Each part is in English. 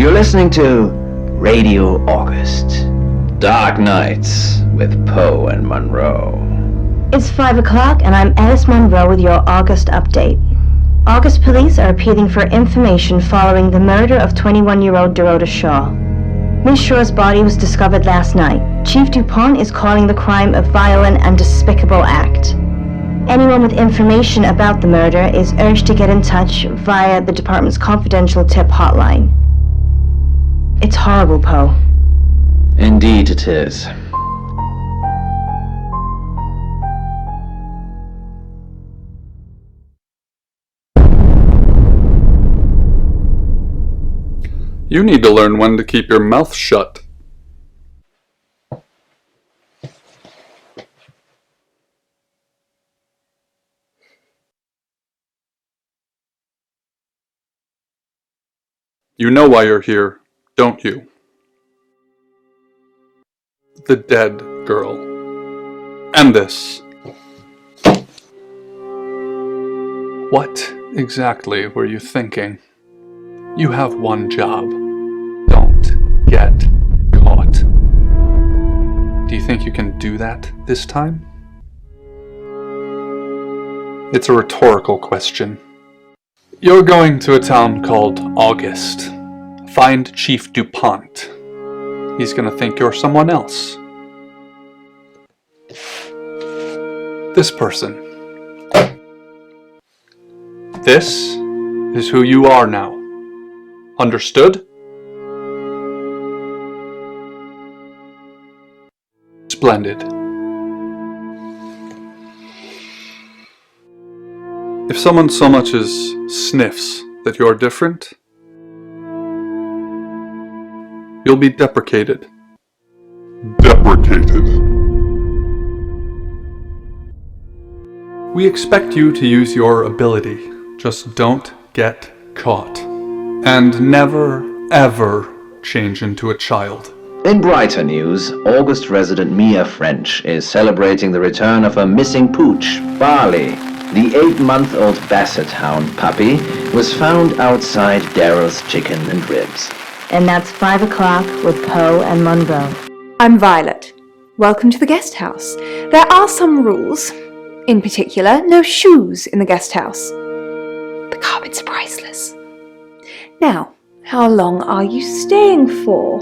You're listening to Radio August. Dark Nights with Poe and Monroe. It's 5 o'clock and I'm Alice Monroe with your August update. August police are appealing for information following the murder of 21-year-old Dorota Shaw. Miss Shaw's body was discovered last night. Chief DuPont is calling the crime a violent and despicable act. Anyone with information about the murder is urged to get in touch via the department's confidential tip hotline. It's horrible, Poe. Indeed it is. You need to learn when to keep your mouth shut. You know why you're here, don't you? The dead girl. And this. What exactly were you thinking? You have one job. Don't get caught. Do you think you can do that this time? It's a rhetorical question. You're going to a town called August. Find Chief DuPont. He's gonna think you're someone else. This person. This is who you are now. Understood? Splendid. If someone so much as sniffs that you're different, you'll be deprecated. Deprecated. We expect you to use your ability. Just don't get caught. And never, ever change into a child. In brighter news, August resident Mia French is celebrating the return of her missing pooch, Barley. The 8-month-old Basset Hound puppy was found outside Daryl's Chicken and Ribs. And that's 5 o'clock with Poe and Monroe. I'm Violet. Welcome to the guest house. There are some rules. In particular, no shoes in the guest house. The carpets are priceless. Now, how long are you staying for?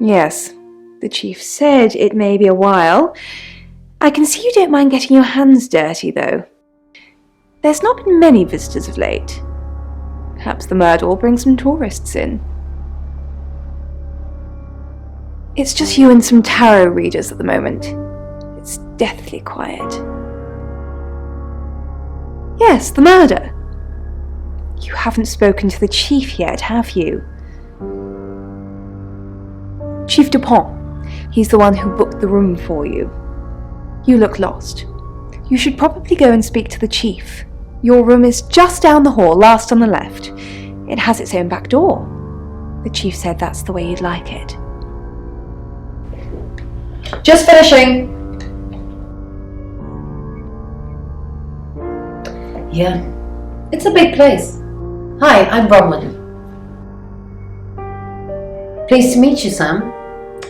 Yes, the chief said it may be a while. I can see you don't mind getting your hands dirty, though. There's not been many visitors of late. Perhaps the murder will bring some tourists in. It's just you and some tarot readers at the moment. It's deathly quiet. Yes, the murder. You haven't spoken to the chief yet, have you? Chief DuPont. He's the one who booked the room for you. You look lost. You should probably go and speak to the chief. Your room is just down the hall, last on the left. It has its own back door. The chief said that's the way you'd like it. Just finishing. Yeah, it's a big place. Hi, I'm Bronwyn. Pleased to meet you, Sam.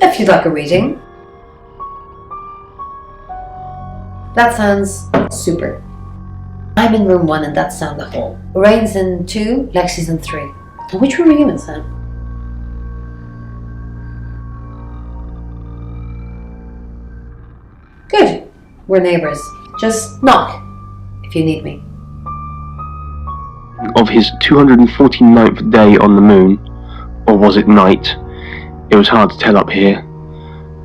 If you'd like a reading. That sounds super. I'm in room 1 and that's down the hall. Lorraine's in 2, Lexi's in 3. And which room are you in, Sam? Good. We're neighbours. Just knock if you need me. Of his 249th day on the moon, or was it night? It was hard to tell up here.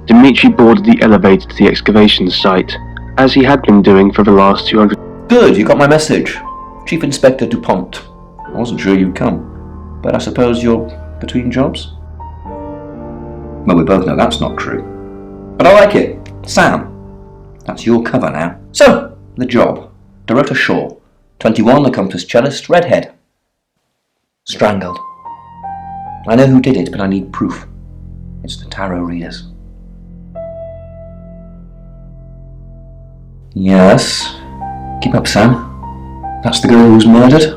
Dimitri boarded the elevator to the excavation site, as he had been doing for the last 200... Good, you got my message. Chief Inspector DuPont. I wasn't sure you'd come, but I suppose you're between jobs? Well, we both know that's not true. But I like it. Sam. That's your cover now. So, the job. Dorota Shaw. 21, accomplished cellist, redhead. Strangled. I know who did it, but I need proof. It's the tarot readers. Yes. Keep up, Sam. That's the girl who was murdered?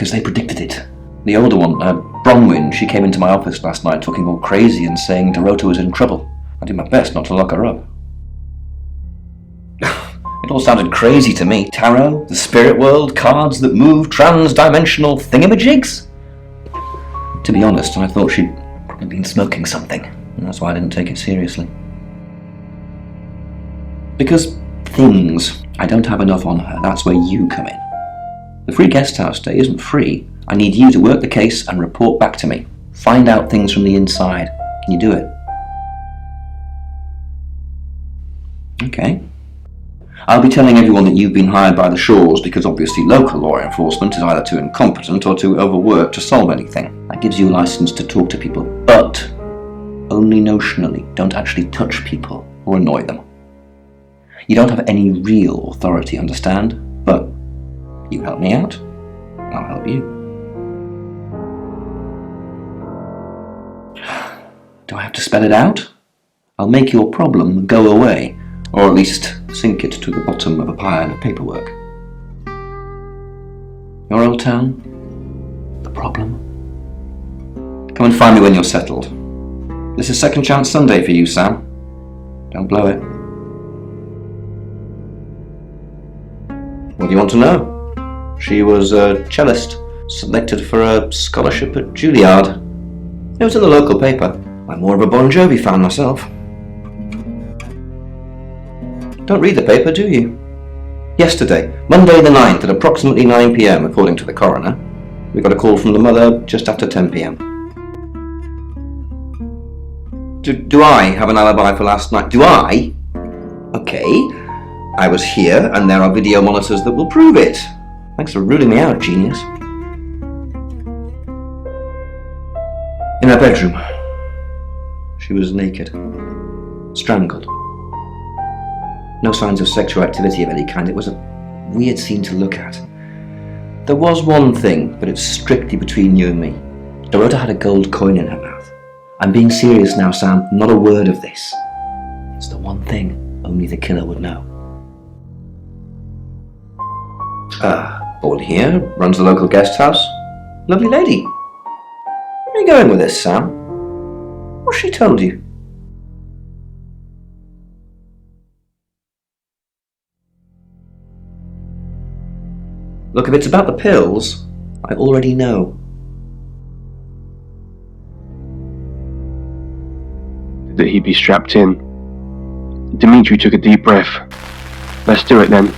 because they predicted it. The older one, Bronwyn, she came into my office last night talking all crazy and saying Dorota was in trouble. I did my best not to lock her up. It all sounded crazy to me. Tarot, the spirit world, cards that move, transdimensional thingamajigs. To be honest, I thought she'd probably been smoking something, and that's why I didn't take it seriously. Because things, I don't have enough on her, that's where you come in. The free guest house stay isn't free. I need you to work the case and report back to me. Find out things from the inside. Can you do it? Okay. I'll be telling everyone that you've been hired by the Shaws because obviously local law enforcement is either too incompetent or too overworked to solve anything. That gives you a license to talk to people, but only notionally. Don't actually touch people or annoy them. You don't have any real authority, understand? But you help me out, I'll help you. Do I have to spell it out? I'll make your problem go away, or at least sink it to the bottom of a pile of paperwork. Your old town? The problem? Come and find me when you're settled. This is Second Chance Sunday for you, Sam. Don't blow it. What do you want to know? She was a cellist, selected for a scholarship at Juilliard. It was in the local paper. I'm more of a Bon Jovi fan myself. Don't read the paper, do you? Yesterday, Monday the 9th at approximately 9 p.m, according to the coroner, we got a call from the mother just after 10 p.m. Do I have an alibi for last night? Do I? Okay, I was here and there are video monitors that will prove it. Thanks for ruling me out, genius. In her bedroom, she was naked, strangled. No signs of sexual activity of any kind. It was a weird scene to look at. There was one thing, but it's strictly between you and me. Dorota had a gold coin in her mouth. I'm being serious now, Sam. Not a word of this. It's the one thing only the killer would know. Born here, runs the local guest house. Lovely lady. Where are you going with this, Sam? What's she told you? Look, if it's about the pills, I already know. That he'd be strapped in. Dimitri took a deep breath. Let's do it then.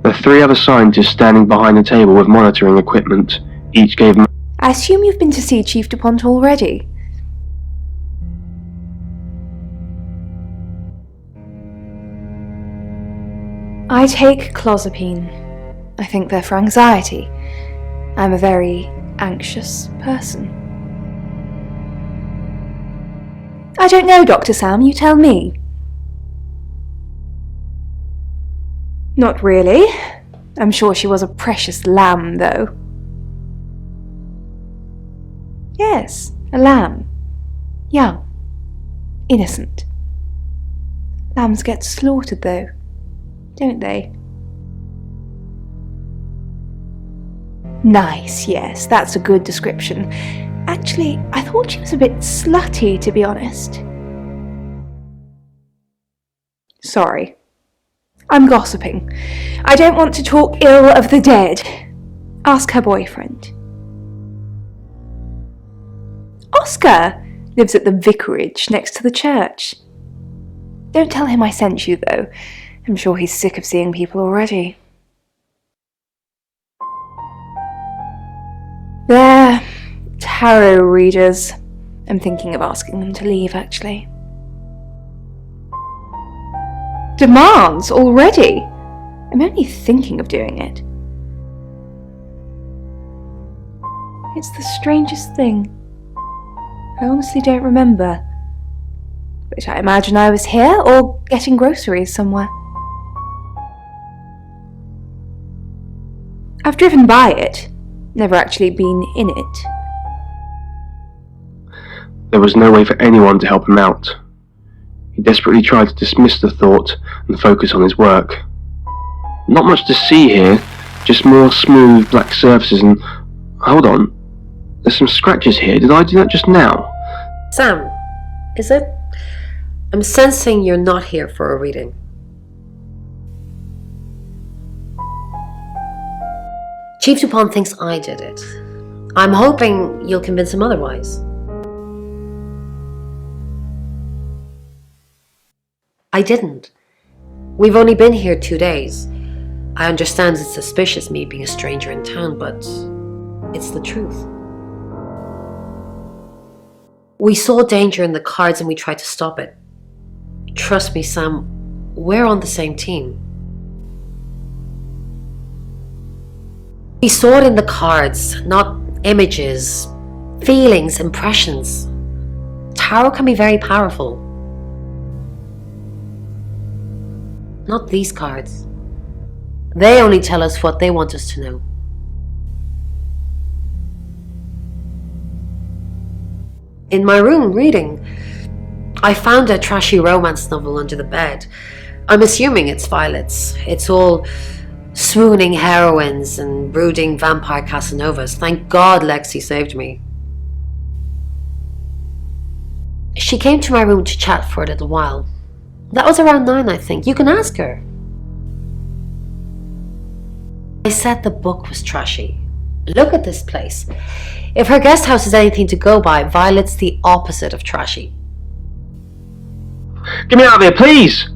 The three other scientists standing behind the table with monitoring equipment each gave him. I assume you've been to see Chief DuPont already. I take clozapine. I think they're for anxiety. I'm a very anxious person. I don't know, Dr. Sam, you tell me. Not really. I'm sure she was a precious lamb, though. Yes, a lamb. Young. Innocent. Lambs get slaughtered, though, don't they? Nice, yes, that's a good description. Actually, I thought she was a bit slutty, to be honest. Sorry. I'm gossiping. I don't want to talk ill of the dead. Ask her boyfriend. Oscar lives at the vicarage next to the church. Don't tell him I sent you, though. I'm sure he's sick of seeing people already. They're tarot readers. I'm thinking of asking them to leave, actually. Demands already? I'm only thinking of doing it. It's the strangest thing. I honestly don't remember. But I imagine I was here or getting groceries somewhere. I've driven by it. Never actually been in it. There was no way for anyone to help him out. He desperately tried to dismiss the thought and focus on his work. Not much to see here, just more smooth black surfaces and Hold on. There's some scratches here. Did I do that just now? Sam, is it? I'm sensing you're not here for a reading. Chief Dupont thinks I did it. I'm hoping you'll convince him otherwise. I didn't. We've only been here 2 days. I understand it's suspicious me being a stranger in town, but it's the truth. We saw danger in the cards and we tried to stop it. Trust me, Sam, we're on the same team. We saw it in the cards, not images, feelings, impressions. Tarot can be very powerful. Not these cards. They only tell us what they want us to know. In my room, reading, I found a trashy romance novel under the bed. I'm assuming it's Violet's. It's all swooning heroines and brooding vampire Casanovas. Thank God Lexi saved me. She came to my room to chat for a little while. That was around 9, I think. You can ask her. I said the book was trashy. Look at this place. If her guest house is anything to go by, Violet's the opposite of trashy. Get me out of here, please!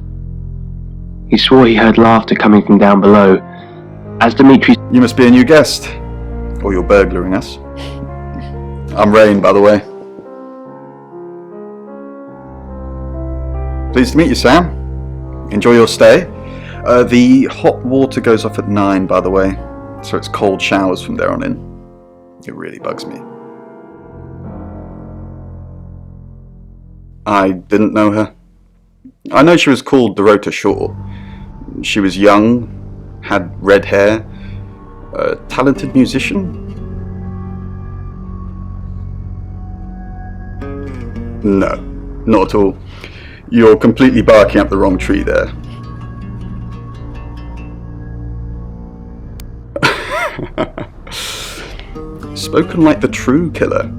He swore he heard laughter coming from down below. As Dimitri... You must be a new guest. Or you're burglaring us. I'm Rain, by the way. Pleased to meet you, Sam. Enjoy your stay. The hot water goes off at 9, by the way, so it's cold showers from there on in. It really bugs me. I didn't know her. I know she was called Dorota Shaw. She was young, had red hair, a talented musician. No, not at all. You're completely barking up the wrong tree there. Spoken like the true killer,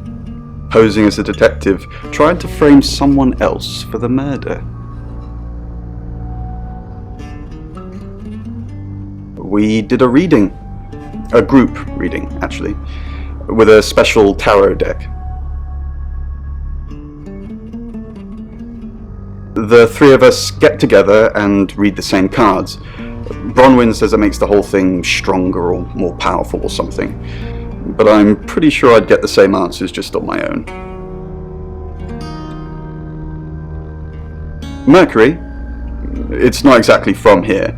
posing as a detective, trying to frame someone else for the murder. We did a reading, a group reading actually, with a special tarot deck. The three of us get together and read the same cards. Bronwyn says it makes the whole thing stronger or more powerful or something, but I'm pretty sure I'd get the same answers just on my own. Mercury, it's not exactly from here.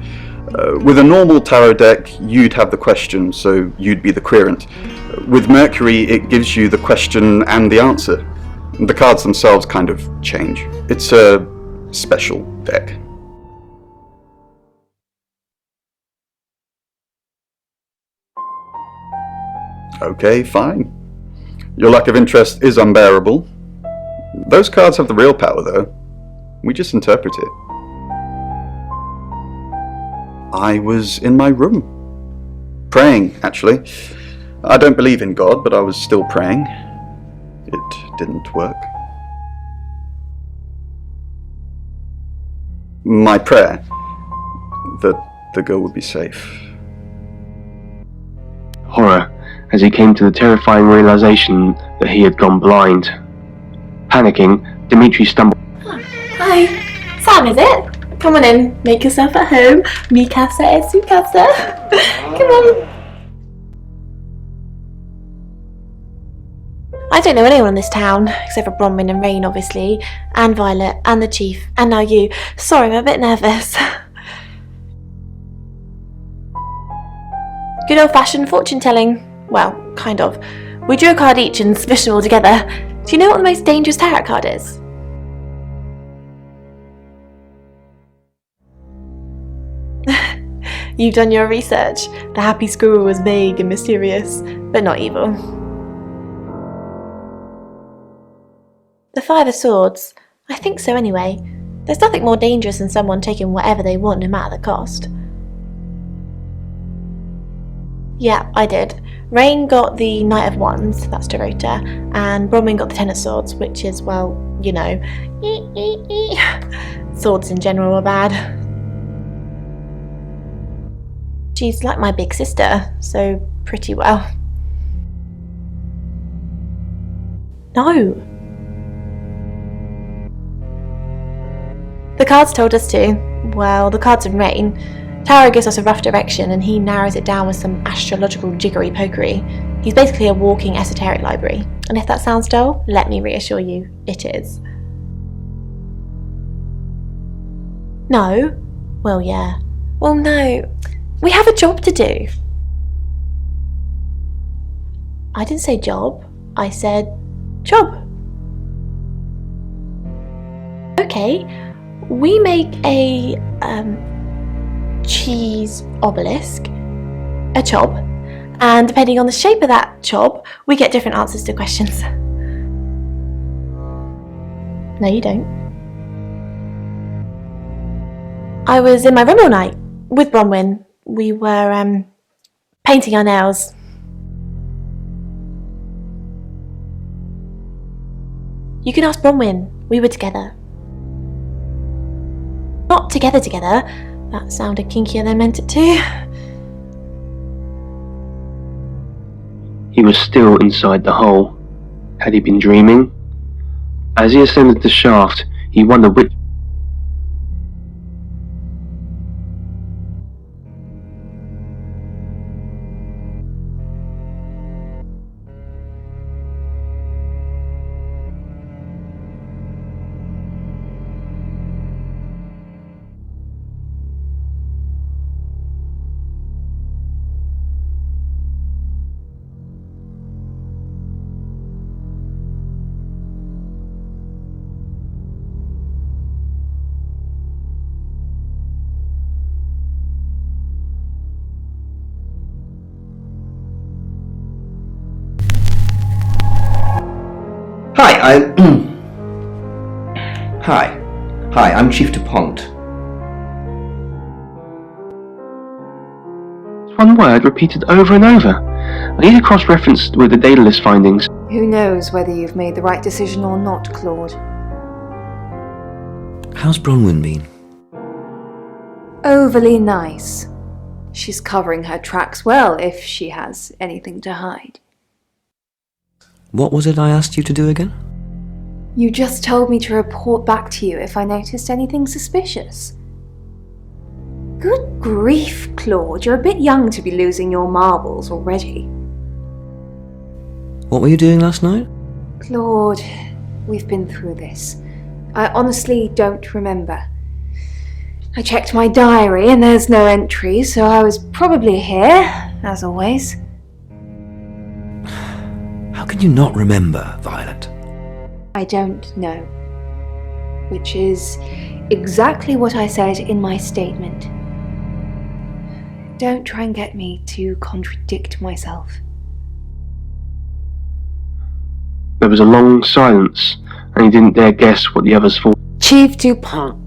With a normal tarot deck, you'd have the question, so you'd be the querent. With Mercury, it gives you the question and the answer. The cards themselves kind of change. It's a special deck. Okay, fine. Your lack of interest is unbearable. Those cards have the real power, though. We just interpret it. I was in my room. Praying, actually. I don't believe in God, but I was still praying. It didn't work. My prayer, that the girl would be safe. Horror, as he came to the terrifying realization that he had gone blind. Panicking, Dimitri stumbled. Hi, Sam, is it? Come on in, make yourself at home. Mi casa es su casa. Come on. I don't know anyone in this town, except for Bronwyn and Rain, obviously, and Violet, and the Chief, and now you. Sorry, I'm a bit nervous. Good old-fashioned fortune-telling. Well, kind of. We drew a card each and smushed them all together. Do you know what the most dangerous tarot card is? You've done your research. The happy squirrel was vague and mysterious, but not evil. The Five of Swords. I think so anyway. There's nothing more dangerous than someone taking whatever they want no matter the cost. Yeah, I did. Rain got the Knight of Wands, that's Dorota, and Bronwyn got the Ten of Swords, which is, well, you know, swords in general are bad. She's like my big sister, so pretty well. No. The cards told us to. Well, the cards in Rain. Tarot gives us a rough direction and he narrows it down with some astrological jiggery-pokery. He's basically a walking esoteric library. And if that sounds dull, let me reassure you, it is. No? Well, yeah. Well, no. We have a job to do. I didn't say job. I said job. Okay. We make a, cheese obelisk, a chob, and depending on the shape of that chob, we get different answers to questions. No, you don't. I was in my room all night with Bronwyn. We were painting our nails. You can ask Bronwyn. We were together. Not together. That sounded kinkier than I meant it to. He was still inside the hole. Had he been dreaming? As he ascended the shaft, he wondered which... Hi, I'm Chief DuPont. One word repeated over and over. I need a cross-reference with the data list findings. Who knows whether you've made the right decision or not, Claude? How's Bronwyn been? Overly nice. She's covering her tracks well if she has anything to hide. What was it I asked you to do again? You just told me to report back to you if I noticed anything suspicious. Good grief, Claude, you're a bit young to be losing your marbles already. What were you doing last night? Claude, we've been through this. I honestly don't remember. I checked my diary and there's no entry, so I was probably here, as always. How can you not remember, Violet? I don't know. Which is exactly what I said in my statement. Don't try and get me to contradict myself. There was a long silence, and he didn't dare guess what the others thought. Chief DuPont,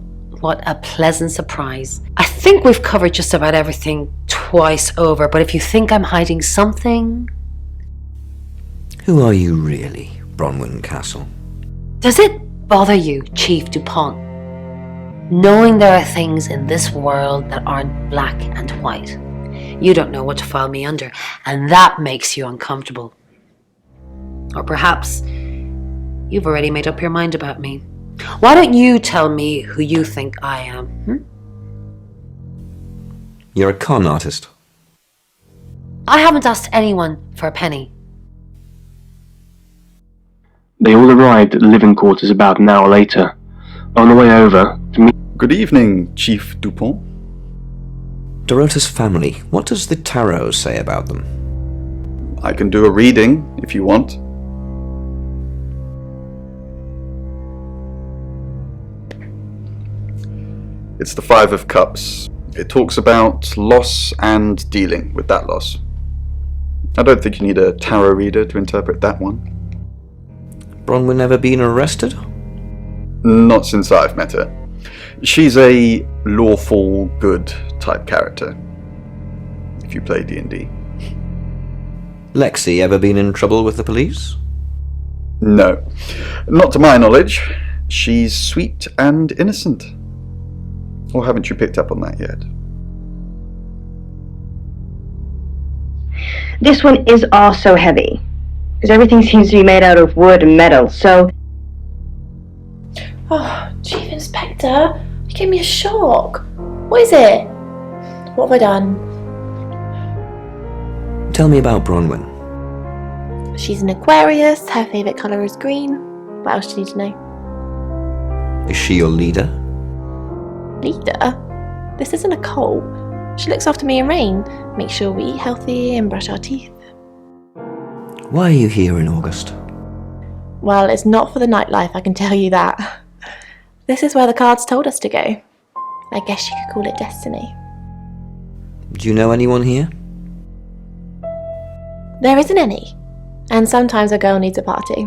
what a pleasant surprise. I think we've covered just about everything twice over, but if you think I'm hiding something... Who are you really, Bronwyn Castle? Does it bother you, Chief DuPont, knowing there are things in this world that aren't black and white? You don't know what to file me under, and that makes you uncomfortable. Or perhaps you've already made up your mind about me. Why don't you tell me who you think I am? You're a con artist. I haven't asked anyone for a penny. They all arrived at the living quarters about an hour later. On the way over to meet... Good evening, Chief DuPont. Dorota's family, what does the tarot say about them? I can do a reading, if you want. It's the Five of Cups. It talks about loss and dealing with that loss. I don't think you need a tarot reader to interpret that one. Bronwyn ever been arrested? Not since I've met her. She's a lawful good type character, if you play D&D. Lexi ever been in trouble with the police? No. Not to my knowledge. She's sweet and innocent. Or haven't you picked up on that yet? This one is also heavy, because everything seems to be made out of wood and metal, so... Oh, Chief Inspector, you gave me a shock. What is it? What have I done? Tell me about Bronwyn. She's an Aquarius, her favourite colour is green. What else do you need to know? Is she your leader? Leader? This isn't a cult. She looks after me and Rain, makes sure we eat healthy and brush our teeth. Why are you here in August? Well, it's not for the nightlife, I can tell you that. This is where the cards told us to go. I guess you could call it destiny. Do you know anyone here? There isn't any. And sometimes a girl needs a party.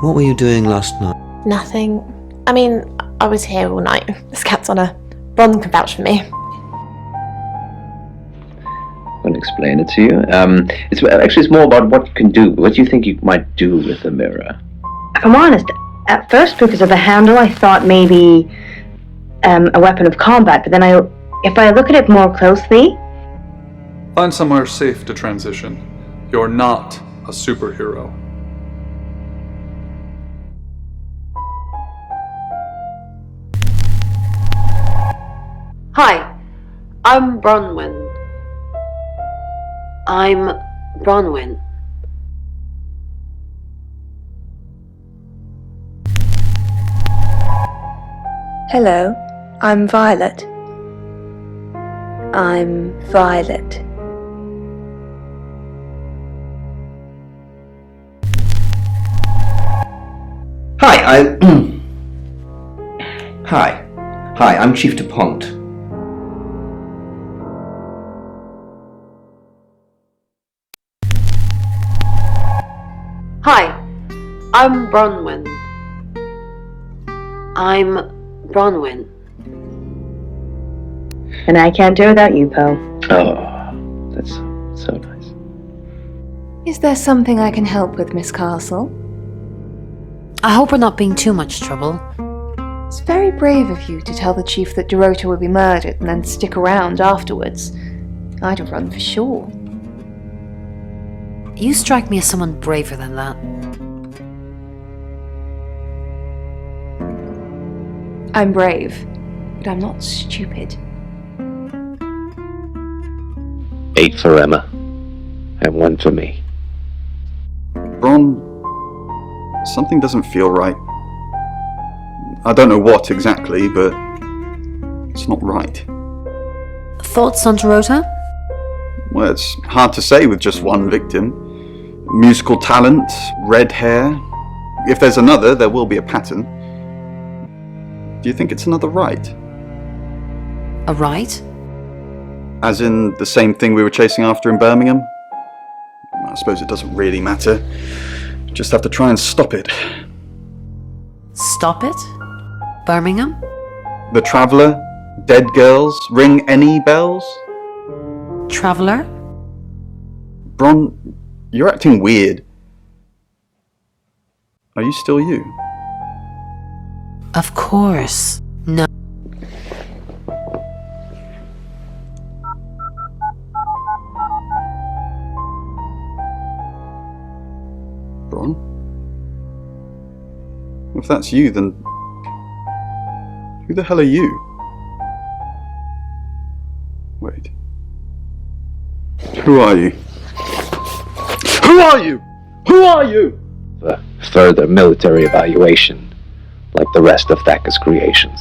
What were you doing last night? Nothing. I mean, I was here all night. This cat's on a... Bron can vouch for me. I'll explain it to you. It's more about what you can do. What do you think you might do with the mirror? If I'm honest, at first because of the handle I thought maybe a weapon of combat, but then if I look at it more closely... Find somewhere safe to transition. You're not a superhero. Hi, I'm Bronwyn. Hello, I'm Violet. I'm Violet. Hi, I'm Chief DuPont. Hi, I'm Bronwyn. And I can't do it without you, Poe. Oh, that's so nice. Is there something I can help with, Miss Castle? I hope we're not being too much trouble. It's very brave of you to tell the chief that Dorota will be murdered and then stick around afterwards. I'd have run for sure. You strike me as someone braver than that. I'm brave, but I'm not stupid. 8 for Emma, and 1 for me. Bron, something doesn't feel right. I don't know what exactly, but it's not right. Thoughts on Dorota? Well, it's hard to say with just one victim. Musical talent, red hair. If there's another, there will be a pattern. Do you think it's another right? A right? As in the same thing we were chasing after in Birmingham? I suppose it doesn't really matter. Just have to try and stop it. Stop it? Birmingham? The Traveller? Dead girls? Ring any bells? Traveller? Bron, you're acting weird. Are you still you? Of course. No. Bron? If that's you, then who the hell are you? Wait. Who are you? Who are you? Who are you? For further military evaluation, like the rest of Thacker's creations.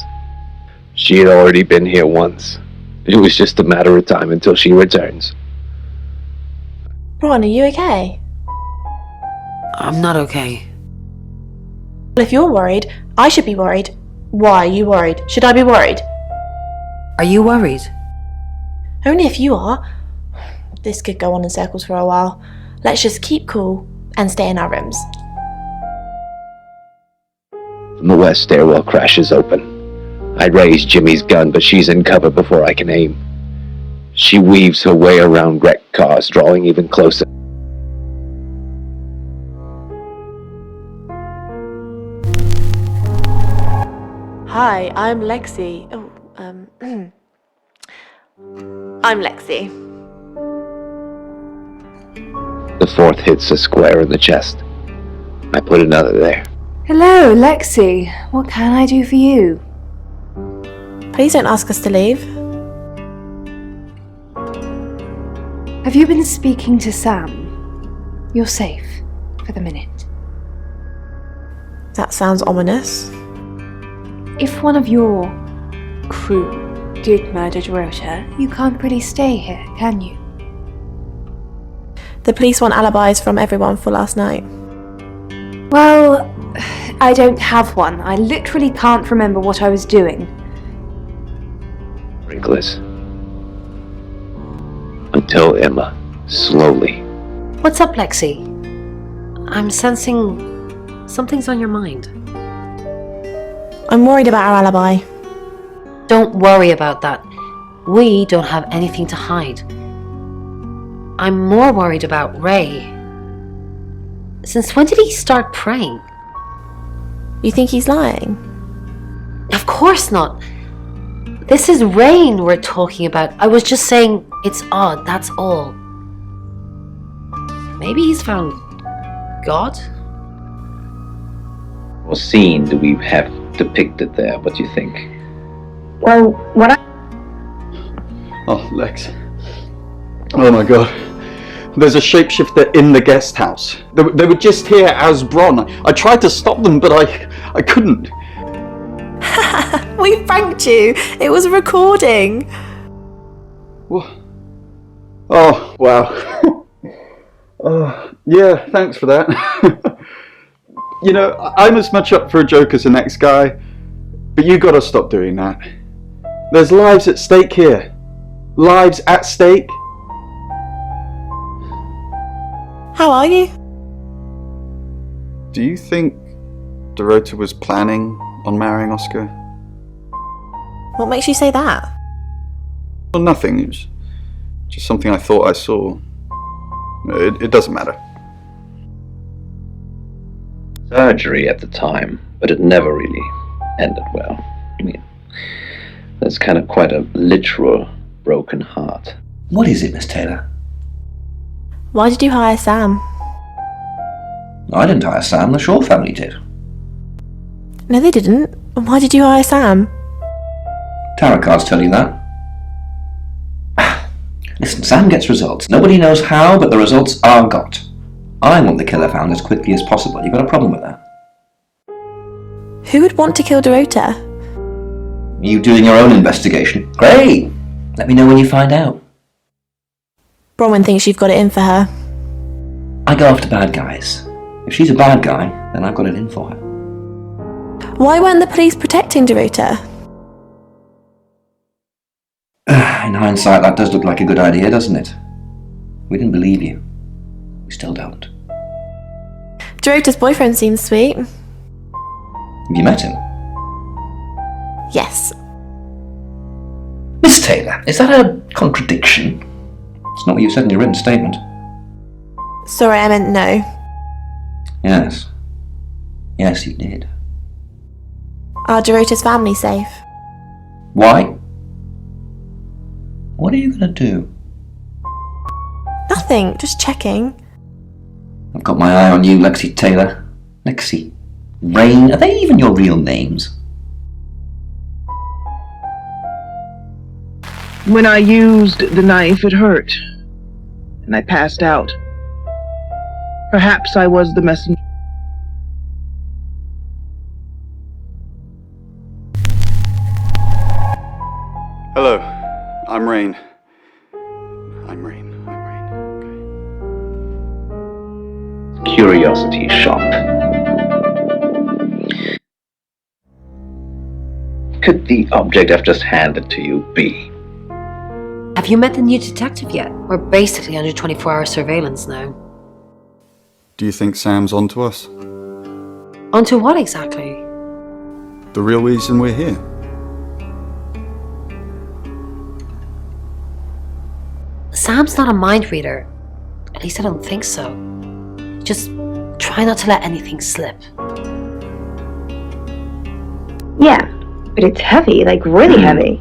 She had already been here once. It was just a matter of time until she returns. Bron, are you okay? I'm not okay. Well, if you're worried, I should be worried. Why are you worried? Should I be worried? Are you worried? Only if you are. This could go on in circles for a while. Let's just keep cool and stay in our rooms. The west stairwell crashes open. I raise Jimmy's gun, but she's in cover before I can aim. She weaves her way around wrecked cars, drawing even closer. Hi, I'm Lexi. Oh, I'm Lexi. The fourth hits a square in the chest. I put another there. Hello, Lexi. What can I do for you? Please don't ask us to leave. Have you been speaking to Sam? You're safe for the minute. That sounds ominous. If one of your crew did murder Dorota, you can't really stay here, can you? The police want alibis from everyone for last night. Well, I don't have one. I literally can't remember what I was doing. Ringless. Until Emma, slowly. What's up, Lexi? I'm sensing something's on your mind. I'm worried about our alibi. Don't worry about that. We don't have anything to hide. I'm more worried about Ray. Since when did he start praying? You think he's lying? Of course not. This is Rain we're talking about. I was just saying it's odd, that's all. Maybe he's found God? What scene do we have depicted there? What do you think? Well, what I... Oh, Lex. Oh my god. There's a shapeshifter in the guest house. They were just here as Bron. I tried to stop them, but I couldn't. We pranked you. It was a recording. What? Oh, wow. Oh, yeah, thanks for that. You know, I'm as much up for a joke as the next guy, but you gotta stop doing that. There's lives at stake here. Lives at stake. How are you? Do you think Dorota was planning on marrying Oscar? What makes you say that? Well, nothing. It was just something I thought I saw. It doesn't matter. Surgery at the time, but it never really ended well. I mean, that's kind of quite a literal broken heart. What is it, Miss Taylor? Why did you hire Sam? I didn't hire Sam, the Shaw family did. No, they didn't. Why did you hire Sam? Tarot cards tell you that. Listen, Sam gets results. Nobody knows how, but the results are got. I want the killer found as quickly as possible. You got a problem with that? Who would want to kill Dorota? You doing your own investigation? Great! Let me know when you find out. Bronwyn thinks you've got it in for her. I go after bad guys. If she's a bad guy, then I've got it in for her. Why weren't the police protecting Dorota? In hindsight, that does look like a good idea, doesn't it? We didn't believe you. We still don't. Dorota's boyfriend seems sweet. Have you met him? Yes. Miss Taylor, is that a contradiction? It's not what you said in your written statement. Sorry, I meant no. Yes. Yes, you did. Are Dorota's family safe? Why? What are you going to do? Nothing, just checking. I've got my eye on you, Lexi Taylor. Lexi. Rain. Are they even your real names? When I used the knife, it hurt, and I passed out. Perhaps I was the messenger. Hello, I'm Rain. Curiosity shop. Could the object I've just handed to you be? Have you met the new detective yet? We're basically under 24-hour surveillance now. Do you think Sam's onto us? Onto what exactly? The real reason we're here. Sam's not a mind reader. At least I don't think so. Just try not to let anything slip. Yeah, But it's heavy, like really heavy.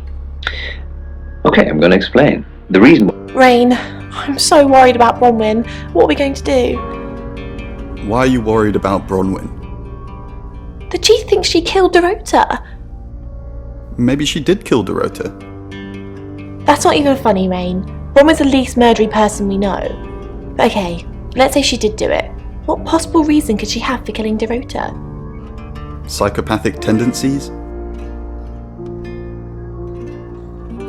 Okay, I'm gonna explain. The reason... Rain, I'm so worried about Bronwyn. What are we going to do? Why are you worried about Bronwyn? The chief thinks she killed Dorota. Maybe she did kill Dorota. That's not even funny, Rain. Bronwyn's the least murdery person we know. But okay, let's say she did do it. What possible reason could she have for killing Dorota? Psychopathic tendencies?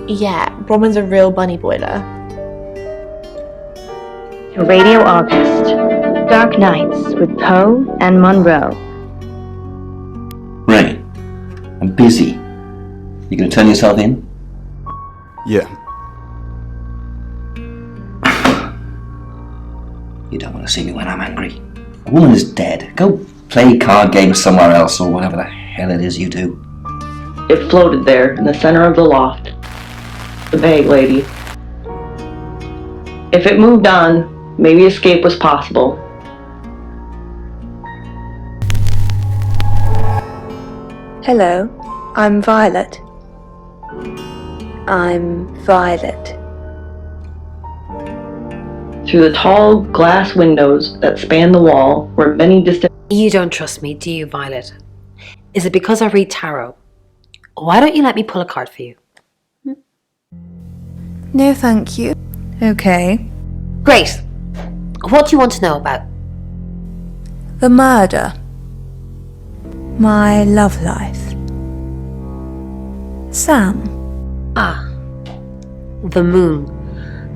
Yeah, Bronwyn's a real bunny boiler. Radio August. Dark Nights with Poe and Monroe. Rain, I'm busy. You gonna turn yourself in? Yeah. You don't want to see me when I'm angry. A woman is dead. Go play card games somewhere else or whatever the hell it is you do. It floated there in the center of the loft. The bag lady. If it moved on, maybe escape was possible. Hello, I'm Violet. I'm Violet. Through the tall glass windows that span the wall were many distant... You don't trust me, do you, Violet? Is it because I read tarot? Why don't you let me pull a card for you? No, thank you. Okay. Great. What do you want to know about? The murder. My love life. Sam. Ah. The moon.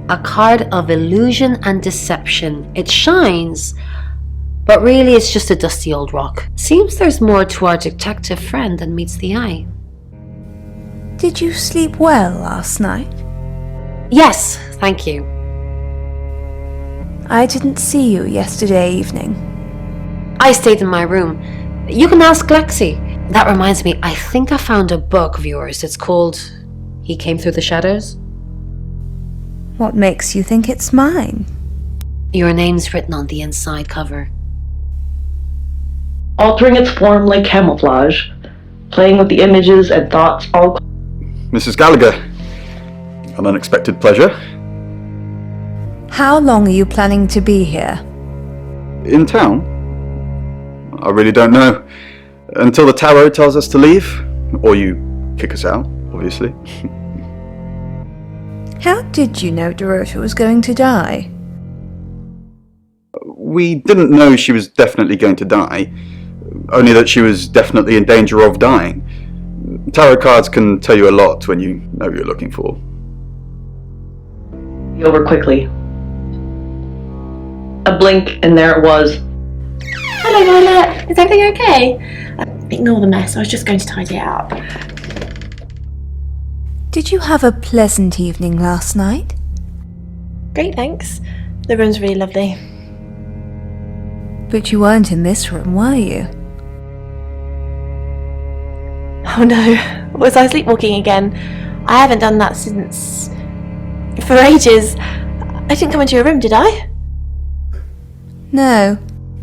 A card of illusion and deception. It shines, but really it's just a dusty old rock. Seems there's more to our detective friend than meets the eye. Did you sleep well last night? Yes, thank you. I didn't see you yesterday evening. I stayed in my room. You can ask Lexi. That reminds me, I think I found a book of yours. It's called He Came Through the Shadows. What makes you think it's mine? Your name's written on the inside cover. Altering its form like camouflage, playing with the images and thoughts all... Mrs. Gallagher, an unexpected pleasure. How long are you planning to be here? In town? I really don't know. Until the tarot tells us to leave, or you kick us out, obviously. How did you know Dorota was going to die? We didn't know she was definitely going to die, only that she was definitely in danger of dying. Tarot cards can tell you a lot when you know what you're looking for. Over quickly. A blink and there it was. Hello, Violet. Is everything okay? Ignore the mess. I was just going to tidy it up. Did you have a pleasant evening last night? Great, thanks. The room's really lovely. But you weren't in this room, were you? Oh no. Was I sleepwalking again? I haven't done that since... for ages. I didn't come into your room, did I? No.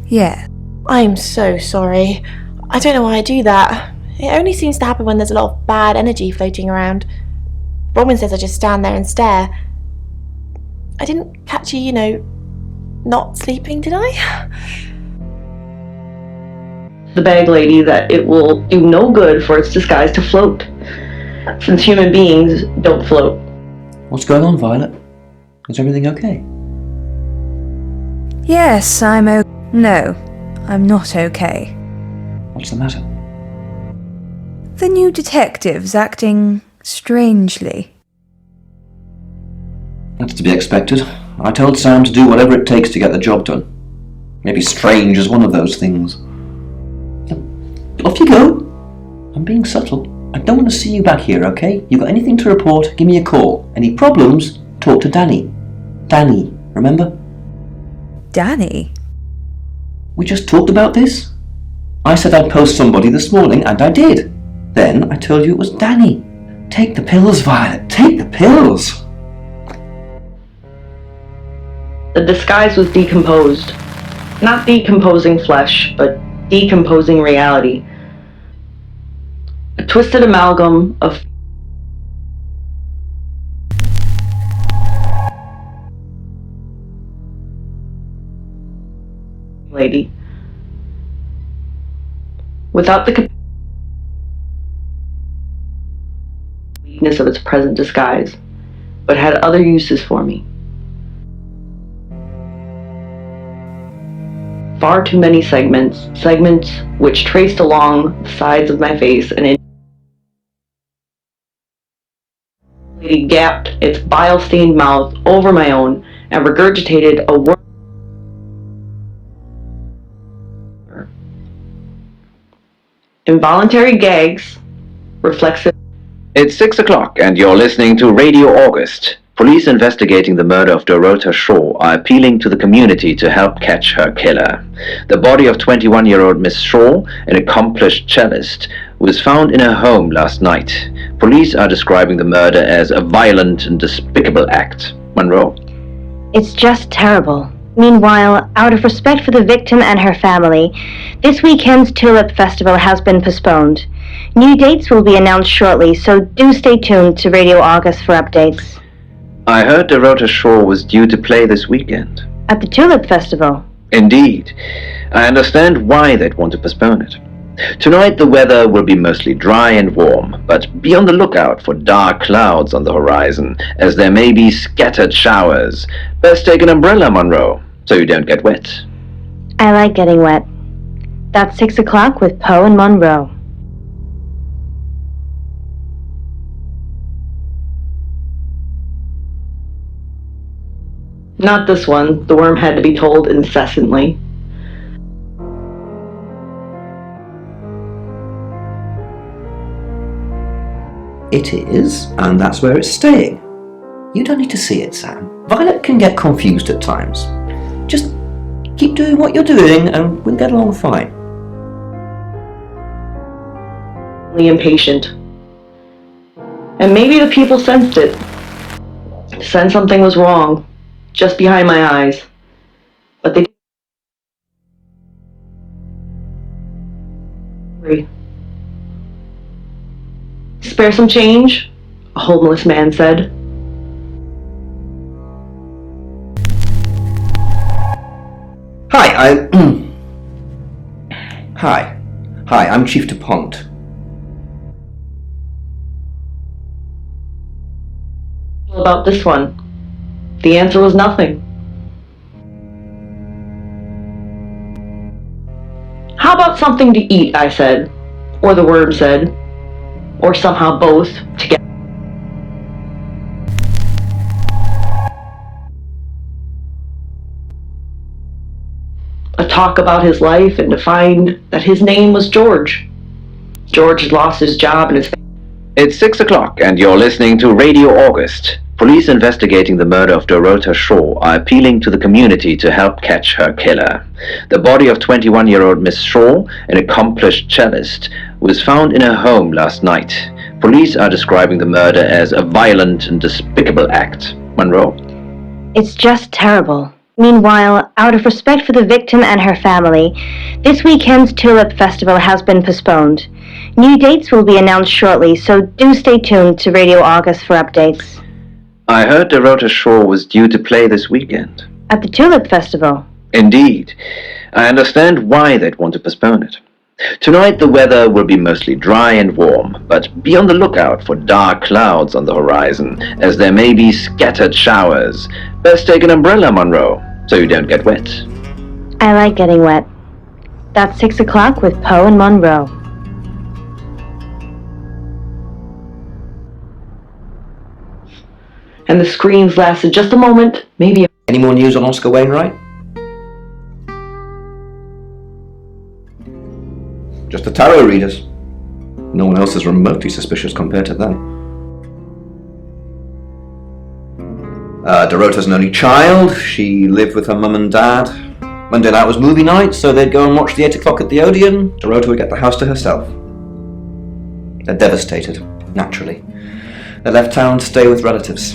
Yeah. I'm so sorry. I don't know why I do that. It only seems to happen when there's a lot of bad energy floating around. Bronwyn says I just stand there and stare. I didn't catch you, not sleeping, did I? The bag lady that it will do no good for its disguise to float, since human beings don't float. What's going on, Violet? Is everything okay? Yes, No, I'm not okay. What's the matter? The new detective's acting strangely. That's to be expected. I told Sam to do whatever it takes to get the job done. Maybe strange is one of those things. Off you go. I'm being subtle. I don't want to see you back here, okay? You got anything to report, give me a call. Any problems, talk to Danny. Danny, remember? Danny? We just talked about this. I said I'd post somebody this morning, and I did. Then I told you it was Danny. Take the pills, Violet. Take the pills. The disguise was decomposed. Not decomposing flesh, but decomposing reality. twisted amalgam of lady without the weakness of its present disguise, but had other uses for me. Far too many segments which traced along the sides of my face and it gapped its bile-stained mouth over my own and regurgitated a word. Involuntary gags, reflexive. It's 6 o'clock and you're listening to Radio August. Police investigating the murder of Dorota Shaw are appealing to the community to help catch her killer. The body of 21-year-old Miss Shaw, an accomplished cellist, was found in her home last night. Police are describing the murder as a violent and despicable act. Monroe. It's just terrible. Meanwhile, out of respect for the victim and her family, this weekend's Tulip Festival has been postponed. New dates will be announced shortly, so do stay tuned to Radio August for updates. I heard Dorota Shaw was due to play this weekend. At the Tulip Festival? Indeed. I understand why they'd want to postpone it. Tonight the weather will be mostly dry and warm, but be on the lookout for dark clouds on the horizon, as there may be scattered showers. Best take an umbrella, Monroe, so you don't get wet. I like getting wet. That's 6 o'clock with Poe and Monroe. Not this one. The worm had to be told incessantly. It is, and that's where it's staying. You don't need to see it, Sam. Violet can get confused at times. Just keep doing what you're doing and we'll get along fine. Impatient. And maybe the people sensed it. Sensed something was wrong. Just behind my eyes. But they didn't. Spare some change? A homeless man said. Hi, Hi, I'm Chief DuPont. About this one. The answer was nothing. How about something to eat, I said. Or the worm said. Or somehow both together. A talk about his life and to find that his name was George. George had lost his job and his family. It's 6 o'clock and you're listening to Radio August. Police investigating the murder of Dorota Shaw are appealing to the community to help catch her killer. The body of 21-year-old Miss Shaw, an accomplished cellist, was found in her home last night. Police are describing the murder as a violent and despicable act. Monroe. It's just terrible. Meanwhile, out of respect for the victim and her family, this weekend's Tulip Festival has been postponed. New dates will be announced shortly, so do stay tuned to Radio August for updates. I heard Dorota Shaw was due to play this weekend. At the Tulip Festival? Indeed. I understand why they'd want to postpone it. Tonight the weather will be mostly dry and warm, but be on the lookout for dark clouds on the horizon, as there may be scattered showers. Best take an umbrella, Monroe, so you don't get wet. I like getting wet. That's 6 o'clock with Poe and Monroe. And the screams lasted just a moment, maybe. Any more news on Oscar Wainwright? Just the tarot readers. No one else is remotely suspicious compared to them. Dorota's an only child. She lived with her mum and dad. Monday night was movie night, so they'd go and watch the 8 o'clock at the Odeon. Dorota would get the house to herself. They're devastated, naturally. They left town to stay with relatives.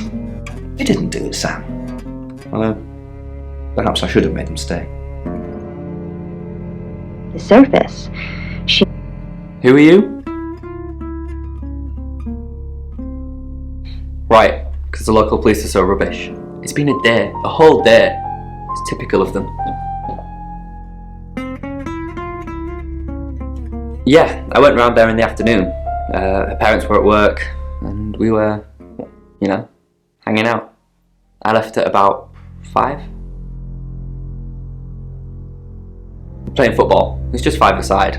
You didn't do it, Sam. Although, perhaps I should have made them stay. The surface. Who are you? Right, because the local police are so rubbish. It's been a day, a whole day. It's typical of them. Yeah, I went round there in the afternoon. Her parents were at work, and we were, hanging out. I left at about 5. Playing football. It was just 5-a-side.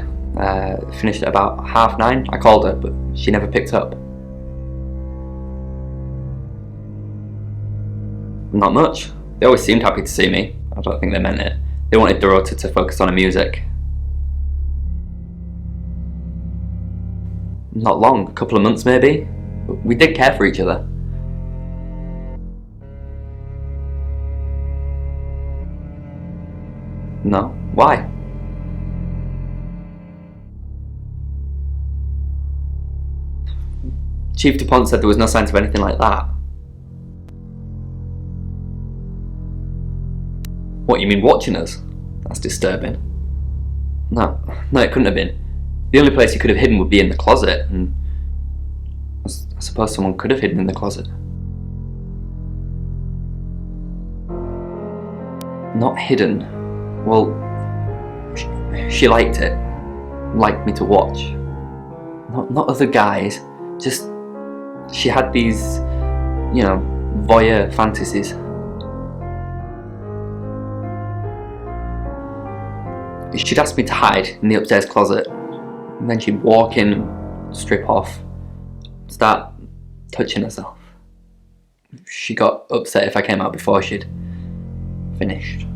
Finished at about 9:30. I called her, but she never picked up. Not much. They always seemed happy to see me. I don't think they meant it. They wanted Dorota to focus on her music. Not long, a couple of months maybe. But we did care for each other. No. Why? Chief DuPont said there was no signs of anything like that. What, you mean watching us? That's disturbing. No, it couldn't have been. The only place he could have hidden would be in the closet, and I suppose someone could have hidden in the closet. Not hidden. Well, she liked it. Liked me to watch. Not other guys, just she had these, voyeur fantasies. She'd ask me to hide in the upstairs closet, and then she'd walk in, strip off, start touching herself. She got upset if I came out before she'd finished.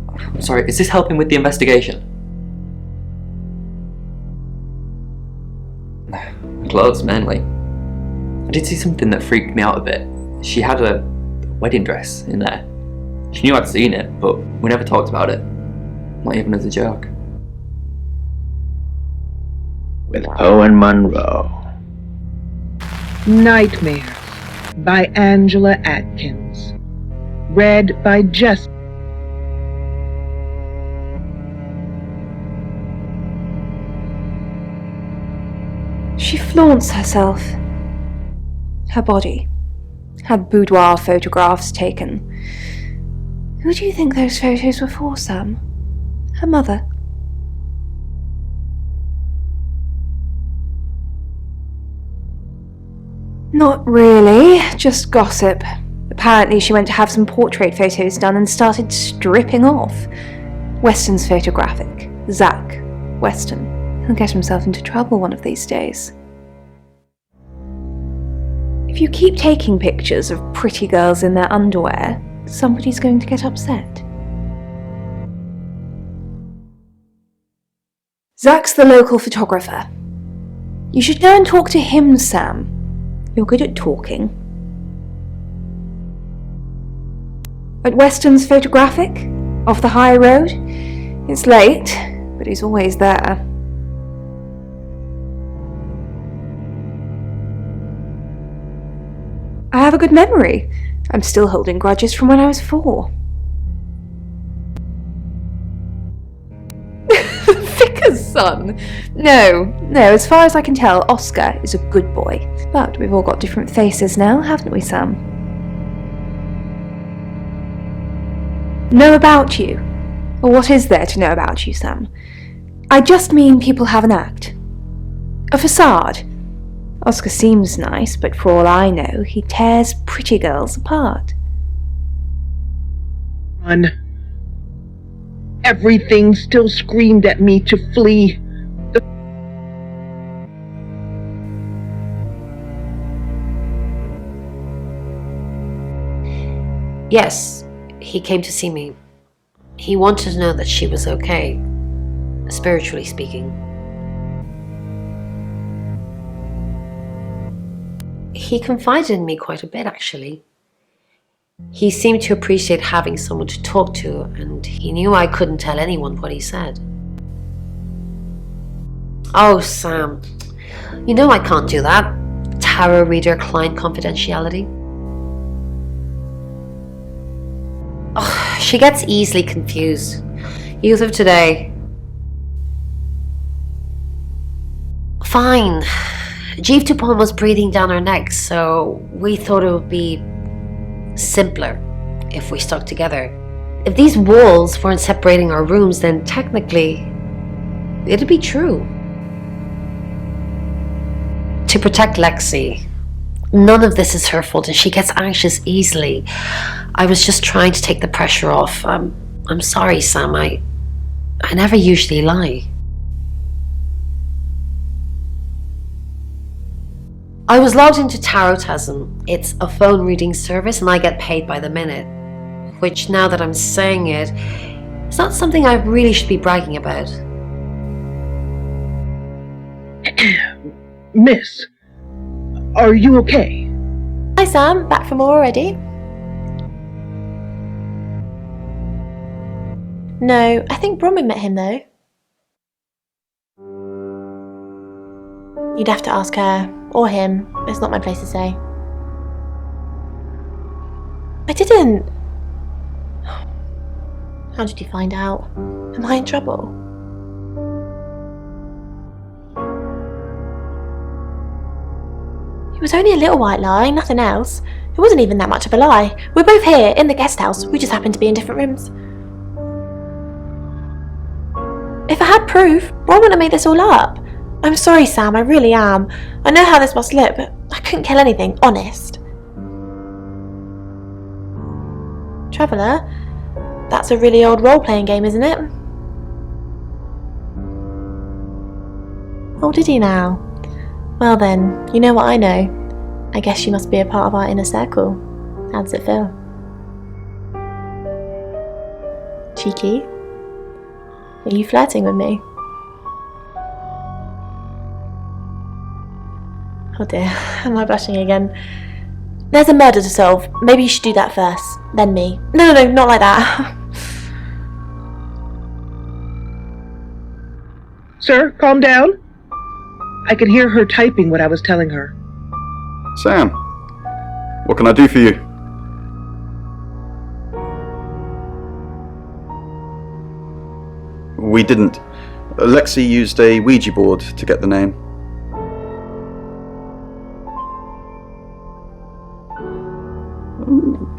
I'm sorry, is this helping with the investigation? Clothes, mainly. I did see something that freaked me out a bit. She had a wedding dress in there. She knew I'd seen it, but we never talked about it. Not even as a joke. With Owen Monroe. Nightmares by Angela Atkins. Read by Jess. She flaunts herself. Her body. Had boudoir photographs taken. Who do you think those photos were for, Sam? Her mother? Not really, just gossip. Apparently she went to have some portrait photos done and started stripping off. Weston's photographic. Zach Weston. He'll get himself into trouble one of these days. If you keep taking pictures of pretty girls in their underwear, somebody's going to get upset. Zach's the local photographer. You should go and talk to him, Sam. You're good at talking. At Weston's photographic, off the high road. It's late, but he's always there. I have a good memory. I'm still holding grudges from when I was 4. Vicar's son? No, as far as I can tell, Oscar is a good boy. But we've all got different faces now, haven't we, Sam? Know about you? Or what is there to know about you, Sam? I just mean people have an act. A facade. Oscar seems nice, but for all I know, he tears pretty girls apart. Run. Everything still screamed at me to flee. Yes, he came to see me. He wanted to know that she was okay, spiritually speaking. He confided in me quite a bit, actually. He seemed to appreciate having someone to talk to, and he knew I couldn't tell anyone what he said. Oh, Sam, you know I can't do that. Tarot reader client confidentiality. Oh, she gets easily confused. Youth of today. Fine. Chief Dupont was breathing down our necks, so we thought it would be simpler if we stuck together. If these walls weren't separating our rooms, then technically it'd be true. To protect Lexi. None of this is her fault, and she gets anxious easily. I was just trying to take the pressure off. I'm sorry, Sam. I never usually lie. I was logged into Tarotasm. It's a phone reading service, and I get paid by the minute. Which, now that I'm saying it, it's not something I really should be bragging about. Miss, are you okay? Hi Sam, back from war already? No, I think Bronwyn met him though. You'd have to ask her, or him. It's not my place to say. I didn't. How did you find out? Am I in trouble? It was only a little white lie, nothing else. It wasn't even that much of a lie. We're both here, in the guest house. We just happened to be in different rooms. If I had proof, Ron wouldn't have made this all up. I'm sorry, Sam, I really am. I know how this must look, but I couldn't kill anything, honest. Traveller? That's a really old role-playing game, isn't it? Oh, did he now? Well then, you know what I know. I guess you must be a part of our inner circle. How does it feel? Cheeky? Are you flirting with me? Oh dear, am I blushing again? There's a murder to solve. Maybe you should do that first, then me. No, not like that. Sir, calm down. I could hear her typing what I was telling her. Sam, what can I do for you? We didn't. Lexi used a Ouija board to get the name.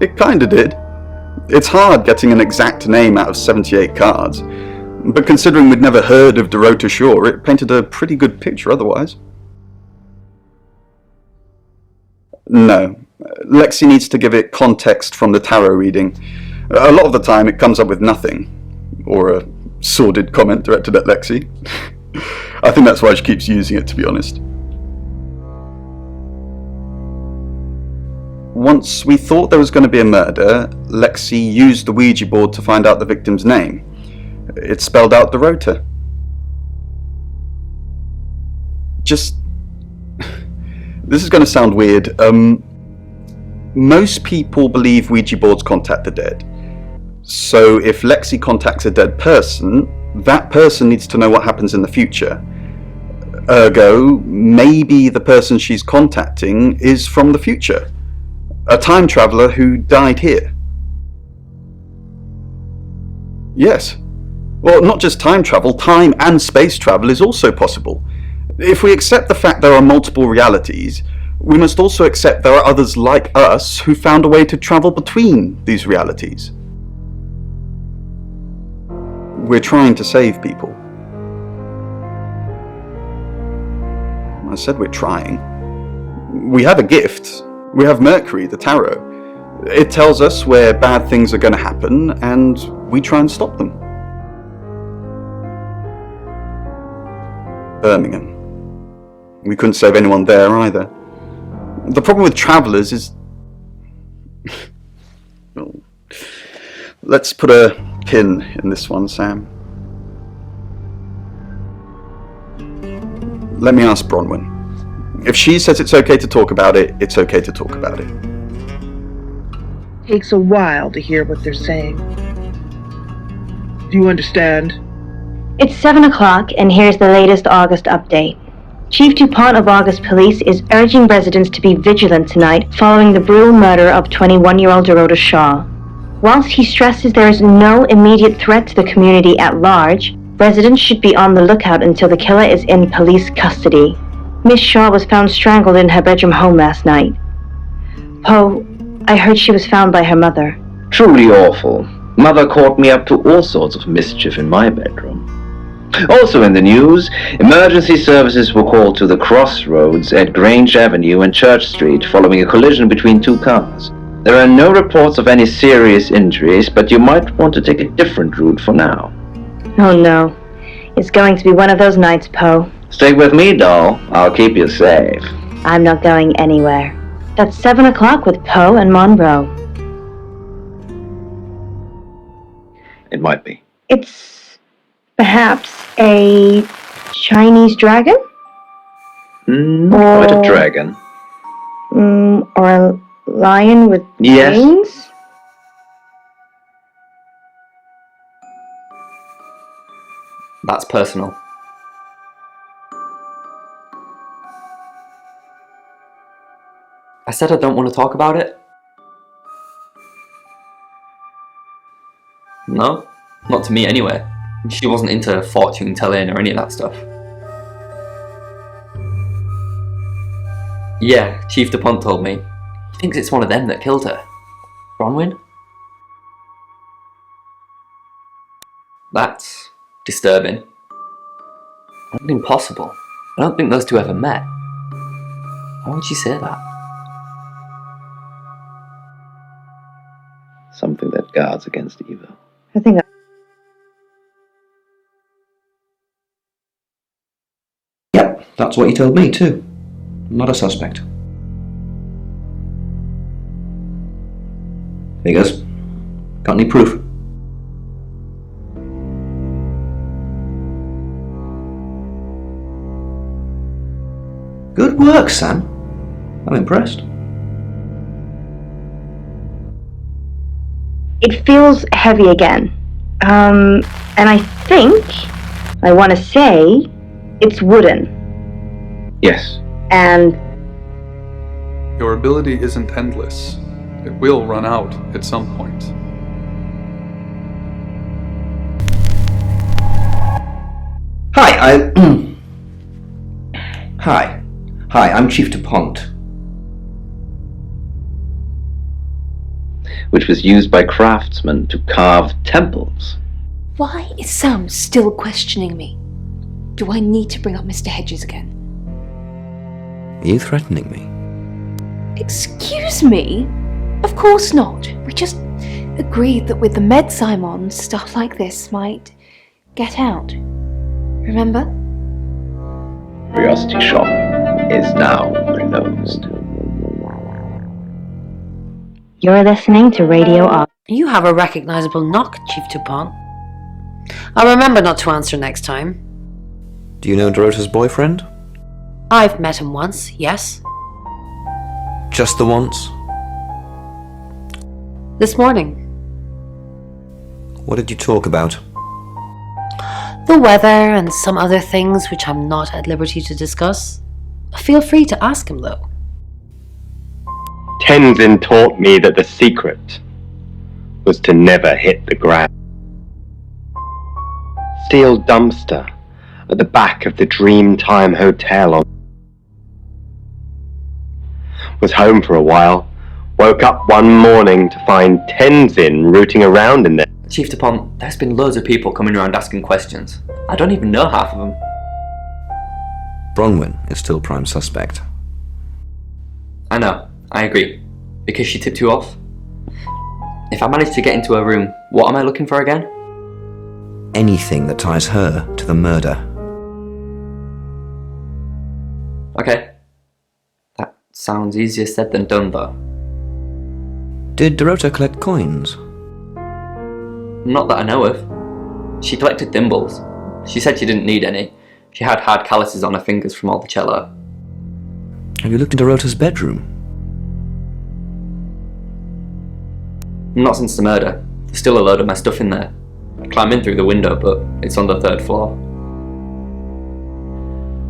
It kinda did. It's hard getting an exact name out of 78 cards. But considering we'd never heard of Dorota Shaw, it painted a pretty good picture otherwise. No. Lexi needs to give it context from the tarot reading. A lot of the time it comes up with nothing. Or a sordid comment directed at Lexi. I think that's why she keeps using it, to be honest. Once we thought there was going to be a murder, Lexi used the Ouija board to find out the victim's name. It spelled out Dorota. This is going to sound weird. Most people believe Ouija boards contact the dead. So if Lexi contacts a dead person, that person needs to know what happens in the future. Ergo, maybe the person she's contacting is from the future. A time traveller who died here. Yes. Well, not just time travel, time and space travel is also possible. If we accept the fact there are multiple realities, we must also accept there are others like us who found a way to travel between these realities. We're trying to save people. I said we're trying. We have a gift. We have Mercury, the tarot. It tells us where bad things are going to happen, and we try and stop them. Birmingham. We couldn't save anyone there either. The problem with travellers is... well, let's put a pin in this one, Sam. Let me ask Bronwyn. If she says it's okay to talk about it, it's okay to talk about it. Takes a while to hear what they're saying. Do you understand? It's 7 o'clock, and here's the latest August update. Chief Dupont of August Police is urging residents to be vigilant tonight following the brutal murder of 21-year-old Dorota Shaw. Whilst he stresses there is no immediate threat to the community at large, residents should be on the lookout until the killer is in police custody. Miss Shaw was found strangled in her bedroom home last night. Poe, I heard she was found by her mother. Truly awful. Mother caught me up to all sorts of mischief in my bedroom. Also in the news, emergency services were called to the crossroads at Grange Avenue and Church Street following a collision between two cars. There are no reports of any serious injuries, but you might want to take a different route for now. Oh no. It's going to be one of those nights, Poe. Stick with me, doll. I'll keep you safe. I'm not going anywhere. That's 7 o'clock with Poe and Monroe. It might be. It's perhaps a Chinese dragon? Quite a dragon. Or a lion with wings? That's personal. I said I don't want to talk about it. No, not to me anyway. She wasn't into fortune telling or any of that stuff. Yeah, Chief DuPont told me. He thinks it's one of them that killed her. Bronwyn? That's disturbing. Not impossible. I don't think those two ever met. Why would she say that? Something that guards against evil. I think Yep, that's what he told me too. Not a suspect. Figures. Got any proof? Good work, Sam. I'm impressed. it feels heavy again. And I think, I want to say, it's wooden. Yes. And Your ability isn't endless. It will run out at some point. Hi, Hi, I'm Chief DuPont. Which was used by craftsmen to carve temples. Why is Sam still questioning me? Do I need to bring up Mr. Hedges again? Are you threatening me? Excuse me? Of course not. We just agreed that with the meds I'm on, stuff like this might get out. Remember? Curiosity Shop is now closed. you're listening to Radio Off. You have a recognizable knock, Chief DuPont. I'll remember not to answer next time. Do you know Dorota's boyfriend? I've met him once, yes. Just the once? This morning. What did you talk about? The weather and some other things which I'm not at liberty to discuss. Feel free to ask him, though. Tenzin taught me that the secret was to never hit the ground. Steel dumpster at the back of the Dreamtime Hotel was home for a while. Woke up one morning to find Tenzin rooting around in there. Chief DuPont, there's been loads of people coming around asking questions. I don't even know half of them. Bronwyn is still prime suspect. I know, I agree. Because she tipped you off. If I manage to get into her room, what am I looking for again? Anything that ties her to the murder. Okay. That sounds easier said than done, though. Did Dorota collect coins? Not that I know of. She collected thimbles. She said she didn't need any. She had hard calluses on her fingers from all the cello. Have you looked into Dorota's bedroom? Not since the murder. There's still a load of my stuff in there. I'd climb in through the window, but it's on the 3rd floor.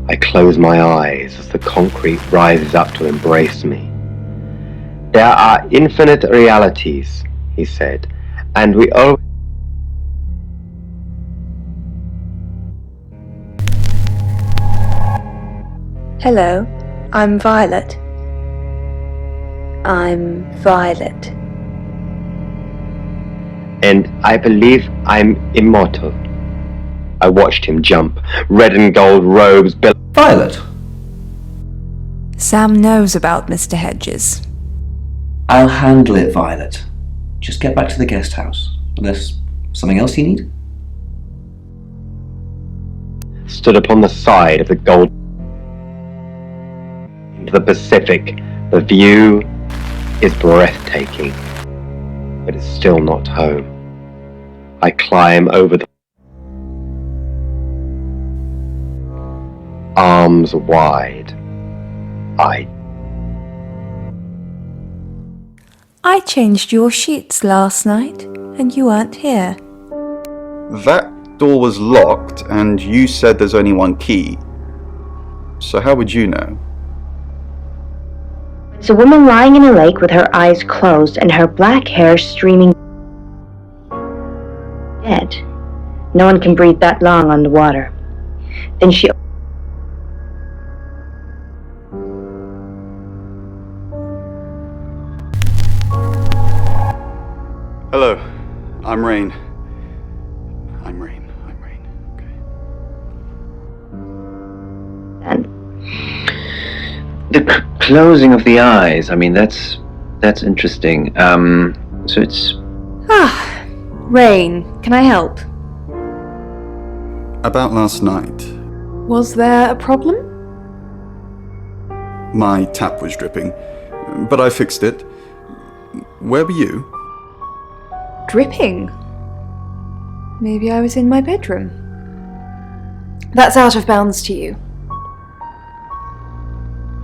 I close my eyes as the concrete rises up to embrace me. There are infinite realities, he said, and we all... Hello, I'm Violet. I'm Violet. And I believe I'm immortal. I watched him jump, red and gold robes Violet. Sam knows about Mr. Hedges. I'll handle it, Violet. Just get back to the guest house. Unless something else you need? stood upon the side of the gold into the Pacific. The view is breathtaking, but it's still not home. I climb over the arms wide. I changed your sheets last night, and you weren't here. That door was locked, and you said there's only one key. So how would you know? It's a woman lying in a lake with her eyes closed and her black hair streaming dead. No one can breathe that long underwater. Then she Hello, I'm Rain. And the closing of the eyes, I mean, that's interesting. So it's... Rain, can I help? About last night, Was there a problem? my tap was dripping, but I fixed it. Where were you? Dripping? Maybe I was in my bedroom. That's out of bounds to you.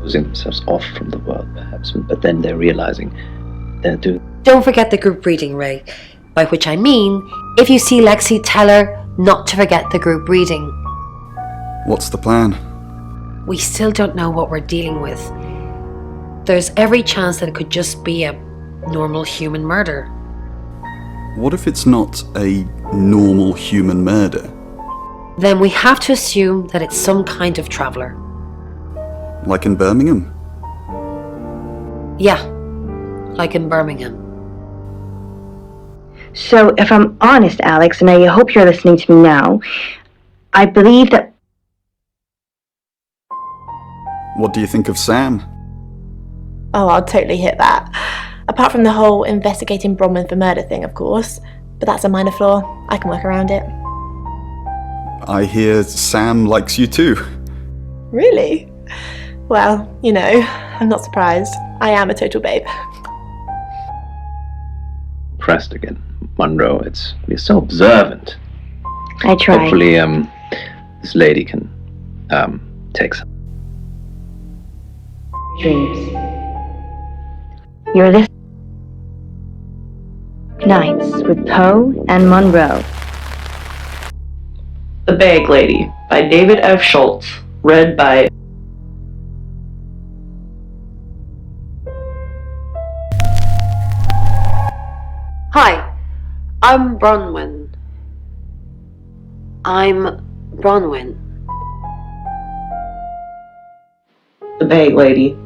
closing themselves off from the world, perhaps, but then they're realizing they're doing... Don't forget the group reading, Ray. By which I mean, if you see Lexi, tell her not to forget the group reading. What's the plan? We still don't know what we're dealing with. There's every chance that it could just be a normal human murder. What if it's not a normal human murder? Then we have to assume that it's some kind of traveller. Like in Birmingham? Yeah, like in Birmingham. So, if I'm honest, Alex, and I hope you're listening to me now, I believe that... What do you think of Sam? Oh, I'll totally hit that. Apart from the whole investigating Bronwyn for murder thing, of course. But that's a minor flaw. I can work around it. I hear Sam likes you too. Really? Well, you know, I'm not surprised. I am a total babe. Pressed again. Monroe, you're so observant. I try. Hopefully, this lady can, take some. Dreams. You're listening Nights with Poe and Monroe. The Bag Lady by David F. Schultz. Read by... Hi, I'm Bronwyn. The Bag Lady.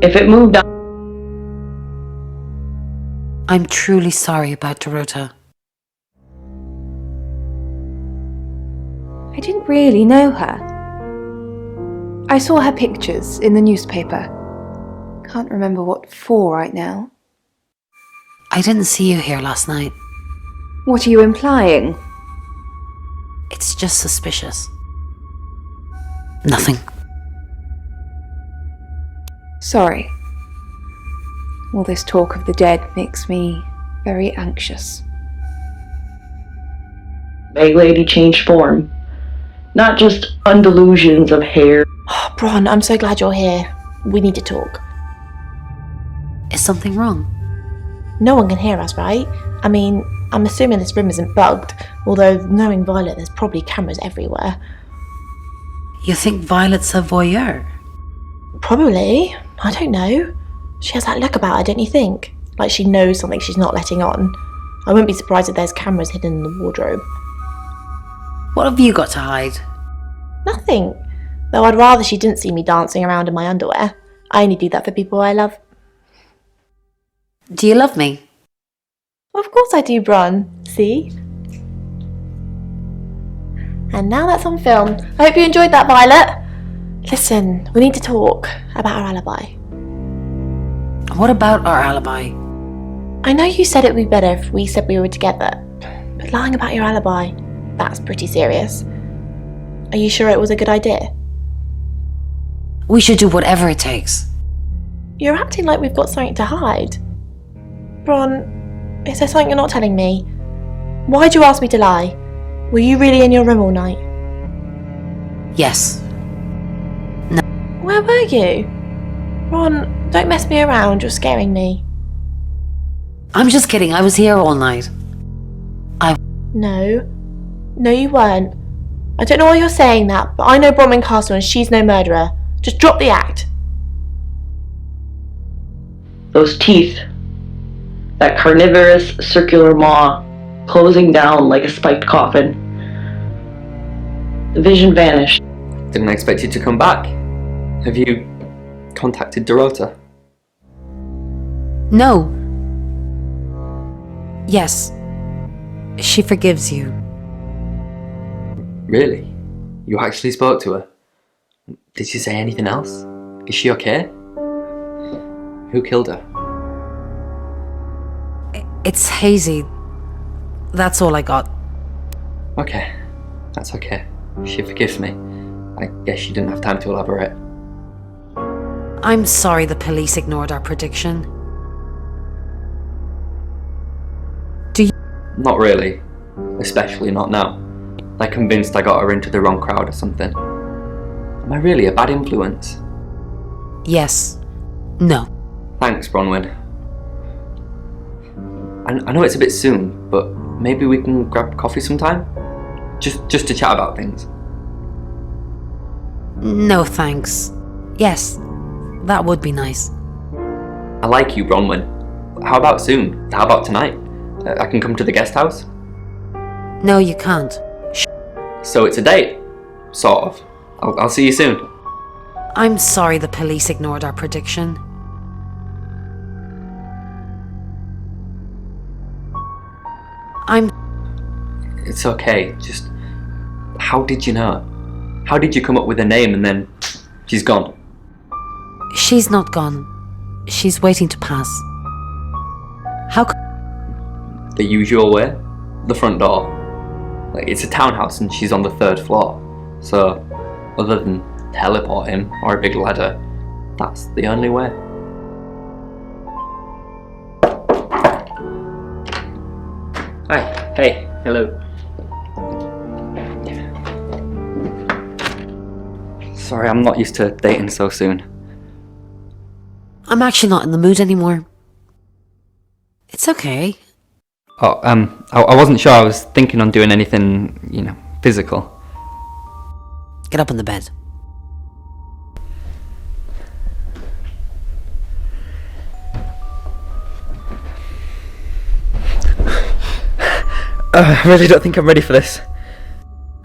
If it moved on... I'm truly sorry about Dorota. I didn't really know her. I saw her pictures in the newspaper. Can't remember what for right now. I didn't see you here last night. What are you implying? It's just suspicious. Nothing. Sorry. All this talk of the dead makes me very anxious. Bag Lady changed form. Not just undelusions of hair. Oh, Bron, I'm so glad you're here. We need to talk. Is something wrong? No one can hear us, right? I mean, I'm assuming this room isn't bugged, although knowing Violet, there's probably cameras everywhere. You think Violet's a voyeur? Probably. I don't know. She has that look about her, don't you think? Like she knows something she's not letting on. I wouldn't be surprised if there's cameras hidden in the wardrobe. What have you got to hide? Nothing. Though I'd rather she didn't see me dancing around in my underwear. I only do that for people I love. Do you love me? Of course I do, Bron. See? And now that's on film. I hope you enjoyed that, Violet. Listen, we need to talk about our alibi. What about our alibi? I know you said it would be better if we said we were together, but lying about your alibi, that's pretty serious. Are you sure it was a good idea? We should do whatever it takes. You're acting like we've got something to hide. Bron, is there something you're not telling me? Why'd you ask me to lie? Were you really in your room all night? Yes. Where were you? Ron, don't mess me around, you're scaring me. I'm just kidding, I was here all night. No. No, you weren't. I don't know why you're saying that, but I know Bronwyn Castle and she's no murderer. Just drop the act. Those teeth. That carnivorous circular maw, closing down like a spiked coffin. The vision vanished. Didn't expect you to come back. Have you contacted Dorota? No. Yes. She forgives you. Really? You actually spoke to her? Did she say anything else? Is she okay? Who killed her? It's hazy. That's all I got. Okay, that's okay. She forgives me. I guess she didn't have time to elaborate. I'm sorry the police ignored our prediction. Not really. Especially not now. They're convinced I got her into the wrong crowd or something. Am I really a bad influence? Yes. No. Thanks, Bronwyn. I know it's a bit soon, but maybe we can grab coffee sometime? Just to chat about things. No thanks. Yes, that would be nice. I like you, Bronwyn. How about soon? How about tonight? I can come to the guest house? No, you can't. So it's a date? Sort of. I'll see you soon. I'm sorry the police ignored our prediction. It's okay, just... How did you know? How did you come up with a name and then... she's gone? She's not gone. She's waiting to pass. How The usual way? The front door. Like, it's a townhouse and she's on the 3rd floor. So, other than teleporting or a big ladder, that's the only way. Hi. Hey. Hello. Sorry, I'm not used to dating so soon. I'm actually not in the mood anymore. It's okay. Oh, I wasn't sure I was thinking on doing anything, physical. Get up on the bed. I really don't think I'm ready for this.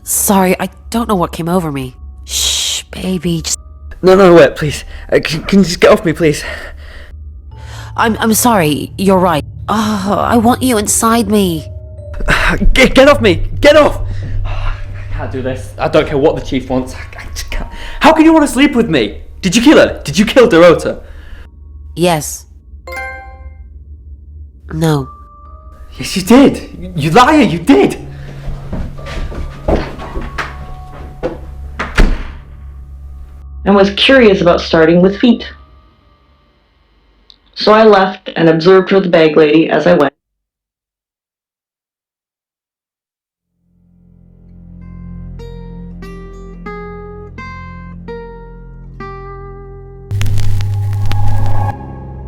Sorry, I don't know what came over me. Shh, baby, just... No, wait, please. Can you just get off me, please? I'm sorry, you're right. Oh, I want you inside me. Get off me! Get off! I can't do this. I don't care what the chief wants. I just can't. How can you want to sleep with me? Did you kill her? Did you kill Dorota? Yes. No. Yes, you did. You liar, you did. And was curious about starting with feet. So I left and observed her, the bag lady, as I went.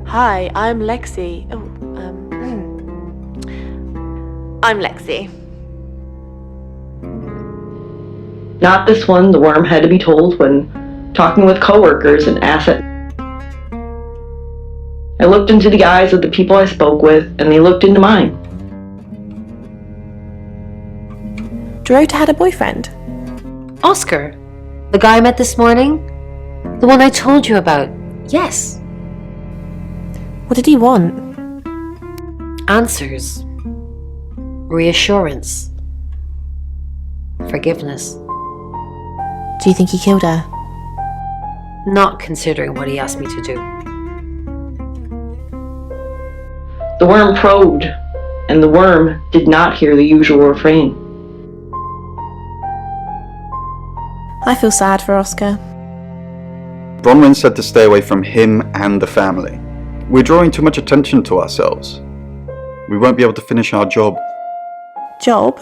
Hi, I'm Lexi. I'm Lexi. Not this one, the worm had to be told when talking with coworkers and asset. I looked into the eyes of the people I spoke with, and they looked into mine. Dorota had a boyfriend. Oscar? The guy I met this morning? The one I told you about? Yes. What did he want? Answers. Reassurance. Forgiveness. Do you think he killed her? Not considering what he asked me to do. The worm probed, and the worm did not hear the usual refrain. I feel sad for Oscar. Bronwyn said to stay away from him and the family. We're drawing too much attention to ourselves. We won't be able to finish our job. Job?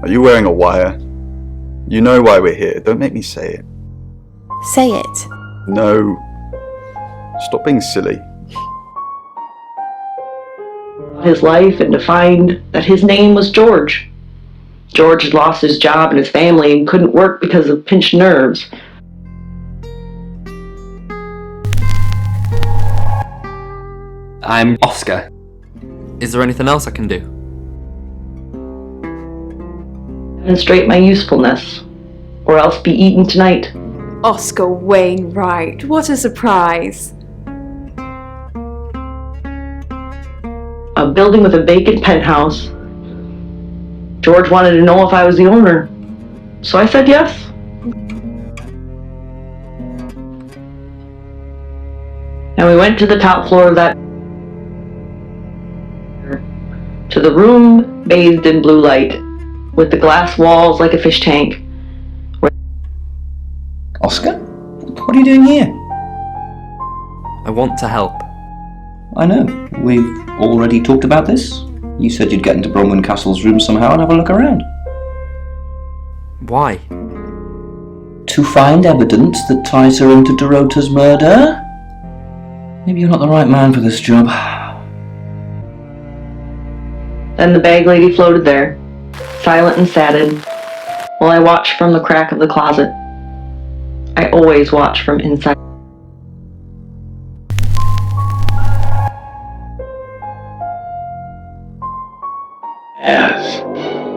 Are you wearing a wire? You know why we're here. Don't make me say it. Say it. No. Stop being silly. His life and to find that his name was George. George had lost his job and his family and couldn't work because of pinched nerves. I'm Oscar. Is there anything else I can do? Demonstrate my usefulness, or else be eaten tonight. Oscar Wainwright, what a surprise. A building with a vacant penthouse. George wanted to know if I was the owner, so I said yes. And we went to the top floor of that, to the room bathed in blue light, with the glass walls like a fish tank. Oscar? What are you doing here? I want to help. I know. We've already talked about this. You said you'd get into Bronwyn Castle's room somehow and have a look around. Why? To find evidence that ties her into Dorota's murder? Maybe you're not the right man for this job. Then the bag lady floated there, silent and saddened, while I watched from the crack of the closet. I always watch from inside. Yes.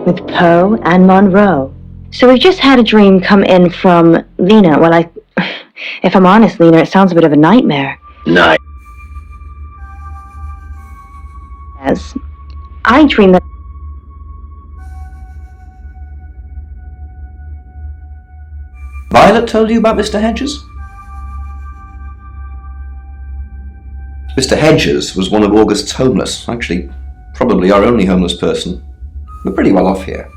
With Poe and Monroe. So we've just had a dream come in from Lena. Well, if I'm honest, Lena, it sounds a bit of a nightmare. Night. Yes. I dreamed that... Violet told you about Mr. Hedges? Mr. Hedges was one of August's homeless, actually, probably our only homeless person. We're pretty well off here.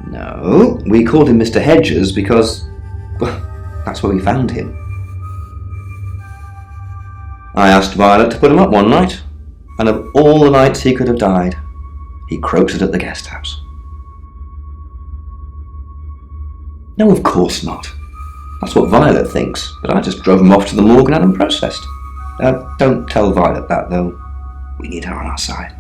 No, we called him Mr. Hedges because, well, that's where we found him. I asked Violet to put him up one night, and of all the nights he could have died, he croaked it at the guest house. No, of course not. That's what Violet thinks, but I just drove him off to the morgue and had him processed. Don't tell Violet that, though. We need her on our side.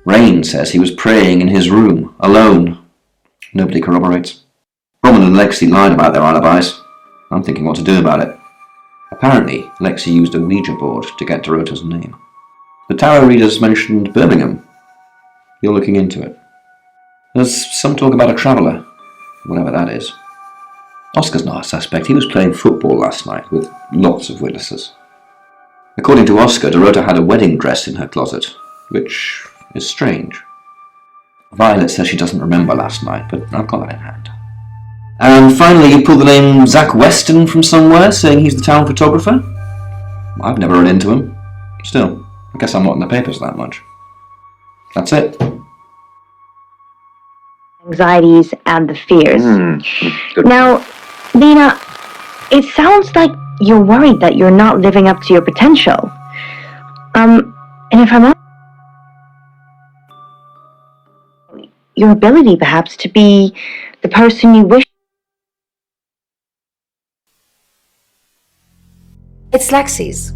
Rain says he was praying in his room, alone. Nobody corroborates. Roman and Lexi lied about their alibis. I'm thinking what to do about it. Apparently, Lexi used a Ouija board to get Dorota's name. The tarot readers mentioned Birmingham. You're looking into it. There's some talk about a traveller, whatever that is. Oscar's not a suspect. He was playing football last night with lots of witnesses. According to Oscar, Dorota had a wedding dress in her closet, which is strange. Violet says she doesn't remember last night, but I've got that in hand. And finally, you pulled the name Zach Weston from somewhere, saying he's the town photographer? I've never run into him. Still, I guess I'm not in the papers that much. That's it. Anxieties and the fears. Now, Lena, it sounds like you're worried that you're not living up to your potential. And if I'm not... your ability, perhaps, to be the person you wish... It's Lexi's.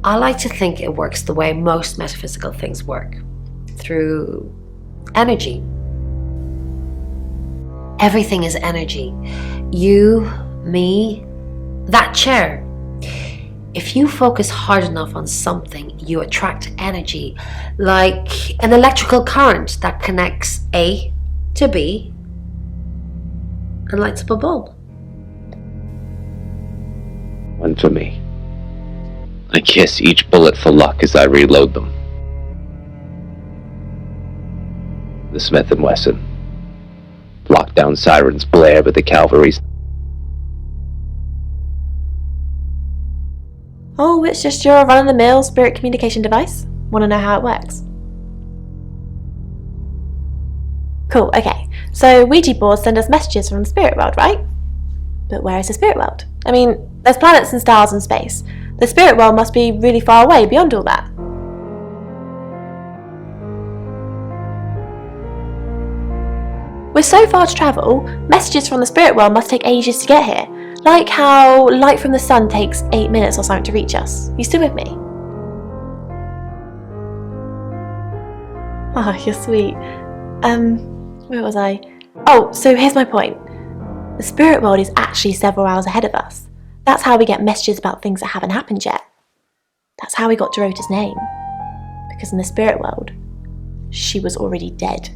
I like to think it works the way most metaphysical things work. Through energy. Everything is energy. You, me, that chair. If you focus hard enough on something, you attract energy, like an electrical current that connects A to B and lights up a bulb. One for me. I kiss each bullet for luck as I reload them. The Smith & Wesson. Lockdown sirens blare with the cavalry's. Oh, it's just your run-of-the-mill spirit communication device. Want to know how it works? Cool, okay. So Ouija boards send us messages from the spirit world, right? But where is the spirit world? I mean, there's planets and stars in space. The spirit world must be really far away beyond all that. With so far to travel, messages from the spirit world must take ages to get here. Like how light from the sun takes 8 minutes or something to reach us. You still with me? Oh, you're sweet. Where was I? Oh, so here's my point. The spirit world is actually several hours ahead of us. That's how we get messages about things that haven't happened yet. That's how we got Dorota's name. Because in the spirit world, she was already dead.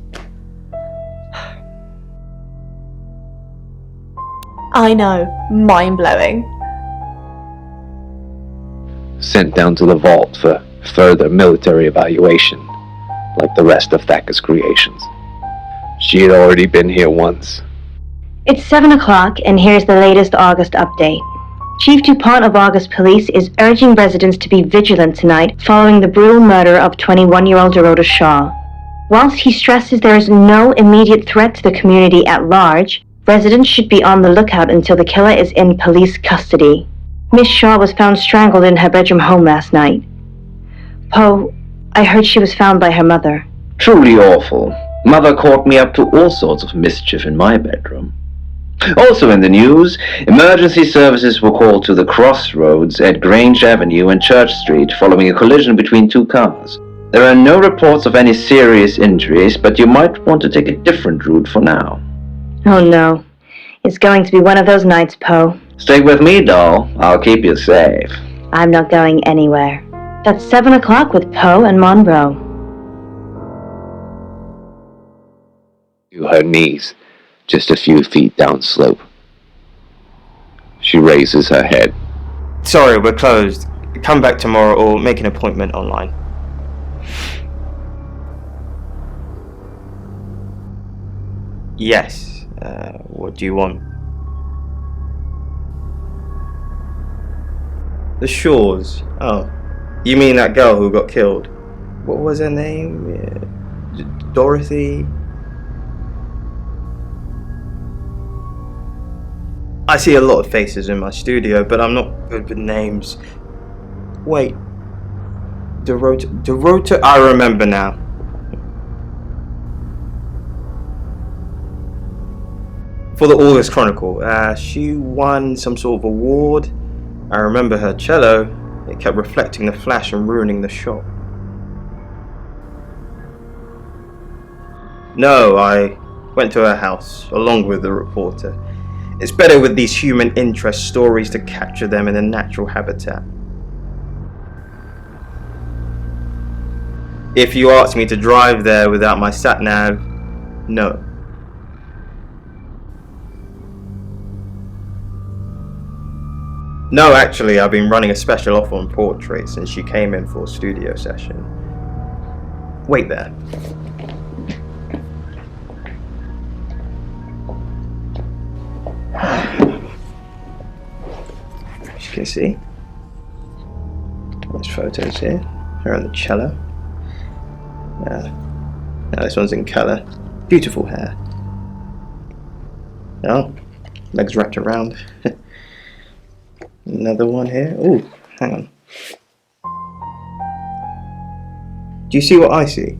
I know, mind-blowing. Sent down to the vault for further military evaluation, like the rest of Thacker's creations. She had already been here once. It's 7 o'clock, and here's the latest August update. Chief DuPont of August Police is urging residents to be vigilant tonight following the brutal murder of 21-year-old Dorota Shaw. Whilst he stresses there is no immediate threat to the community at large, residents should be on the lookout until the killer is in police custody. Miss Shaw was found strangled in her bedroom home last night. Poe, I heard she was found by her mother. Truly awful. Mother caught me up to all sorts of mischief in my bedroom. Also in the news, emergency services were called to the crossroads at Grange Avenue and Church Street following a collision between two cars. There are no reports of any serious injuries, but you might want to take a different route for now. Oh no. It's going to be one of those nights, Poe. Stay with me, doll. I'll keep you safe. I'm not going anywhere. That's 7 o'clock with Poe and Monroe. To her knees, just a few feet downslope. She raises her head. Sorry, we're closed. Come back tomorrow or make an appointment online. Yes. What do you want? The Shaws. Oh, you mean that girl who got killed? What was her name? Dorothy? I see a lot of faces in my studio, but I'm not good with names. Wait. Dorota? I remember now. For the August Chronicle, she won some sort of award. I remember her cello. It kept reflecting the flash and ruining the shot. No, I went to her house, along with the reporter. It's better with these human interest stories to capture them in a natural habitat. If you ask me to drive there without my sat-nav, no. No, actually, I've been running a special offer on portraits since she came in for a studio session. Wait there. As you can see, there's photos here. Her on the cello. Now this one's in colour. Beautiful hair. Oh, legs wrapped around. Another one here. Ooh, hang on. Do you see what I see?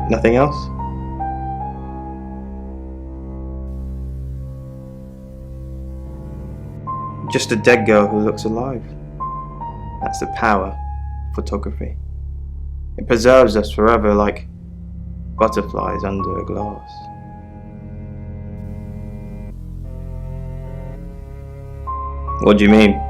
Nothing else? Just a dead girl who looks alive. That's the power of photography. It preserves us forever like butterflies under a glass. What do you mean?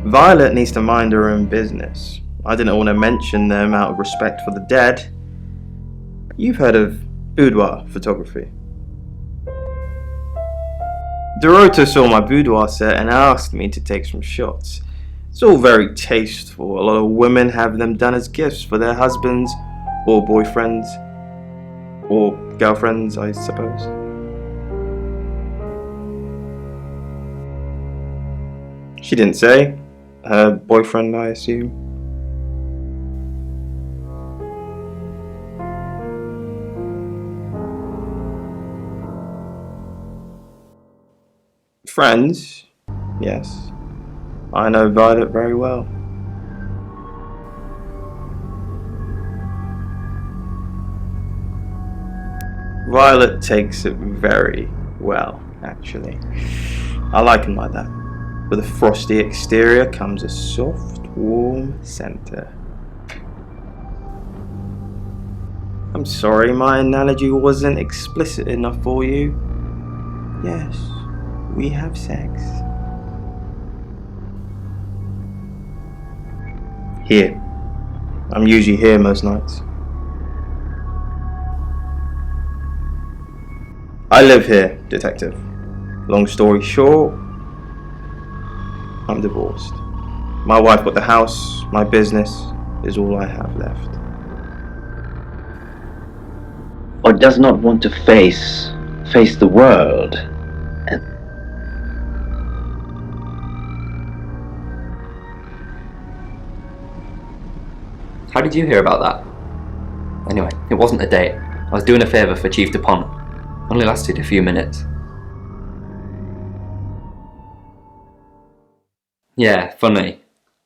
Violet needs to mind her own business. I didn't want to mention them out of respect for the dead. You've heard of boudoir photography. Dorota saw my boudoir set and asked me to take some shots. It's all very tasteful. A lot of women have them done as gifts for their husbands or boyfriends. Or girlfriends, I suppose. She didn't say. Her boyfriend, I assume. Friends, yes. I know Violet very well. Violet takes it very well, actually. I like him like that. With a frosty exterior comes a soft, warm center. I'm sorry my analogy wasn't explicit enough for you. Yes, we have sex. Here. I'm usually here most nights. I live here, detective. Long story short, I'm divorced. My wife bought the house, my business is all I have left. Or does not want to face the world. How did you hear about that? Anyway, it wasn't a date. I was doing a favour for Chief DuPont. Only lasted a few minutes. Yeah, funny.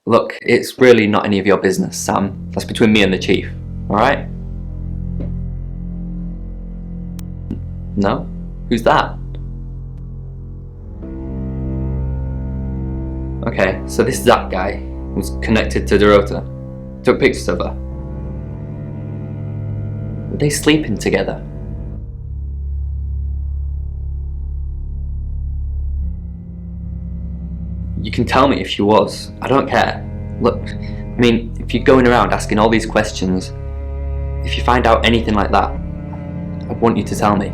Look, it's really not any of your business, Sam. That's between me and the Chief, alright? No? Who's that? Okay, so this Zach guy was connected to Dorota. Took pictures of her. Were they sleeping together? You can tell me if she was. I don't care. Look, I mean, if you're going around asking all these questions, if you find out anything like that, I want you to tell me.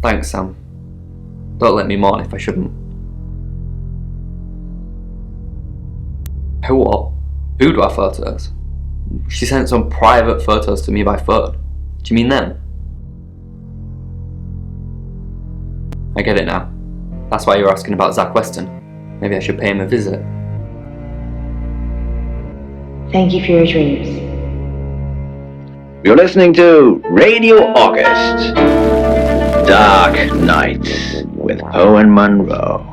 Thanks, Sam. Don't let me mourn if I shouldn't. Who what? Boudoir photos? She sent some private photos to me by phone. Do you mean them? I get it now. That's why you're asking about Zach Weston. Maybe I should pay him a visit. Thank you for your dreams. You're listening to Radio August. Dark Nights with Owen Monroe.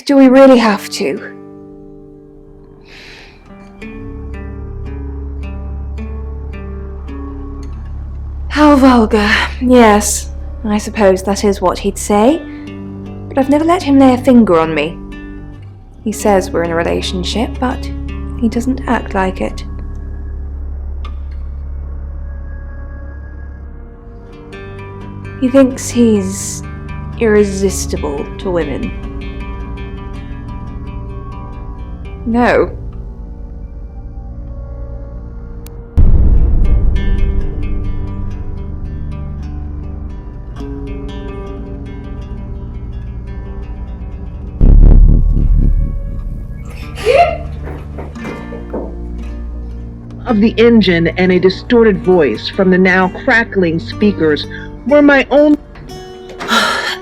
Do we really have to? How vulgar. Yes, I suppose that is what he'd say. But I've never let him lay a finger on me. He says we're in a relationship, but he doesn't act like it. He thinks he's irresistible to women. No. Of the engine and a distorted voice from the now crackling speakers were my own.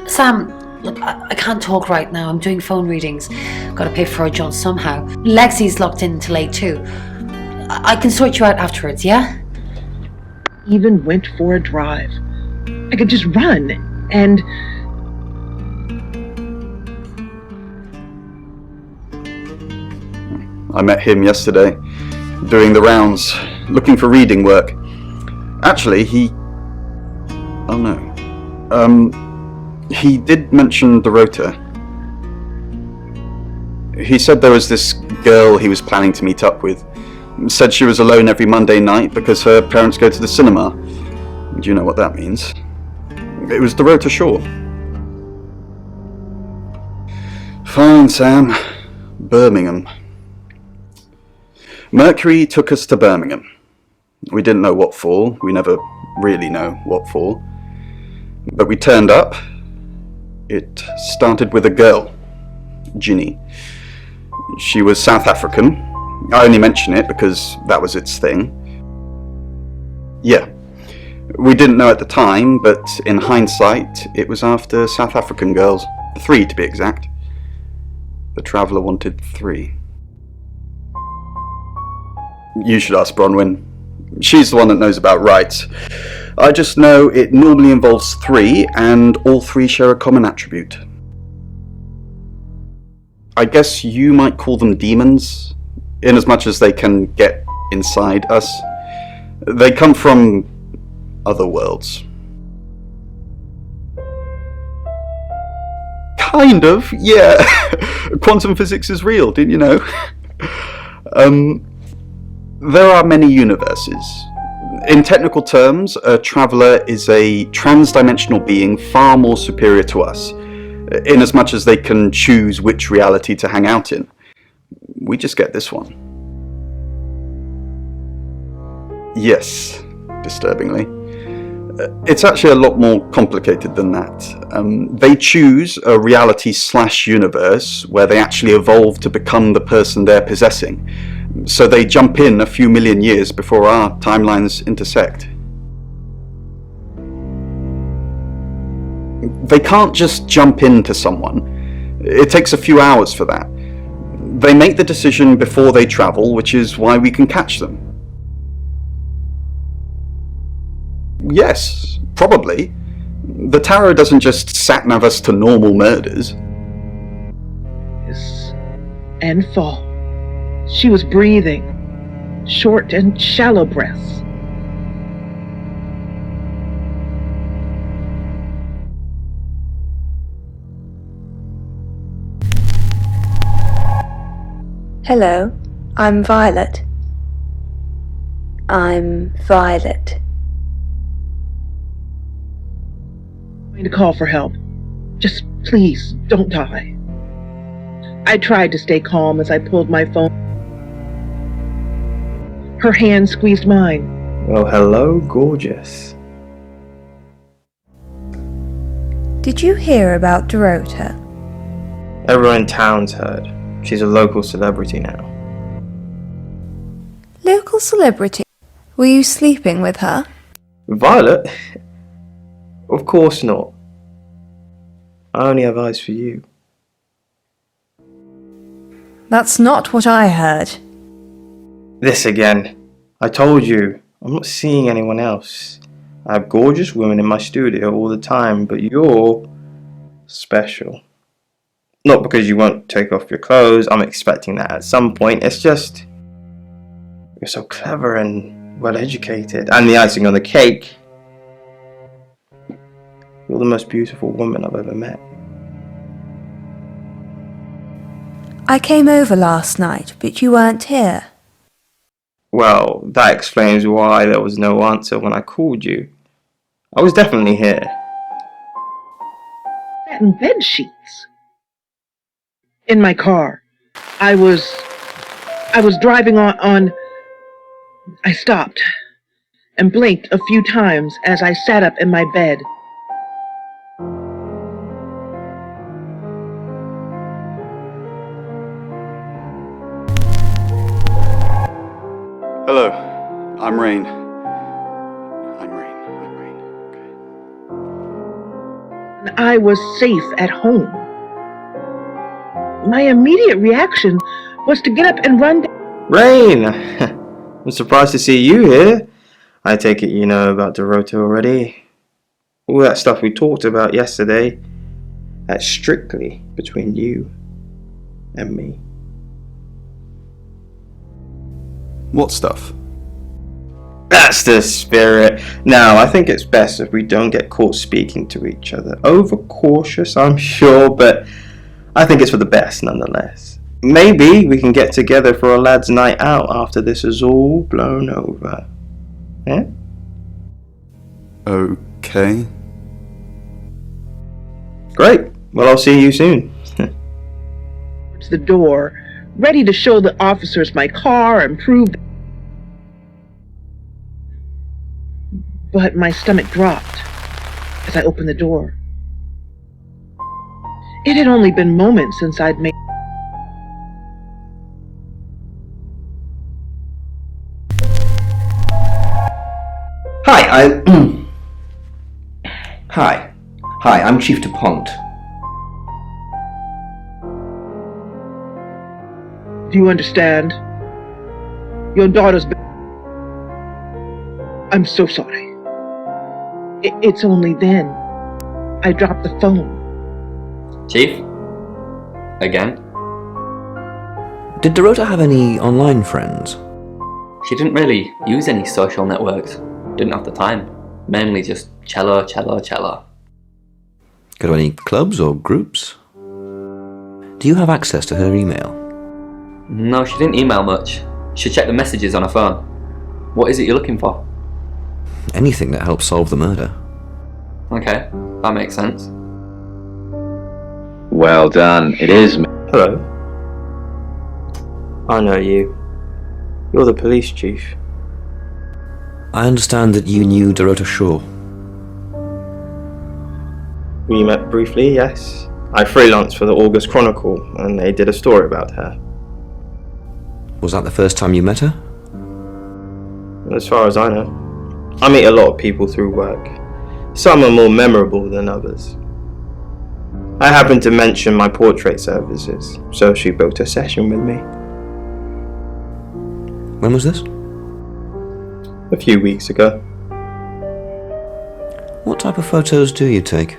Sam, look, I can't talk right now. I'm doing phone readings. Gotta pay for a John somehow. Lexi's locked in till 8 too. I can sort you out afterwards, yeah? Even went for a drive. I could just run and. I met him yesterday, doing the rounds, looking for reading work. Actually, he did mention Dorota. He said there was this girl he was planning to meet up with. Said she was alone every Monday night because her parents go to the cinema. Do you know what that means? It was Dorota Shaw. Fine, Sam. Birmingham. Mercury took us to Birmingham. We didn't know what for. We never really know what for. But we turned up. It started with a girl, Ginny. She was South African. I only mention it because that was its thing. Yeah. We didn't know at the time, but in hindsight, it was after South African girls. 3 to be exact. The Traveller wanted 3. You should ask Bronwyn. She's the one that knows about rights. I just know it normally involves 3, and all 3 share a common attribute. I guess you might call them demons, in as much as they can get inside us. They come from other worlds. Kind of, yeah. Quantum physics is real, didn't you know? There are many universes. In technical terms, a traveller is a transdimensional being far more superior to us, in as much as they can choose which reality to hang out in. We just get this one. Yes, disturbingly. It's actually a lot more complicated than that. They choose a reality/universe where they actually evolve to become the person they're possessing. So they jump in a few million years before our timelines intersect. They can't just jump into someone. It takes a few hours for that. They make the decision before they travel, which is why we can catch them. Yes, probably. The tarot doesn't just sat-nav us to normal murders. Yes. And fall. She was breathing. Short and shallow breaths. Hello, I'm Violet. I'm Violet. I'm going to call for help. Just please, don't die. I tried to stay calm as I pulled my phone. Her hand squeezed mine. Well, hello, gorgeous. Did you hear about Dorota? Everyone in town's heard. She's a local celebrity now. Local celebrity? Were you sleeping with her? Violet? Of course not. I only have eyes for you. That's not what I heard. This again. I told you, I'm not seeing anyone else. I have gorgeous women in my studio all the time, but you're special. Not because you won't take off your clothes, I'm expecting that at some point. It's just, you're so clever and well educated. And the icing on the cake, you're the most beautiful woman I've ever met. I came over last night, but you weren't here. Well, that explains why there was no answer when I called you. I was definitely here. Satin bed sheets. In my car. I was driving on. I stopped and blinked a few times as I sat up in my bed. Hello, I'm Rain. And I was safe at home. My immediate reaction was to get up and run down. Rain! I'm surprised to see you here. I take it you know about Dorota already. All that stuff we talked about yesterday, that's strictly between you and me. What stuff? That's the spirit. Now, I think it's best if we don't get caught speaking to each other. Overcautious, I'm sure, but I think it's for the best nonetheless. Maybe we can get together for a lad's night out after this is all blown over. Yeah? Okay. Great. Well, I'll see you soon. Towards the door, ready to show the officers my car and prove. But my stomach dropped as I opened the door. It had only been moments since I'd made. Hi, Hi, I'm Chief DuPont. Do you understand? Your daughter's been. I'm so sorry. It's only then I dropped the phone. Chief? Again? Did Dorota have any online friends? She didn't really use any social networks. Didn't have the time. Mainly just cello. Go to any clubs or groups? Do you have access to her email? No, she didn't email much. She checked the messages on her phone. What is it you're looking for? Anything that helps solve the murder. Okay, that makes sense. Well done. It is me. Hello. I know you. You're the police chief. I understand that you knew Dorota Shaw. We met briefly, yes. I freelanced for the August Chronicle, and they did a story about her. Was that the first time you met her? As far as I know. I meet a lot of people through work. Some are more memorable than others. I happened to mention my portrait services, so she booked a session with me. When was this? A few weeks ago. What type of photos do you take?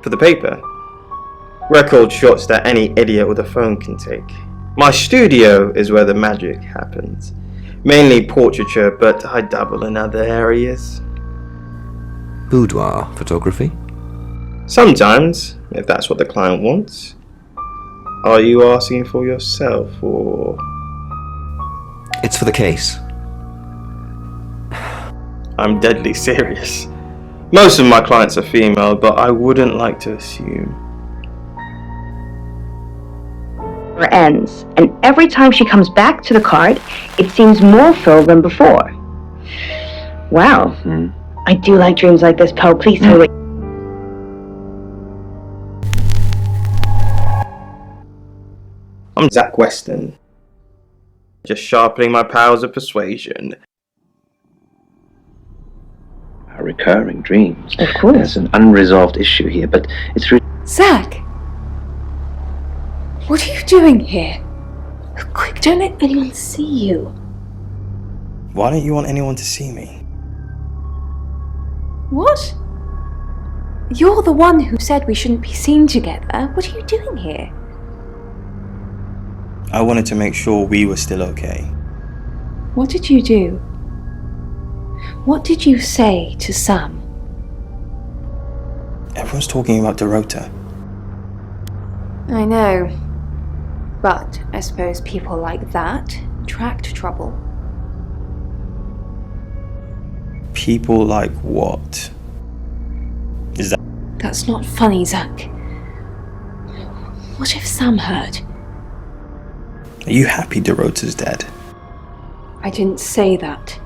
For the paper. Record shots that any idiot with a phone can take. My studio is where the magic happens. Mainly portraiture, but I dabble in other areas. Boudoir photography? Sometimes, if that's what the client wants. Are you asking for yourself, or...? It's for the case. I'm deadly serious. Most of my clients are female, but I wouldn't like to assume. Ends, and every time she comes back to the card, it seems more full than before. Wow. I do like dreams like this, Poe. Please tell me. I'm Zach Weston. Just sharpening my powers of persuasion. Recurring dreams. Of course. There's an unresolved issue here, but it's really... Zach! What are you doing here? Quick, don't let anyone see you. Why don't you want anyone to see me? What? You're the one who said we shouldn't be seen together. What are you doing here? I wanted to make sure we were still okay. What did you do? What did you say to Sam? Everyone's talking about Dorota. I know. But I suppose people like that attract trouble. People like what? Is that... That's not funny, Zach. What if Sam heard? Are you happy Dorota's dead? I didn't say that.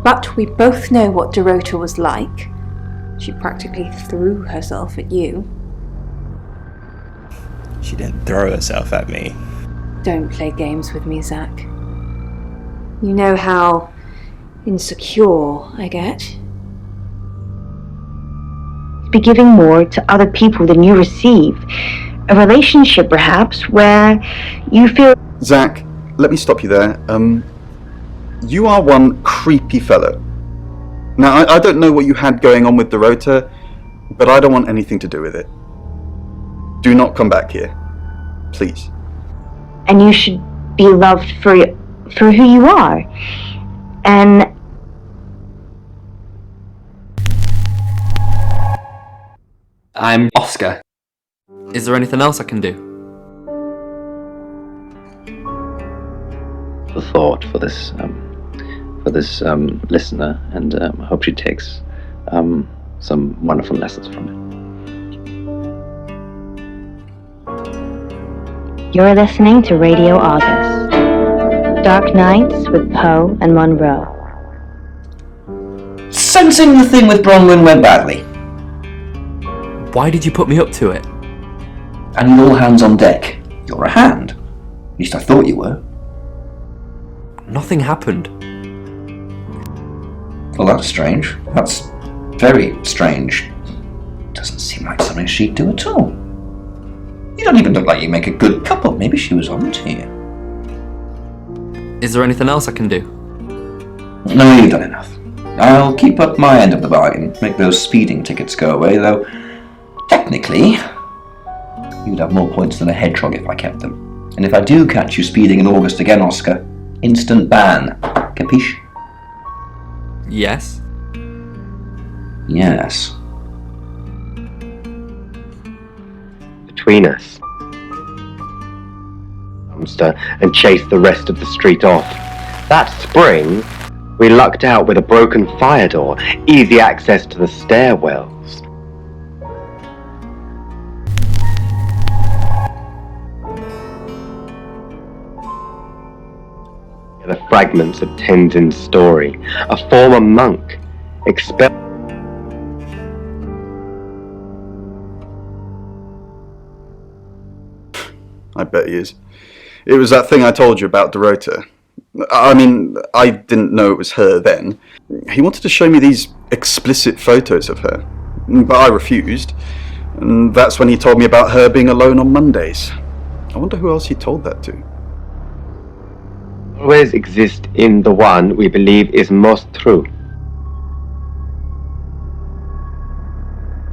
But we both know what Dorota was like. She practically threw herself at you. She didn't throw herself at me. Don't play games with me, Zach. You know how insecure I get. Be giving more to other people than you receive. A relationship, perhaps, where you feel... Zach, let me stop you there. You are one creepy fellow. Now, I don't know what you had going on with Dorota, but I don't want anything to do with it. Do not come back here. Please. And you should be loved for who you are. And... I'm Oscar. Is there anything else I can do? for thought for this listener, and I hope she takes some wonderful lessons from it. You're listening to Radio August. Dark Nights with Poe and Monroe. Sensing the thing with Bronwyn went badly. Why did you put me up to it? And with all hands on deck, you're a hand. At least I thought you were. Nothing happened. Well, that's strange. That's very strange. Doesn't seem like something she'd do at all. You don't even look like you make a good couple. Maybe she was on to you. Is there anything else I can do? No, you've done enough. I'll keep up my end of the bargain, make those speeding tickets go away, though technically you'd have more points than a hedgehog if I kept them. And if I do catch you speeding in August again, Oscar, instant ban. Capiche? Yes? Yes. Between us, and chased the rest of the street off. That spring, we lucked out with a broken fire door, easy access to the stairwells. The fragments of Tenzin's story, a former monk expelled. I bet he is. It was that thing I told you about Dorota. I mean, I didn't know it was her then. He wanted to show me these explicit photos of her, but I refused. And that's when he told me about her being alone on Mondays. I wonder who else he told that to. Always exist in the one we believe is most true.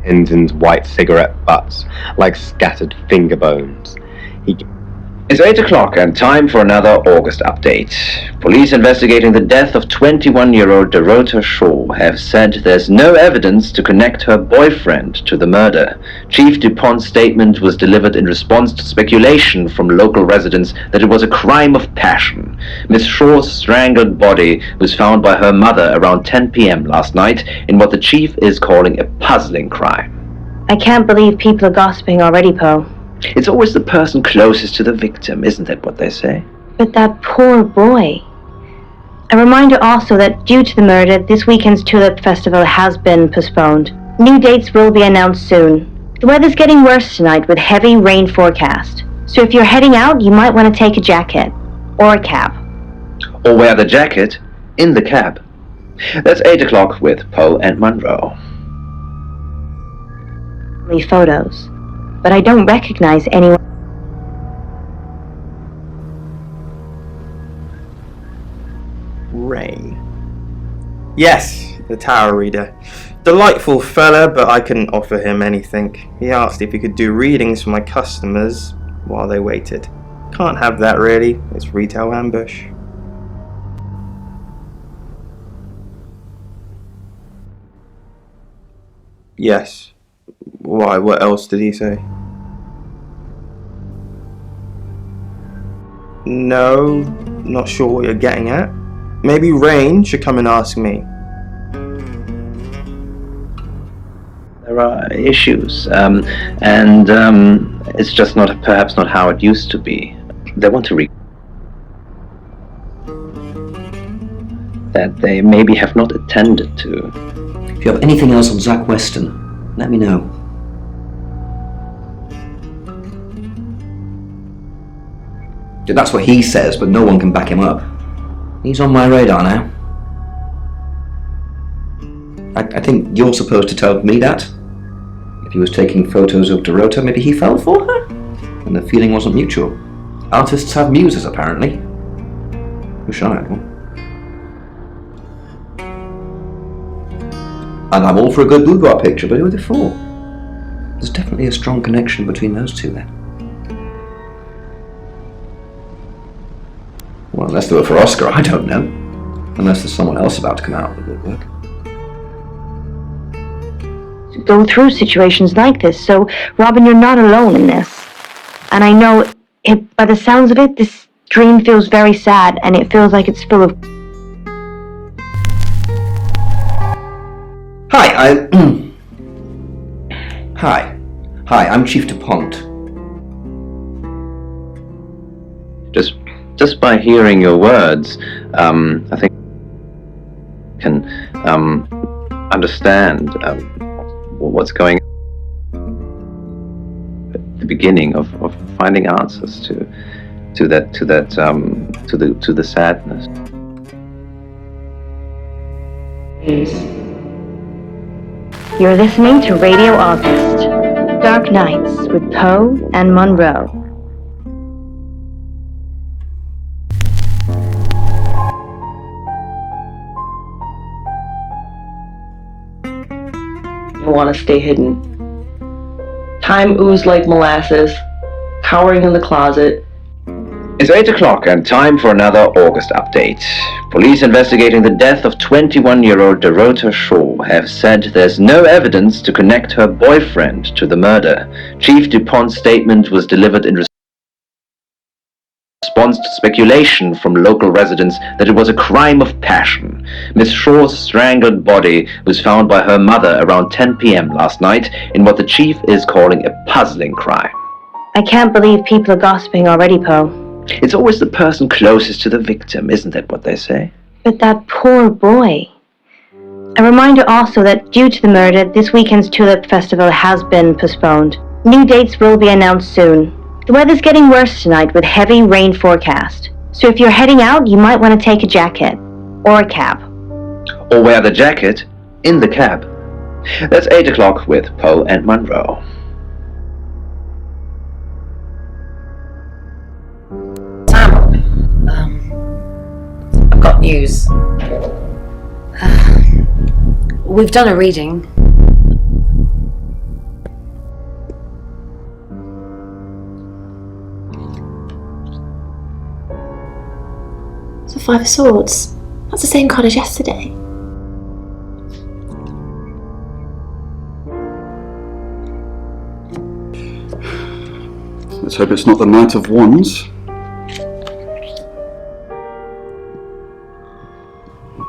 Tenzin's white cigarette butts like scattered finger bones. It's 8 o'clock and time for another August update. Police investigating the death of 21-year-old Dorota Shaw have said there's no evidence to connect her boyfriend to the murder. Chief DuPont's statement was delivered in response to speculation from local residents that it was a crime of passion. Miss Shaw's strangled body was found by her mother around 10 p.m. last night in what the chief is calling a puzzling crime. I can't believe people are gossiping already, Poe. It's always the person closest to the victim, isn't that what they say? But that poor boy. A reminder also that due to the murder, this weekend's Tulip Festival has been postponed. New dates will be announced soon. The weather's getting worse tonight with heavy rain forecast. So if you're heading out, you might want to take a jacket. Or a cab. Or wear the jacket in the cab. That's 8 o'clock with Poe and Monroe. Photos. But I don't recognize anyone. Rain. Yes, the Tower Reader. Delightful fella, but I couldn't offer him anything. He asked if he could do readings for my customers while they waited. Can't have that really, it's retail ambush. Yes. Why, what else did he say? No, not sure what you're getting at. Maybe Rain should come and ask me. There are issues, and it's just perhaps not how it used to be. They want to that they maybe have not attended to. If you have anything else on Zach Weston, let me know. That's what he says, but no one can back him up. He's on my radar now. I think you're supposed to tell me that. If he was taking photos of Dorota, maybe he fell for her? And the feeling wasn't mutual. Artists have muses, apparently. Wish I had one. And I'm all for a good boudoir picture, but who are they for? There's definitely a strong connection between those two then. Well, unless they were for Oscar, I don't know. Unless there's someone else about to come out of the woodwork. Go through situations like this, so Robin, you're not alone in this. And I know, by the sounds of it, this dream feels very sad, and it feels like it's full of... Hi, Hi, I'm Chief DuPont. Just by hearing your words, I think I can understand what's going on at the beginning of finding answers to the sadness. You're listening to Radio August, Dark Nights with Poe and Monroe. You want to stay hidden. Time oozed like molasses, cowering in the closet. It's 8 o'clock and time for another August update. Police investigating the death of 21-year-old Dorota Shaw have said there's no evidence to connect her boyfriend to the murder. Chief DuPont's statement was delivered in response to speculation from local residents that it was a crime of passion. Miss Shaw's strangled body was found by her mother around 10 p.m. last night in what the chief is calling a puzzling crime. I can't believe people are gossiping already, Poe. It's always the person closest to the victim, isn't that what they say? But that poor boy. A reminder also that due to the murder, this weekend's Tulip Festival has been postponed. New dates will be announced soon. The weather's getting worse tonight with heavy rain forecast. So if you're heading out, you might want to take a jacket. Or a cab. Or wear the jacket in the cab. That's 8 o'clock with Poe and Monroe. I've got news. We've done a reading. It's a Five of Swords. That's the same card as yesterday. Let's hope it's not the Knight of Wands.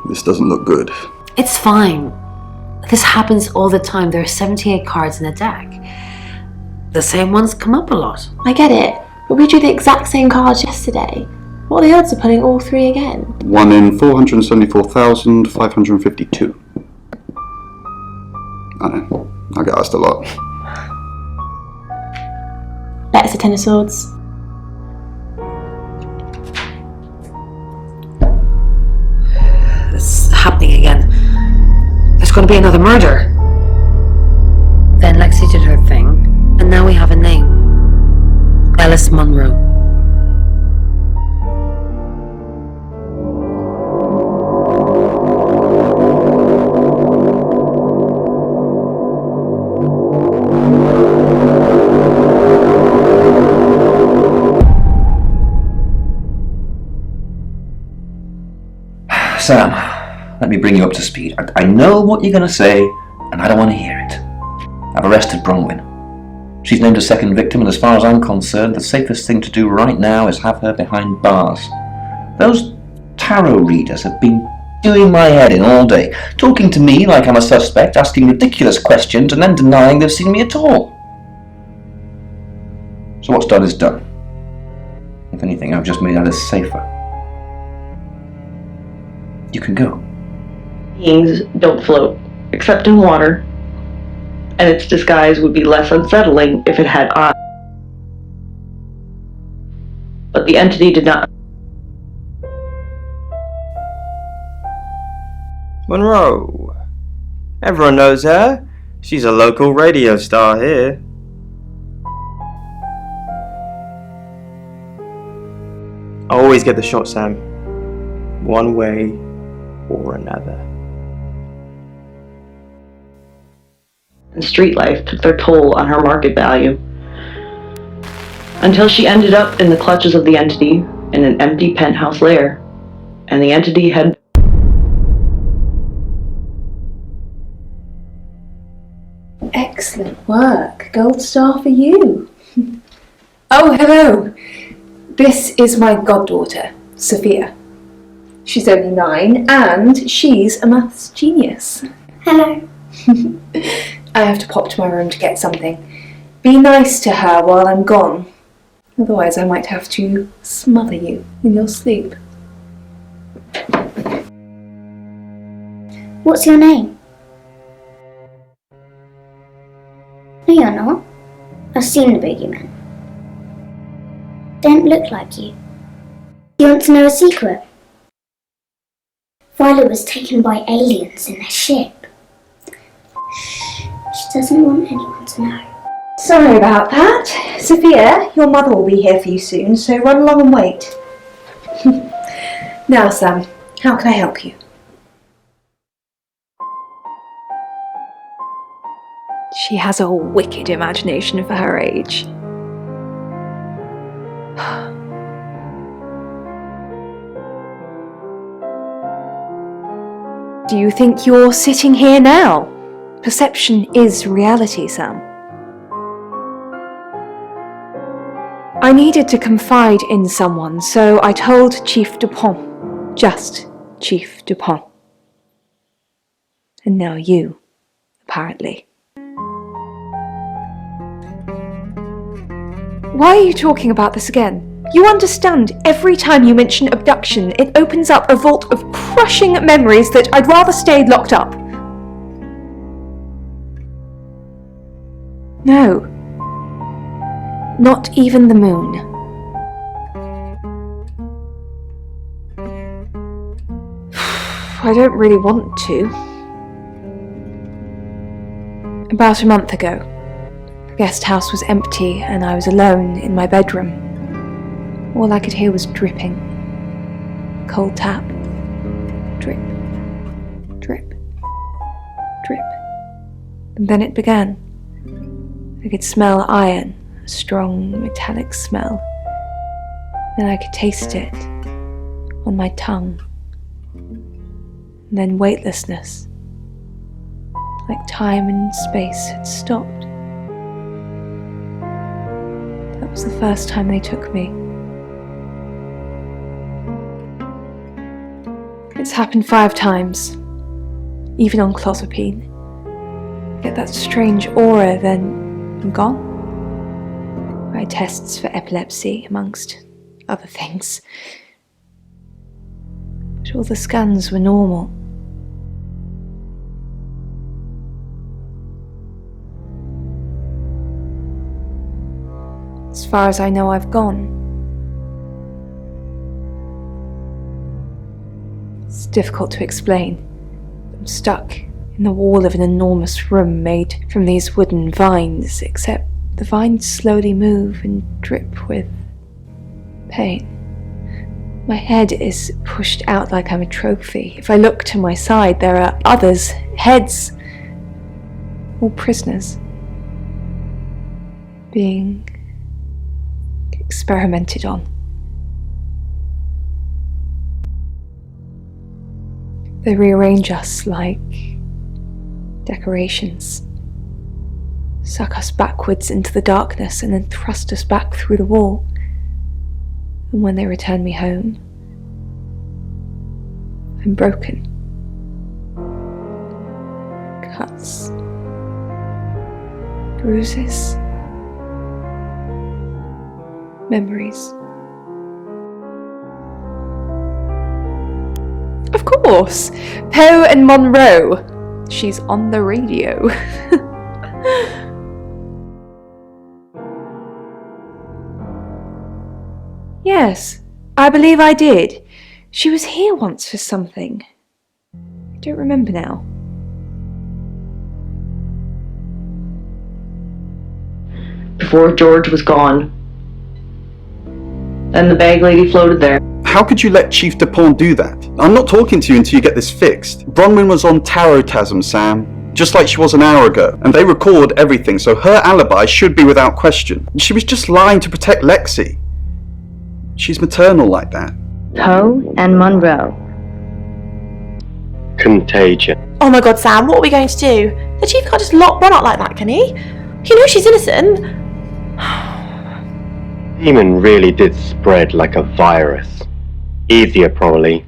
This doesn't look good. It's fine. This happens all the time. There are 78 cards in a deck. The same ones come up a lot. I get it, but we drew the exact same cards yesterday. What are the odds of pulling all three again? 1 in 474,552. I know. I get asked a lot. Bet it's a Ten of Swords. It's happening again. There's going to be another murder. Then Lexi did her thing, and now we have a name. Alice Monroe. Sam, let me bring you up to speed. I know what you're going to say, and I don't want to hear it. I've arrested Bronwyn. She's named a second victim, and as far as I'm concerned, the safest thing to do right now is have her behind bars. Those tarot readers have been doing my head in all day, talking to me like I'm a suspect, asking ridiculous questions, and then denying they've seen me at all. So what's done is done. If anything, I've just made Alice safer. You can go. Beings don't float, except in water, and its disguise would be less unsettling if it had eyes. But the entity did not. Monroe. Everyone knows her. She's a local radio star here. I always get the shot, Sam. One way or another. And street life took their toll on her market value. Until she ended up in the clutches of the entity in an empty penthouse lair. And the entity had... Excellent work. Gold star for you. Oh, hello. This is my goddaughter, Sophia. She's only 9 and she's a maths genius. Hello. I have to pop to my room to get something. Be nice to her while I'm gone. Otherwise I might have to smother you in your sleep. What's your name? No, you're not. I've seen the boogeyman. Don't look like you. You want to know a secret? Violet was taken by aliens in their ship. Shh, she doesn't want anyone to know. Sorry about that. Sophia, your mother will be here for you soon, so run along and wait. Now, Sam, how can I help you? She has a wicked imagination for her age. Do you think you're sitting here now? Perception is reality, Sam. I needed to confide in someone, so I told Chief Dupont. Just Chief Dupont. And now you, apparently. Why are you talking about this again? You understand, every time you mention abduction, it opens up a vault of crushing memories that I'd rather stay locked up. No. Not even the moon. I don't really want to. About a month ago, the guest house was empty and I was alone in my bedroom. All I could hear was dripping. Cold tap. Drip. Drip. Drip. And then it began. I could smell iron, a strong metallic smell. Then I could taste it on my tongue. And then weightlessness. Like time and space had stopped. That was the first time they took me. It's happened 5 times, even on clozapine. Get that strange aura, then I'm gone. I had tests for epilepsy, amongst other things. But all the scans were normal. As far as I know, I've gone. It's difficult to explain. I'm stuck in the wall of an enormous room made from these wooden vines, except the vines slowly move and drip with pain. My head is pushed out like I'm a trophy. If I look to my side, there are others, heads, all prisoners, being experimented on. They rearrange us like decorations, suck us backwards into the darkness and then thrust us back through the wall. And when they return me home, I'm broken. Cuts, bruises, memories. Of course! Poe and Monroe. She's on the radio. Yes, I believe I did. She was here once for something. I don't remember now. Before George was gone. Then the bag lady floated there. How could you let Chief Dupont do that? I'm not talking to you until you get this fixed. Bronwyn was on Tarotasm, Sam. Just like she was an hour ago. And they record everything, so her alibi should be without question. She was just lying to protect Lexi. She's maternal like that. Poe and Monroe. Contagion. Oh my god, Sam, what are we going to do? The chief can't just lock Ron up like that, can he? You know she's innocent. Demon really did spread like a virus. Easier, probably.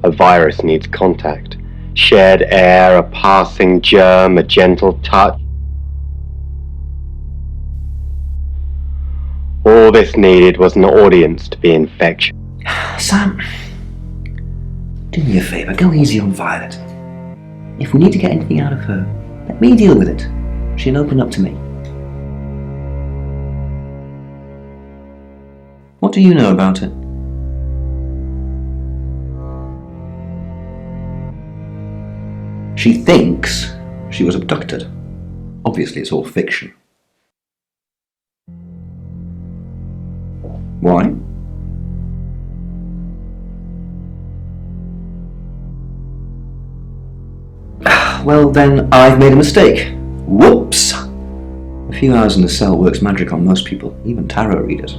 A virus needs contact. Shared air, a passing germ, a gentle touch. All this needed was an audience to be infectious. Sam, do me a favour, go easy on Violet. If we need to get anything out of her, let me deal with it. She'll open up to me. What do you know about it? She thinks she was abducted. Obviously, it's all fiction. Why? Well, then I've made a mistake. Whoops! A few hours in the cell works magic on most people, even tarot readers.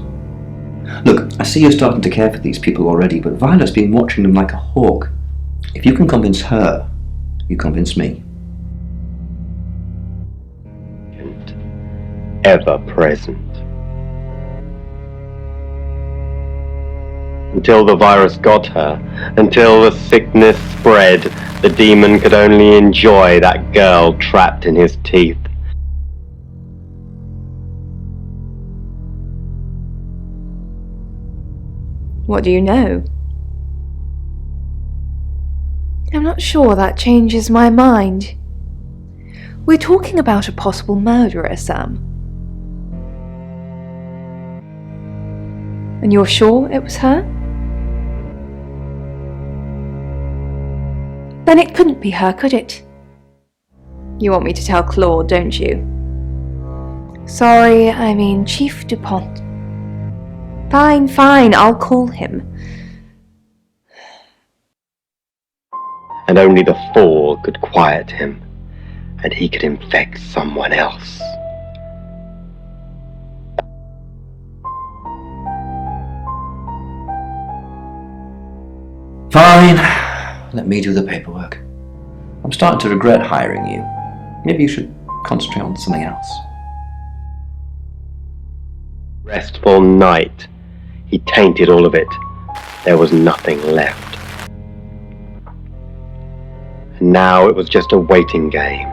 Look, I see you're starting to care for these people already, but Violet's been watching them like a hawk. If you can convince her, you convince me. Ever present. Until the virus got her, until the sickness spread, the demon could only enjoy that girl trapped in his teeth. What do you know? I'm not sure that changes my mind. We're talking about a possible murderer, Sam. And you're sure it was her? Then it couldn't be her, could it? You want me to tell Claude, don't you? Sorry, I mean Chief DuPont. Fine, I'll call him. And only the fall could quiet him, and he could infect someone else. Fine. Let me do the paperwork. I'm starting to regret hiring you. Maybe you should concentrate on something else. Restful night. He tainted all of it. There was nothing left. And now it was just a waiting game.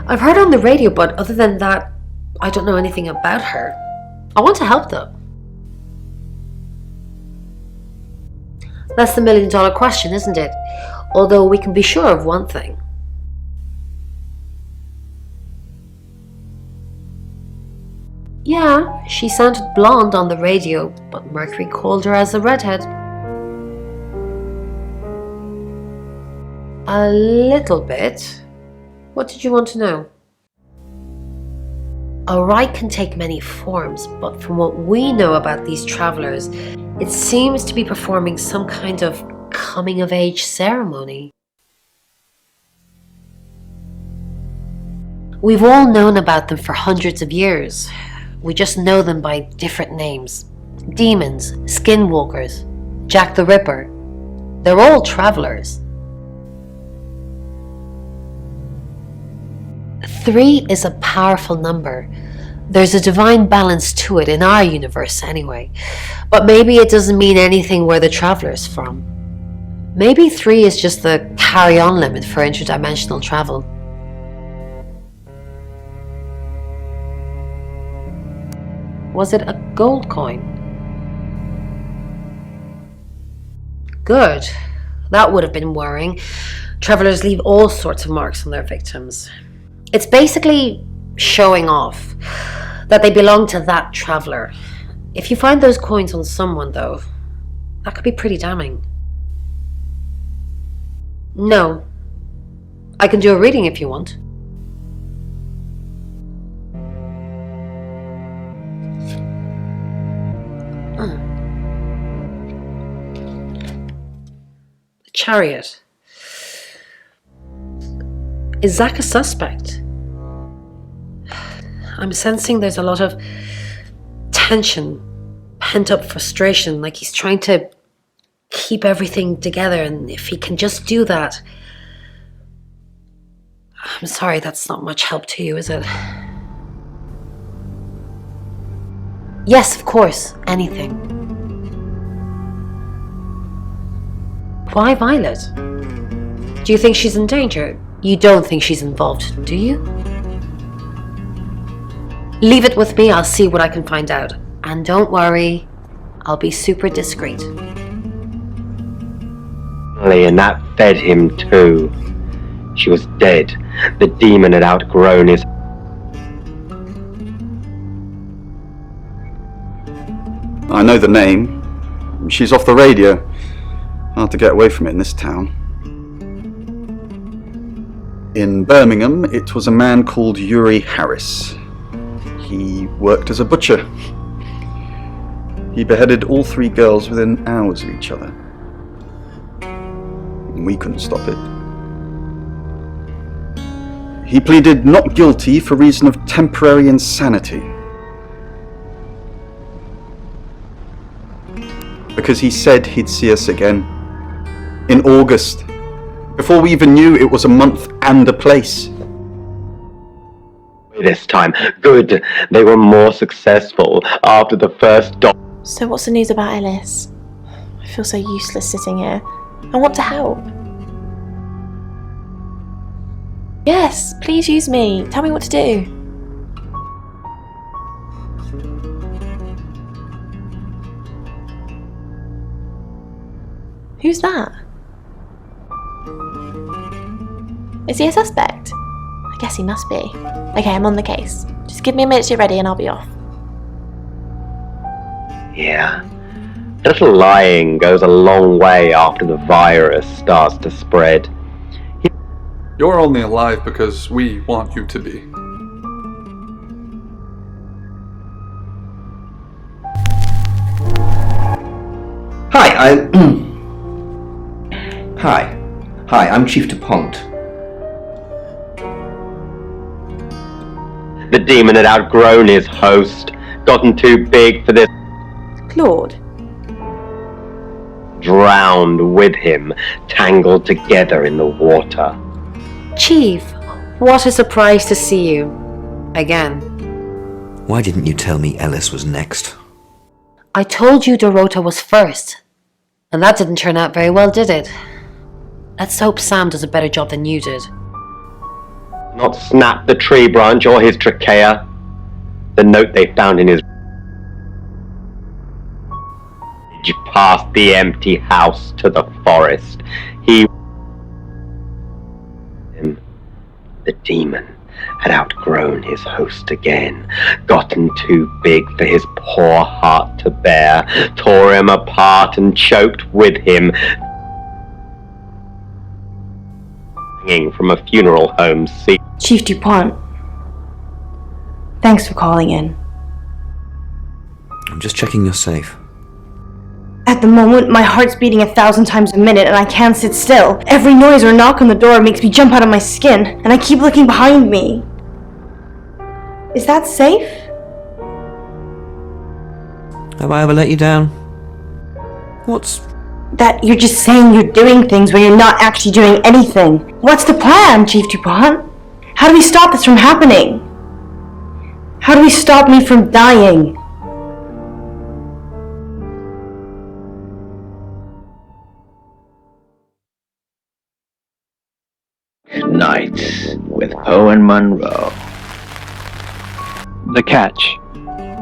I've heard on the radio, but other than that, I don't know anything about her. I want to help though. That's the million-dollar question, isn't it? Although we can be sure of one thing. Yeah, she sounded blonde on the radio, but Mercury called her as a redhead. A little bit. What did you want to know? A rite can take many forms, but from what we know about these travelers, it seems to be performing some kind of coming-of-age ceremony. We've all known about them for hundreds of years. We just know them by different names. Demons, skinwalkers, Jack the Ripper. They're all travelers. 3 is a powerful number. There's a divine balance to it in our universe anyway. But maybe it doesn't mean anything where the traveler's from. Maybe 3 is just the carry-on limit for interdimensional travel. Was it a gold coin? Good. That would have been worrying. Travelers leave all sorts of marks on their victims. It's basically showing off that they belong to that traveler. If you find those coins on someone, though, that could be pretty damning. No. I can do a reading if you want. The Chariot. Is Zach a suspect? I'm sensing there's a lot of tension, pent-up frustration, like he's trying to keep everything together, and if he can just do that, I'm sorry, that's not much help to you, is it? Yes, of course, anything. Why Violet? Do you think she's in danger? You don't think she's involved, do you? Leave it with me, I'll see what I can find out. And don't worry, I'll be super discreet. And that fed him too. She was dead. The demon had outgrown his... I know the name. She's off the radio. Hard to get away from it in this town. In Birmingham, it was a man called Yuri Harris. He worked as a butcher. He beheaded all 3 girls within hours of each other. And we couldn't stop it. He pleaded not guilty for reason of temporary insanity. Because he said he'd see us again. In August. Before we even knew it was a month and a place. This time, good. They were more successful after the first So what's the news about Ellis? I feel so useless sitting here. I want to help. Yes, please use me. Tell me what to do. Who's that? Is he a suspect? I guess he must be. Okay, I'm on the case. Just give me a minute to get ready and I'll be off. Yeah. A little lying goes a long way after the virus starts to spread. You're only alive because we want you to be. Hi, Hi, I'm Chief DuPont. The demon had outgrown his host, gotten too big for this. Claude? Drowned with him, tangled together in the water. Chief, what a surprise to see you. Again. Why didn't you tell me Ellis was next? I told you Dorota was first. And that didn't turn out very well, did it? Let's hope Sam does a better job than you did. Not snap the tree branch or his trachea. The note they found in his... past the empty house to the forest. The demon had outgrown his host again, gotten too big for his poor heart to bear, tore him apart and choked with him, hanging from a funeral home seat. Chief DuPont, thanks for calling in. I'm just checking you're safe. At the moment, my heart's beating 1,000 times a minute and I can't sit still. Every noise or knock on the door makes me jump out of my skin, and I keep looking behind me. Is that safe? Have I ever let you down? What's... That you're just saying you're doing things when you're not actually doing anything. What's the plan, Chief DuPont? How do we stop this from happening? How do we stop me from dying? Nights with Poe and Monroe. The Catch.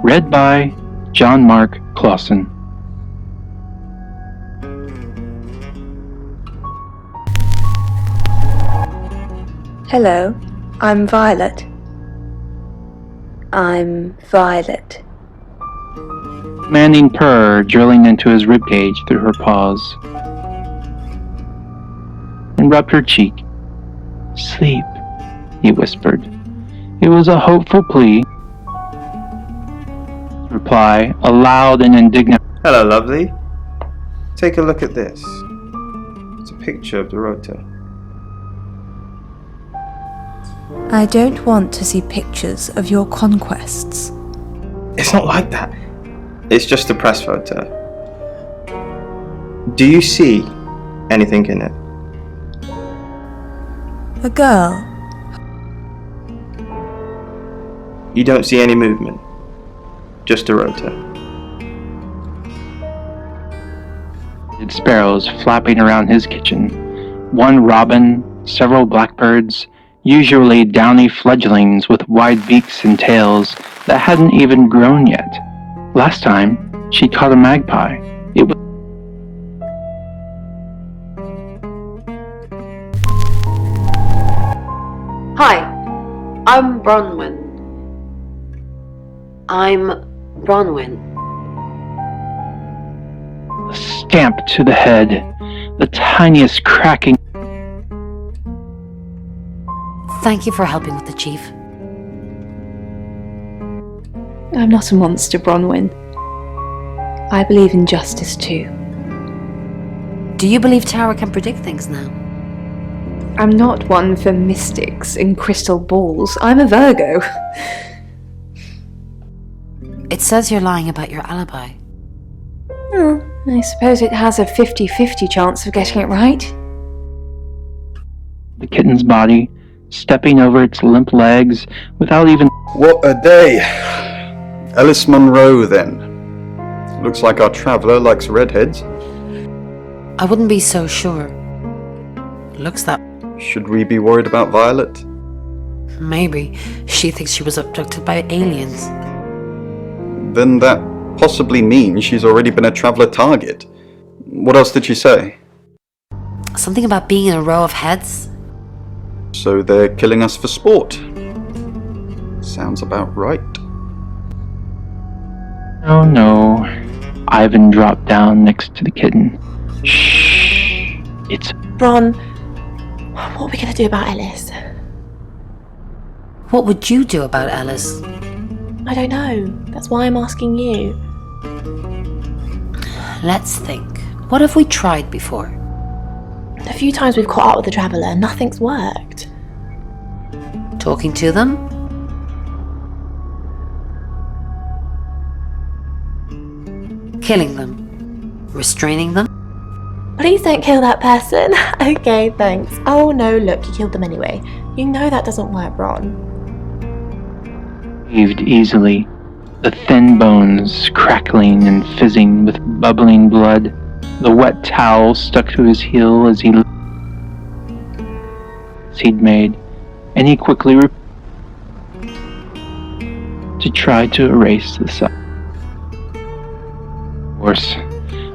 Read by John Mark Clausen. Hello, I'm Violet. I'm Violet. Commanding purr drilling into his ribcage through her paws. And rubbed her cheek. Sleep, he whispered. It was a hopeful plea. Reply, a loud and indignant... Hello, lovely. Take a look at this. It's a picture of Dorota. I don't want to see pictures of your conquests. It's not like that. It's just a press photo. Do you see anything in it? A girl You don't see any movement. Just Dorota. Sparrows flapping around his kitchen. One robin, several blackbirds, usually downy fledglings with wide beaks and tails that hadn't even grown yet. Last time, she caught a magpie. It was Hi, I'm Bronwyn. a stamp to the head, the tiniest cracking. Thank you for helping with the chief. I'm not a monster, Bronwyn. I believe in justice too. Do you believe Tara can predict things now? I'm not one for mystics and crystal balls. I'm a Virgo. It says you're lying about your alibi. Oh, I suppose it has a 50-50 chance of getting it right. The kitten's body, stepping over its limp legs without even... What a day! Alice Munro, then. Looks like our traveller likes redheads. I wouldn't be so sure. Looks that... Should we be worried about Violet? Maybe. She thinks she was abducted by aliens. Then that possibly means she's already been a traveller target. What else did she say? Something about being in a row of heads? So they're killing us for sport. Sounds about right. Oh no. Ivan dropped down next to the kitten. Shh. It's... Bron, what are we going to do about Ellis? What would you do about Alice? I don't know. That's why I'm asking you. Let's think. What have we tried before? The few times we've caught up with the Traveller, nothing's worked. Talking to them? Killing them? Restraining them? Please don't kill that person. Okay, thanks. Oh no, look, you killed them anyway. You know that doesn't work, Ron. Heaved easily, the thin bones crackling and fizzing with bubbling blood. The wet towel stuck to his heel as he'd made, and he quickly to try to erase the sight. Of course,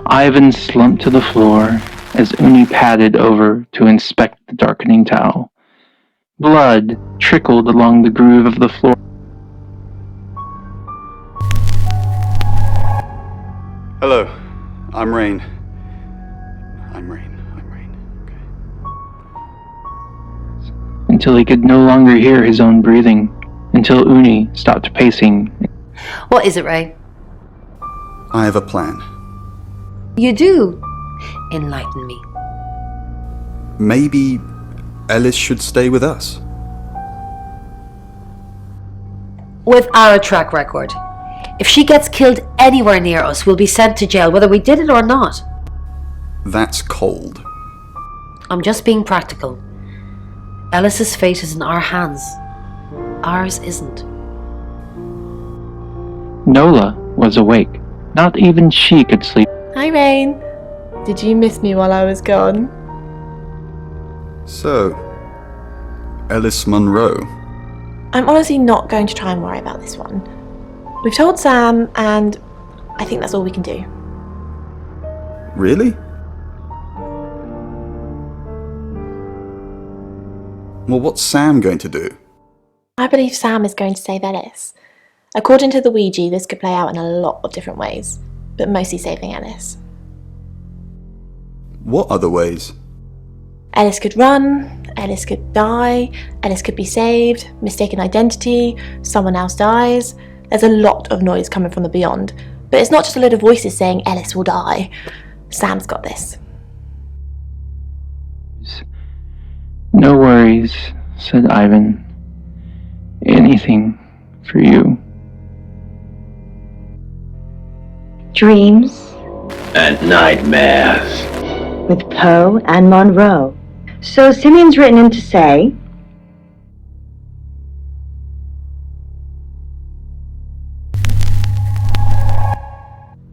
Ivan slumped to the floor as Uni padded over to inspect the darkening towel. Blood trickled along the groove of the floor. Hello, I'm Rain. Until he could no longer hear his own breathing, until Uni stopped pacing. What is it, Ray? I have a plan. You do? Enlighten me. Maybe Ellis should stay with us. With our track record. If she gets killed anywhere near us, we'll be sent to jail, whether we did it or not. That's cold. I'm just being practical. Ellis's fate is in our hands. Ours isn't. Nola was awake. Not even she could sleep. Hi, Rain. Did you miss me while I was gone? So, Alice Munro. I'm honestly not going to try and worry about this one. We've told Sam, and I think that's all we can do. Really? Well, what's Sam going to do? I believe Sam is going to save Ellis. According to the Ouija, this could play out in a lot of different ways, but mostly saving Ellis. What other ways? Ellis could run, Ellis could die, Ellis could be saved, mistaken identity, someone else dies. There's a lot of noise coming from the beyond, but it's not just a load of voices saying Ellis will die. Sam's got this. No worries, said Ivan. Anything for you. Dreams And nightmares. with Poe and Monroe. So Simeon's written in to say,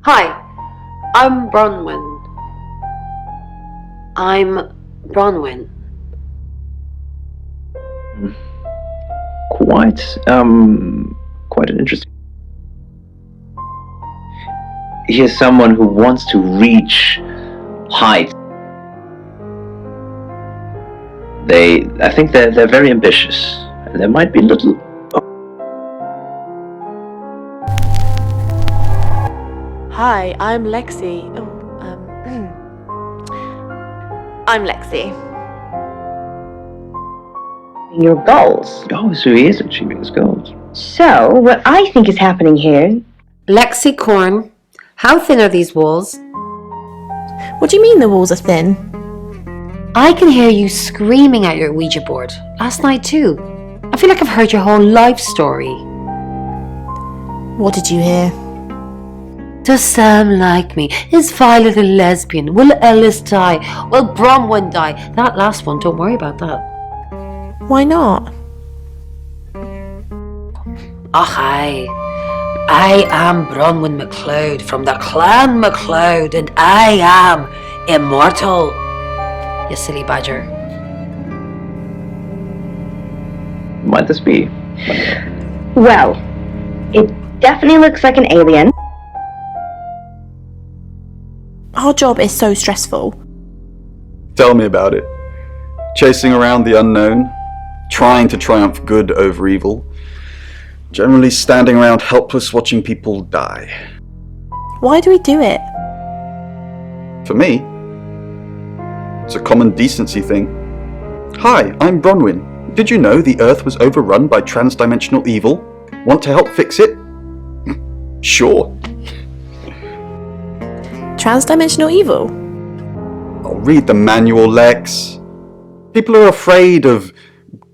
Hi, I'm Bronwyn. Quite an interesting. Here's someone who wants to reach heights. I think they're very ambitious, and there might be little. Hi, I'm Lexi. I'm Lexi. Your goals. Oh, so he is achieving his goals. So, what I think is happening here... Lexi Corn, how thin are these walls? What do you mean the walls are thin? I can hear you screaming at your Ouija board. Last night too. I feel like I've heard your whole life story. What did you hear? Does Sam like me? Is Violet a lesbian? Will Ellis die? Will Bronwyn die? That last one, don't worry about that. Why not? I am Bronwyn MacLeod from the Clan MacLeod, and I am immortal. You silly badger. Might this be? Well, it definitely looks like an alien. Our job is so stressful. Tell me about it. Chasing around the unknown, trying to triumph good over evil, generally standing around helpless watching people die. Why do we do it? For me, it's a common decency thing. Hi, I'm Bronwyn. Did you know the Earth was overrun by transdimensional evil? Want to help fix it? Sure. Transdimensional evil? Oh, read the manual, Lex. People are afraid of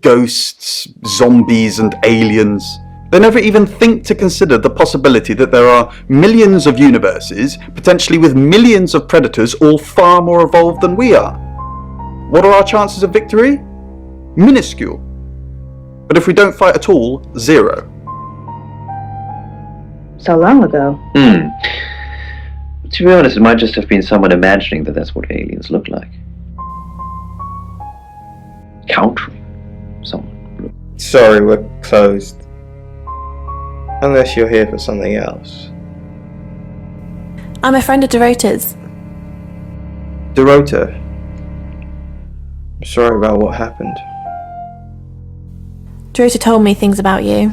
ghosts, zombies, and aliens. They never even think to consider the possibility that there are millions of universes, potentially with millions of predators, all far more evolved than we are. What are our chances of victory? Minuscule. But if we don't fight at all, 0. So long ago. To be honest, it might just have been someone imagining that that's what aliens look like. Countering someone. Sorry, we're closed. Unless you're here for something else. I'm a friend of Dorota's. Dorota. I'm sorry about what happened. Dorota told me things about you.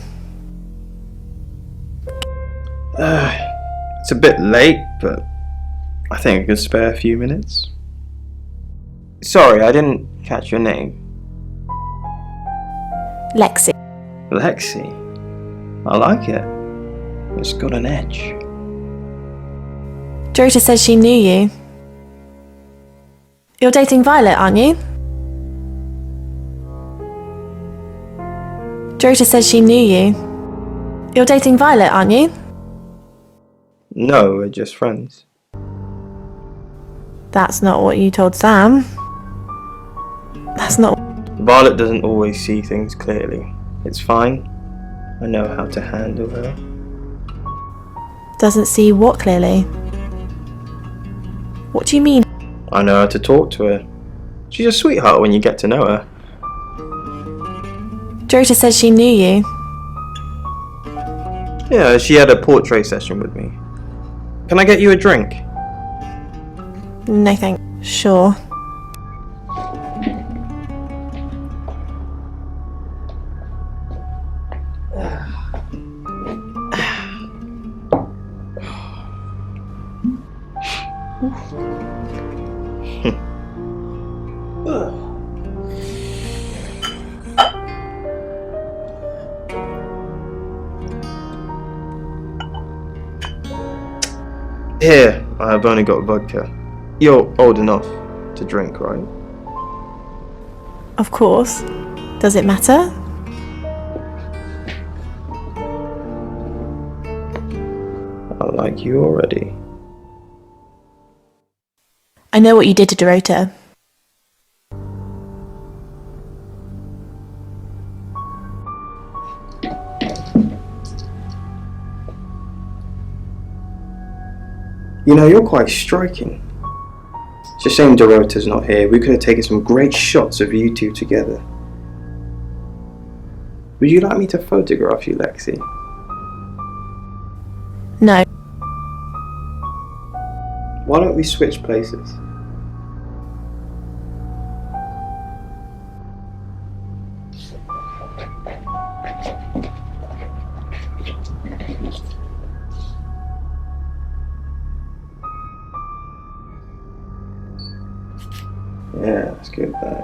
It's a bit late, but I think I could spare a few minutes. Sorry, I didn't catch your name. Lexi. Lexi? I like it. It's got an edge. Dorota says she knew you. You're dating Violet, aren't you? Dorota says she knew you. You're dating Violet, aren't you? No, we're just friends. That's not what you told Sam. That's not... Violet doesn't always see things clearly. It's fine. I know how to handle her. Doesn't see what clearly? What do you mean? I know how to talk to her. She's a sweetheart when you get to know her. Dorota says she knew you. Yeah, she had a portrait session with me. Can I get you a drink? No thanks. Sure. Here, I've only got vodka. You're old enough to drink, right? Of course. Does it matter? I like you already. I know what you did to Dorota. You know, you're quite striking. It's a shame Dorota's not here. We could have taken some great shots of you two together. Would you like me to photograph you, Lexi? No. Why don't we switch places? Yeah, let's go with that.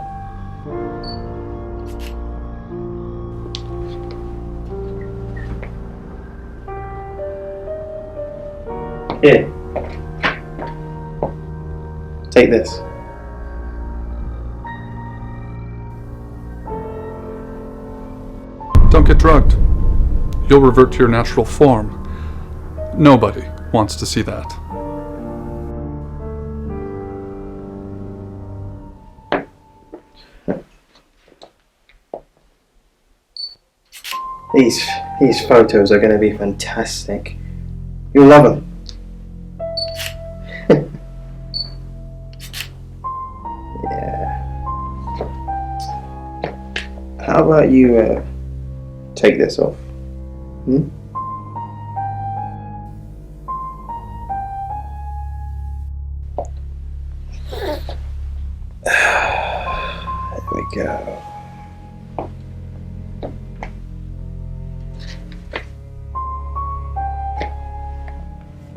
Here. Take this. Don't get drugged. You'll revert to your natural form. Nobody wants to see that. These photos are going to be fantastic. You'll love them. Yeah. How about you take this off? Hmm? There we go.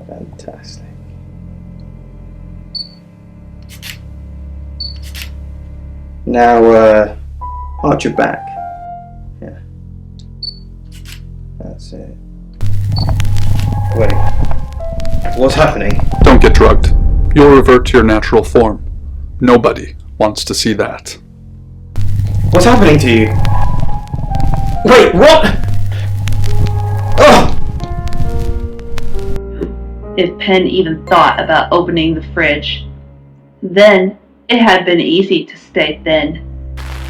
Fantastic. Now, arch your back. Yeah. That's it. Wait. What's happening? Don't get drugged. You'll revert to your natural form. Nobody wants to see that. What's happening to you? Wait, what? Oh! If Penn even thought about opening the fridge. Then, it had been easy to stay thin.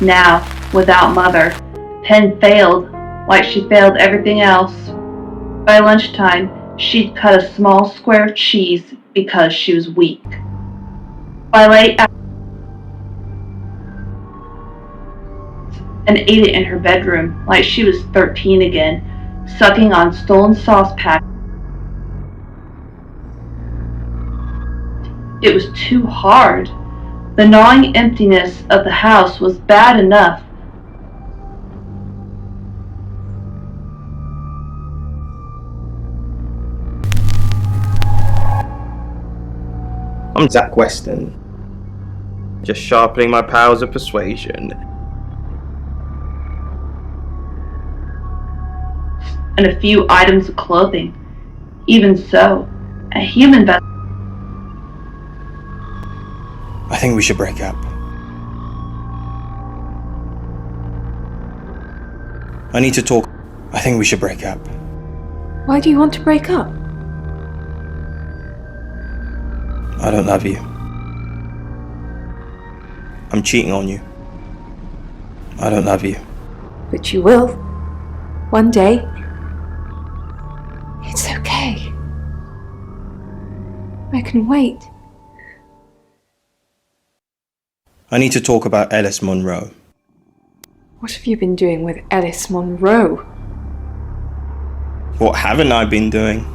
Now, without Mother, Penn failed like she failed everything else. By lunchtime, she'd cut a small square of cheese because she was weak. By late and ate it in her bedroom like she was 13 again, sucking on stolen sauce packets. It was too hard. The gnawing emptiness of the house was bad enough. I'm Zach Weston. Just sharpening my powers of persuasion. And a few items of clothing. Even so, a human vessel. I think we should break up. I need to talk. I think we should break up. Why do you want to break up? I don't love you. I'm cheating on you. I don't love you. But you will. One day. It's okay. I can wait. I need to talk about Ellis Monroe. What have you been doing with Ellis Monroe? What haven't I been doing?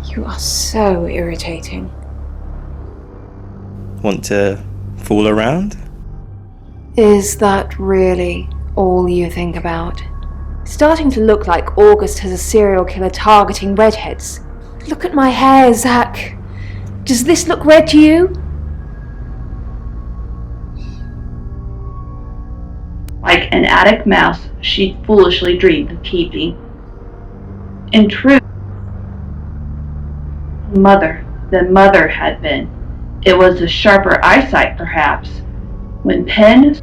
You are so irritating. Want to fool around? Is that really all you think about? Starting to look like August has a serial killer targeting redheads. Look at my hair, Zach. Does this look red to you? Like an attic mouse she'd foolishly dreamed of keeping. In truth, Mother than Mother had been. It was a sharper eyesight, perhaps. When Penn,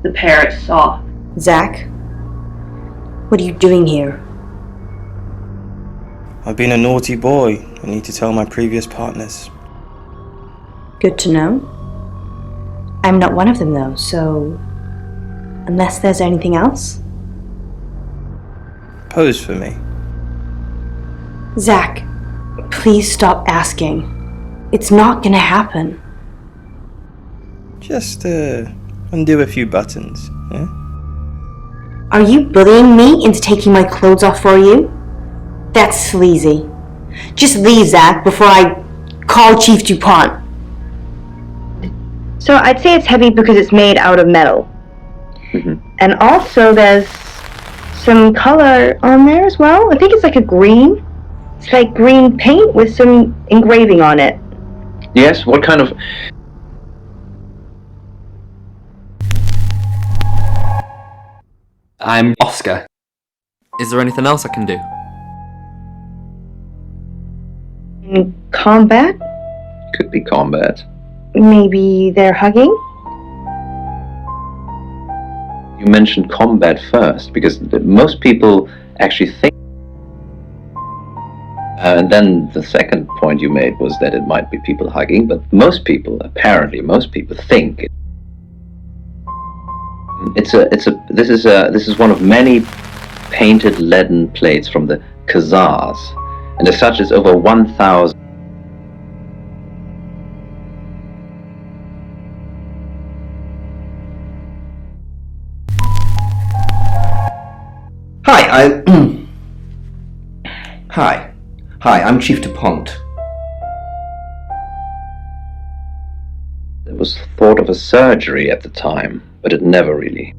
the parrot saw. Zach, what are you doing here? I've been a naughty boy. I need to tell my previous partners. Good to know. I'm not one of them though, so unless there's anything else? Pose for me. Zach, please stop asking. It's not gonna happen. Just undo a few buttons, yeah? Are you bullying me into taking my clothes off for you? That's sleazy. Just leave, Zach, before I call Chief DuPont. So I'd say it's heavy because it's made out of metal. And also there's some color on there as well. I think it's like a green. It's like green paint with some engraving on it. Yes, what kind of... I'm Oscar. Is there anything else I can do? In combat? Could be combat. Maybe they're hugging? You mentioned combat first, because most people actually think... and then the second point you made was that it might be people hugging, but most people, apparently most people think this is one of many painted leaden plates from the Khazars, and as such it's over 1,000. Hi, I'm Chief DuPont. There was thought of a surgery at the time, but it never really.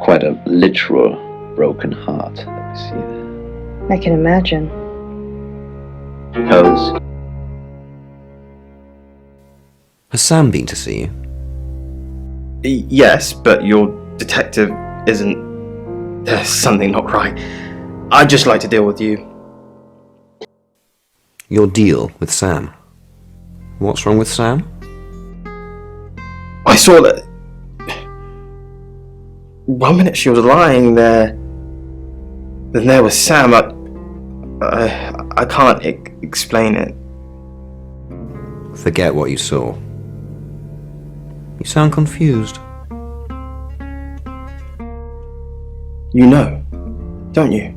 Quite a literal broken heart that we see there. I can imagine. Because Has Sam been to see you? Yes, but your detective isn't... There's something not right. I'd just like to deal with you. Your deal with Sam? What's wrong with Sam? I saw that... 1 minute she was lying there. Then there was Sam. I can't explain it. Forget what you saw. You sound confused. You know, don't you?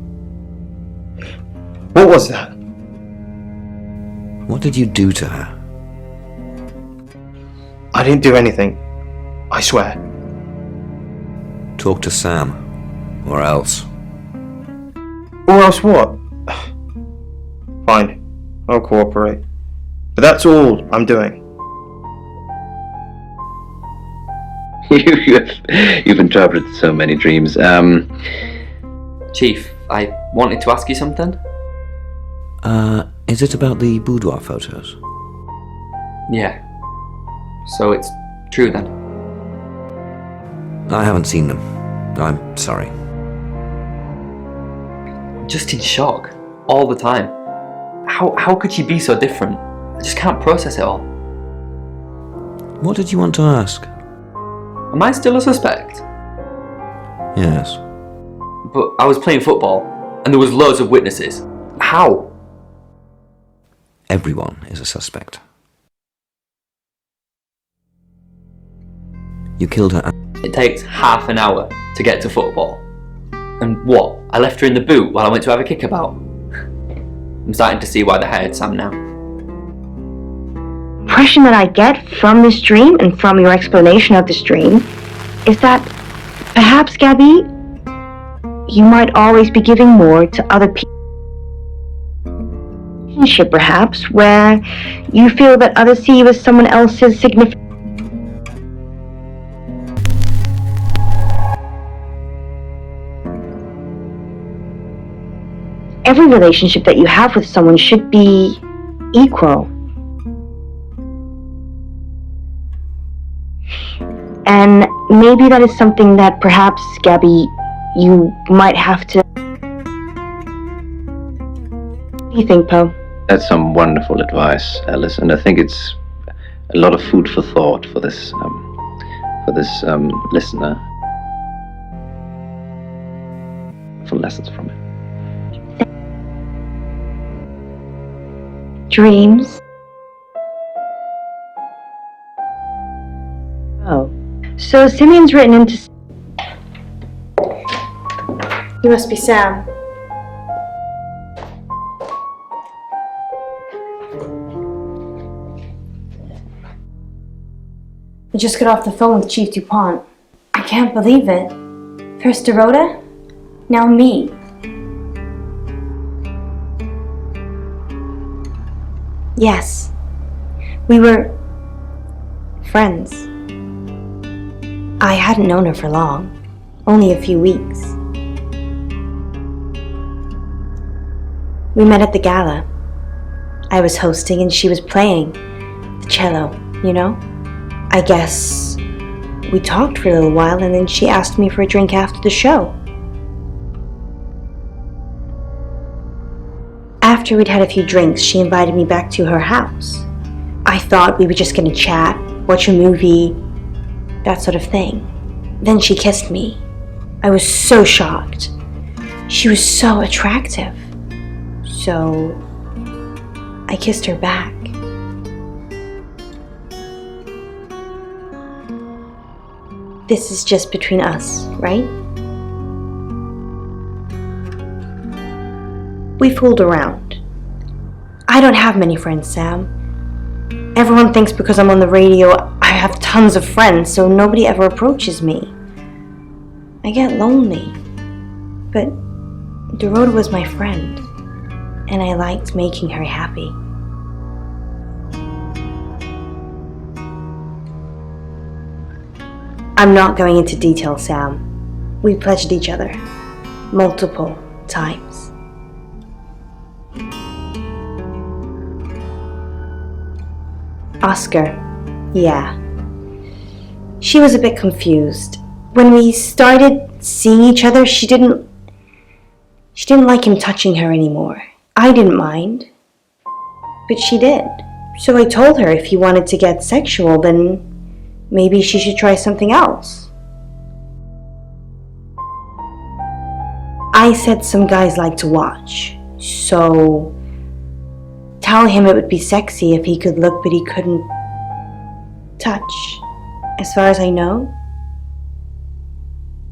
What was that? What did you do to her? I didn't do anything. I swear. Talk to Sam. Or else. Or else what? Fine. I'll cooperate. But that's all I'm doing. You've interpreted so many dreams. Chief, I wanted to ask you something. Is it about the boudoir photos? Yeah. So it's true then? I haven't seen them. I'm sorry. Just in shock. All the time. How could she be so different? I just can't process it all. What did you want to ask? Am I still a suspect? Yes. But I was playing football, and there was loads of witnesses. How? Everyone is a suspect. You killed her. It takes half an hour to get to football. And what? I left her in the boot while I went to have a kickabout? I'm starting to see why they hired Sam now. The impression that I get from this dream and from your explanation of this dream is that perhaps, Gabi, you might always be giving more to other people. Relationship, perhaps, where you feel that others see you as someone else's significant. Every relationship that you have with someone should be equal. And maybe that is something that perhaps, Gabi, you might have to... What do you think, Poe? That's some wonderful advice, Alice, and I think it's a lot of food for thought for this listener. For lessons from it. Dreams. Oh. So Simeon's written into... He must be Sam. I just got off the phone with Chief DuPont. I can't believe it. First Dorota, now me. Yes, we were friends. I hadn't known her for long, only a few weeks. We met at the gala. I was hosting and she was playing the cello, you know? I guess we talked for a little while and then she asked me for a drink after the show. After we'd had a few drinks, she invited me back to her house. I thought we were just gonna chat, watch a movie, that sort of thing. Then she kissed me. I was so shocked. She was so attractive. So I kissed her back. This is just between us, right? We fooled around. I don't have many friends, Sam. Everyone thinks because I'm on the radio, I have tons of friends, so nobody ever approaches me. I get lonely. But Dorota was my friend, and I liked making her happy. I'm not going into detail, Sam. We pledged each other multiple times. Oscar, yeah. She was a bit confused. When we started seeing each other, she didn't like him touching her anymore. I didn't mind, but she did. So I told her if he wanted to get sexual, then maybe she should try something else. I said some guys like to watch, so tell him it would be sexy if he could look but he couldn't touch. As far as I know,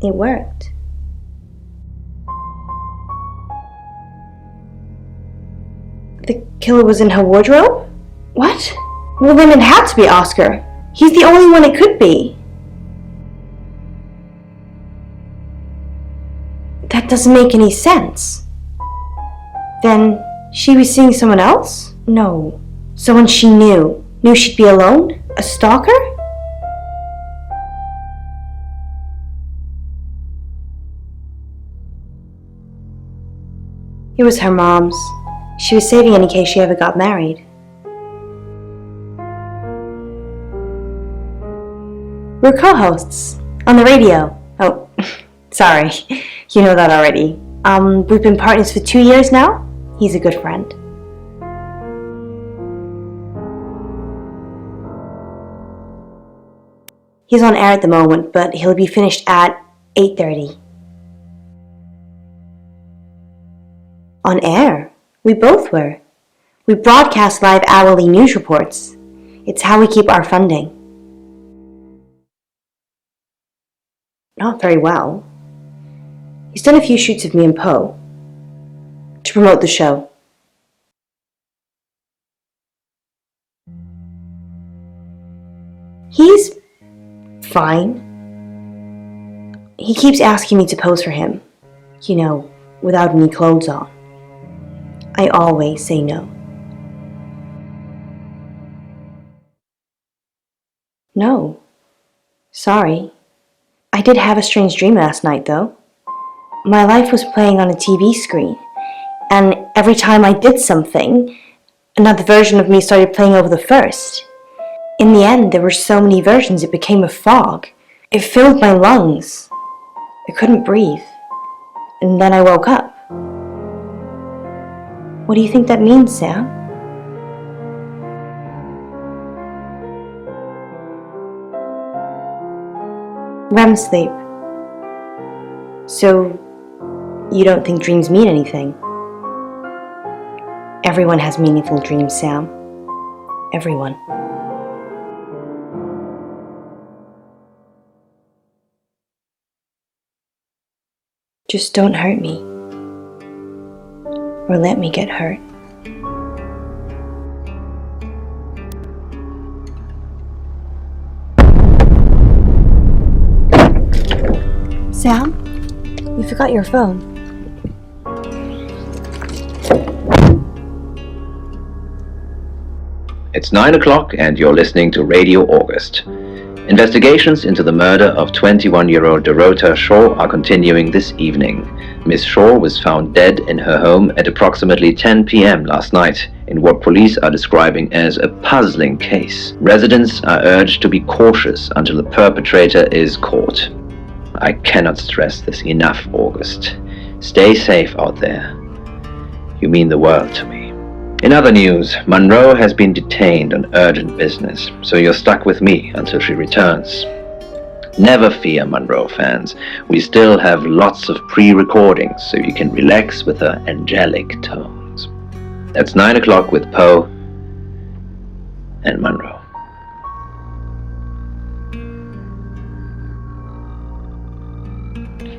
it worked. The killer was in her wardrobe? What? Well, then it had to be Oscar. He's the only one it could be. That doesn't make any sense. Then she was seeing someone else? No. Someone she knew. Knew she'd be alone? A stalker? It was her mom's. She was saving it in case she ever got married. We're co-hosts on the radio. Oh, sorry. You know that already. We've been partners for 2 years now. He's a good friend. He's on air at the moment, but he'll be finished at 8:30. On air? We both were. We broadcast live hourly news reports. It's how we keep our funding. Not very well. He's done a few shoots of me and Poe to promote the show. He's fine. He keeps asking me to pose for him, you know, without any clothes on. I always say no. No. Sorry. I did have a strange dream last night, though. My life was playing on a TV screen, and every time I did something, another version of me started playing over the first. In the end, there were so many versions it became a fog. It filled my lungs. I couldn't breathe. And then I woke up. What do you think that means, Sam? REM sleep. So, you don't think dreams mean anything? Everyone has meaningful dreams, Sam. Everyone. Just don't hurt me. Or let me get hurt. Sam? You forgot your phone. It's 9 o'clock and you're listening to Radio August. Investigations into the murder of 21-year-old Dorota Shaw are continuing this evening. Miss Shaw was found dead in her home at approximately 10 p.m. last night in what police are describing as a puzzling case. Residents are urged to be cautious until the perpetrator is caught. I cannot stress this enough, August. Stay safe out there. You mean the world to me. In other news, Monroe has been detained on urgent business, so you're stuck with me until she returns. Never fear, Monroe fans. We still have lots of pre-recordings, so you can relax with her angelic tones. That's 9 o'clock with Poe and Monroe.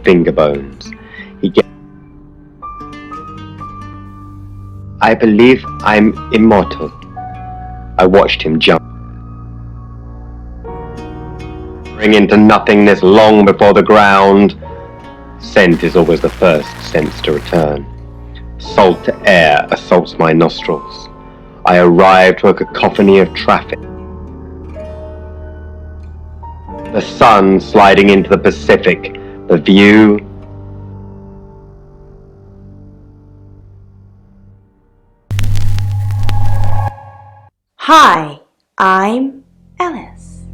Finger bones. I believe I'm immortal. I watched him jump. Bring into nothingness long before the ground. Scent is always the first sense to return. Salt air assaults my nostrils. I arrive to a cacophony of traffic. The sun sliding into the Pacific. The view. Hi, I'm Ellis.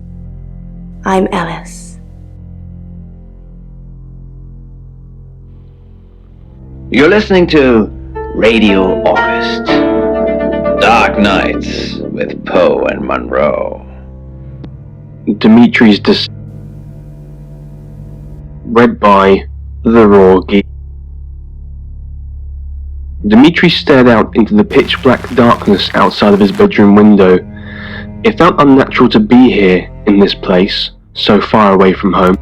I'm Ellis. You're listening to Radio August. Dark Nights with Poe and Monroe. Dimitri's read by The Raw Geek. Dimitri stared out into the pitch-black darkness outside of his bedroom window. It felt unnatural to be here, in this place, so far away from home.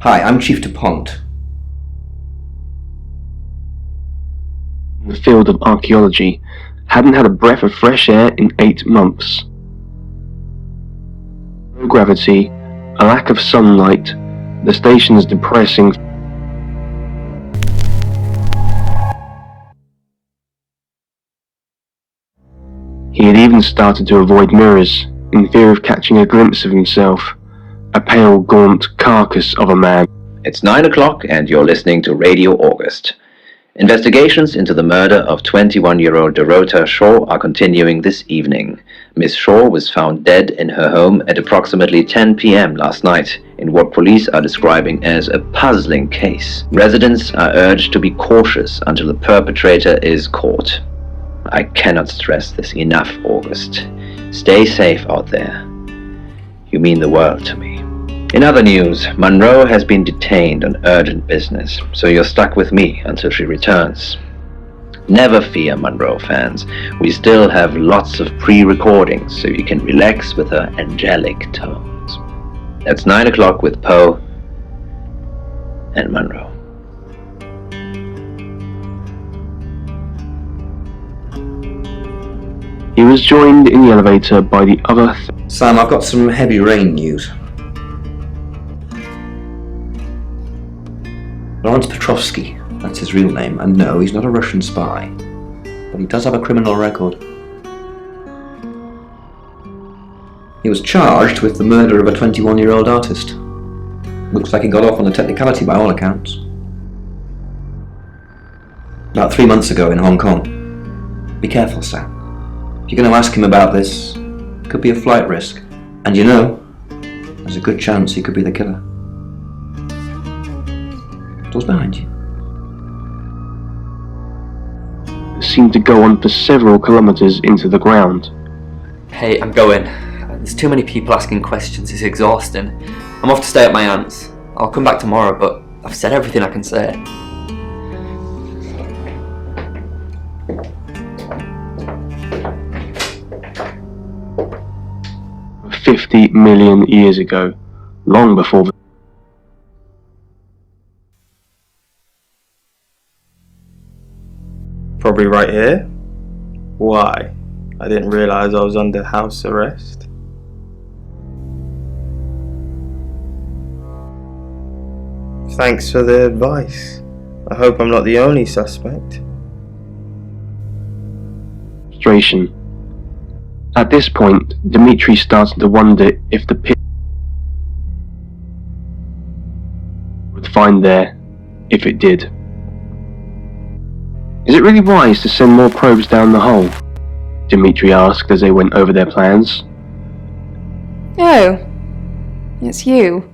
Hi, I'm Chief DuPont. The field of archaeology hadn't had a breath of fresh air in 8 months. No gravity, a lack of sunlight, the station's depressing. He had even started to avoid mirrors, in fear of catching a glimpse of himself, a pale, gaunt carcass of a man. It's 9 o'clock and you're listening to Radio August. Investigations into the murder of 21-year-old Dorota Shaw are continuing this evening. Miss Shaw was found dead in her home at approximately 10 p.m. last night in what police are describing as a puzzling case. Residents are urged to be cautious until the perpetrator is caught. I cannot stress this enough, August. Stay safe out there. You mean the world to me. In other news, Monroe has been detained on urgent business, so you're stuck with me until she returns. Never fear, Monroe fans. We still have lots of pre-recordings, so you can relax with her angelic tones. That's 9 o'clock with Poe and Monroe. He was joined in the elevator by the other... Sam, I've got some heavy rain news. Lawrence Petrovsky, that's his real name, and no, he's not a Russian spy, but he does have a criminal record. He was charged with the murder of a 21-year-old artist. Looks like he got off on a technicality by all accounts. About 3 months ago in Hong Kong. Be careful, Sam. If you're going to ask him about this, it could be a flight risk. And you know, there's a good chance he could be the killer. Doors behind you. It seemed to go on for several kilometers into the ground. Hey, I'm going. There's too many people asking questions, it's exhausting. I'm off to stay at my aunt's. I'll come back tomorrow, but I've said everything I can say. $50 million years ago, long before the... Probably right here. Why? I didn't realize I was under house arrest. Thanks for the advice. I hope I'm not the only suspect. Frustration. At this point, Dimitri started to wonder if the pit would find there, if it did. Is it really wise to send more probes down the hole? Dimitri asked as they went over their plans. Oh, it's you.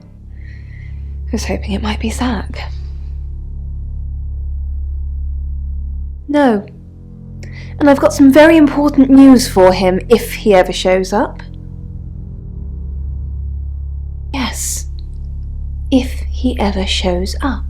I was hoping it might be Zach. No. And I've got some very important news for him if he ever shows up. Yes. If he ever shows up.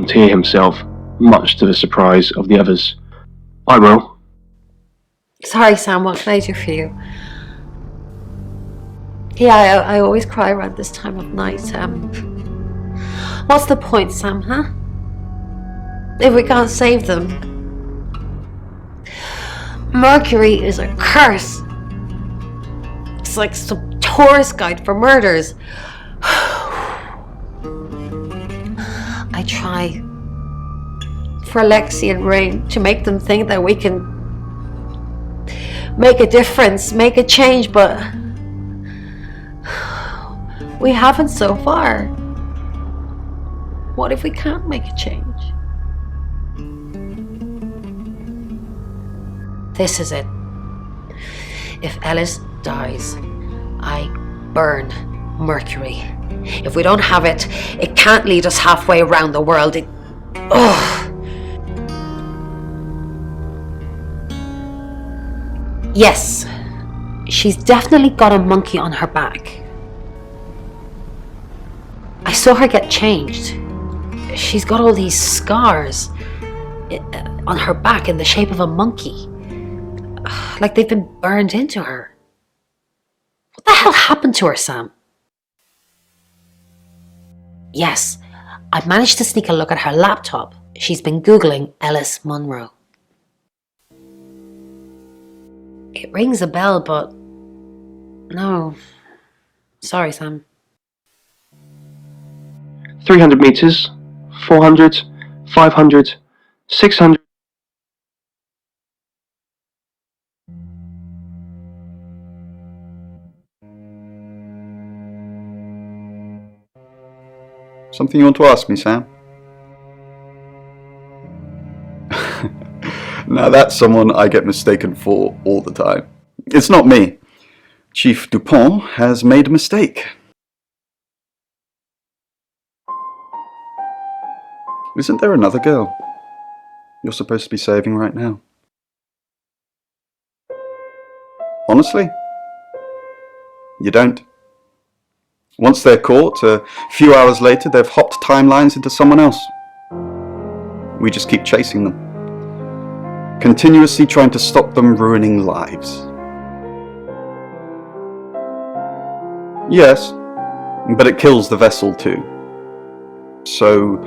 To hear himself, much to the surprise of the others. I will. Sorry, Sam, what can I do for you? Yeah, I always cry around this time of night. What's the point, Sam, huh? If we can't save them. Mercury is a curse. It's like some tourist guide for murders. I try for Lexi and Rain to make them think that we can make a difference, make a change, but we haven't so far. What if we can't make a change? This is it. If Ellis dies, I burn Mercury. If we don't have it, it can't lead us halfway around the world. Yes, she's definitely got a monkey on her back. I saw her get changed. She's got all these scars on her back in the shape of a monkey. Like they've been burned into her. What the hell happened to her, Sam? Yes, I managed to sneak a look at her laptop. She's been Googling Ellis Munro. It rings a bell, but no. Sorry, Sam. 300 meters, 400, 500, 600. Something you want to ask me, Sam? Now that's someone I get mistaken for all the time. It's not me. Chief Dupont has made a mistake. Isn't there another girl you're supposed to be saving right now? Honestly? You don't? Once they're caught, a few hours later they've hopped timelines into someone else. We just keep chasing them, continuously trying to stop them ruining lives. Yes, but it kills the vessel too. So,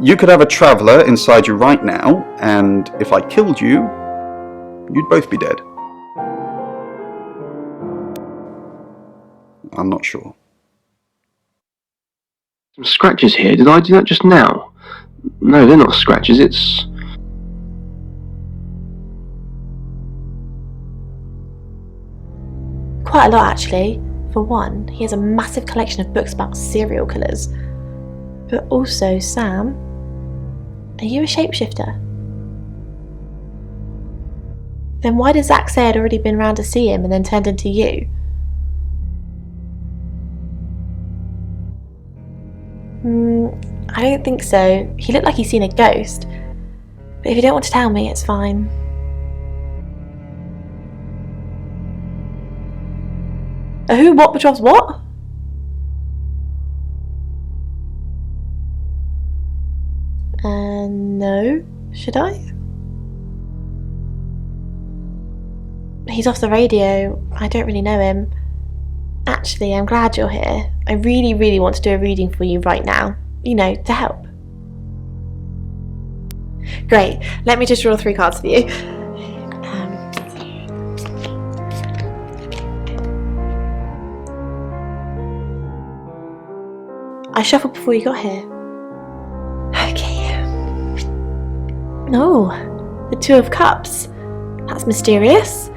you could have a traveller inside you right now, and if I killed you, you'd both be dead. I'm not sure. Some scratches here. Did I do that just now? No, they're not scratches, it's... Quite a lot, actually. For one, he has a massive collection of books about serial killers. But also, Sam, are you a shapeshifter? Then why did Zach say I'd already been round to see him and then turned into you? I don't think so. He looked like he's seen a ghost. But if you don't want to tell me, it's fine. A who, what, Petrov's what? No. Should I? He's off the radio. I don't really know him. Actually, I'm glad you're here. I really, really want to do a reading for you right now. You know, to help. Great. Let me just draw 3 cards for you. I shuffled before you got here. Okay. Oh, the 2 of Cups. That's mysterious.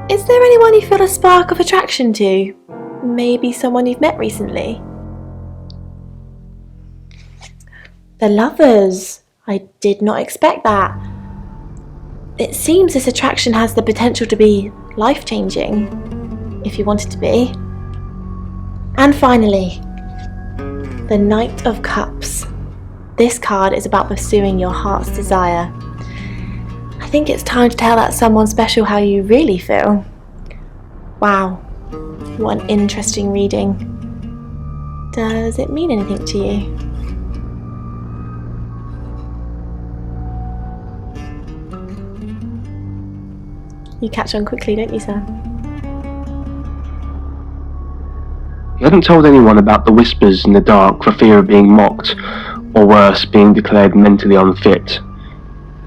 Is there anyone you feel a spark of attraction to? Maybe someone you've met recently? The Lovers. I did not expect that. It seems this attraction has the potential to be life-changing, if you want it to be. And finally, the Knight of Cups. This card is about pursuing your heart's desire. I think it's time to tell that someone special how you really feel. Wow, what an interesting reading. Does it mean anything to you? You catch on quickly, don't you, sir? He hadn't told anyone about the whispers in the dark for fear of being mocked, or worse, being declared mentally unfit.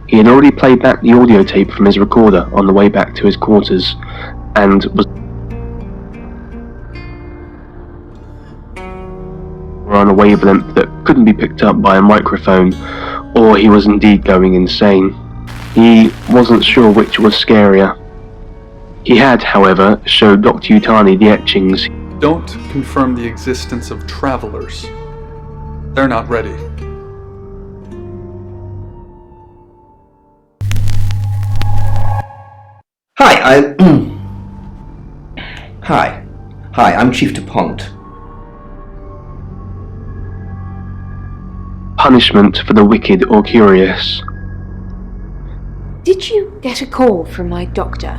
He had already played back the audio tape from his recorder on the way back to his quarters, and was on a wavelength that couldn't be picked up by a microphone, or he was indeed going insane. He wasn't sure which was scarier. He had, however, showed Dr. Utani the etchings. Don't confirm the existence of travelers. They're not ready. Hi, I'm Chief DuPont. Punishment for the wicked or curious. Did you get a call from my doctor?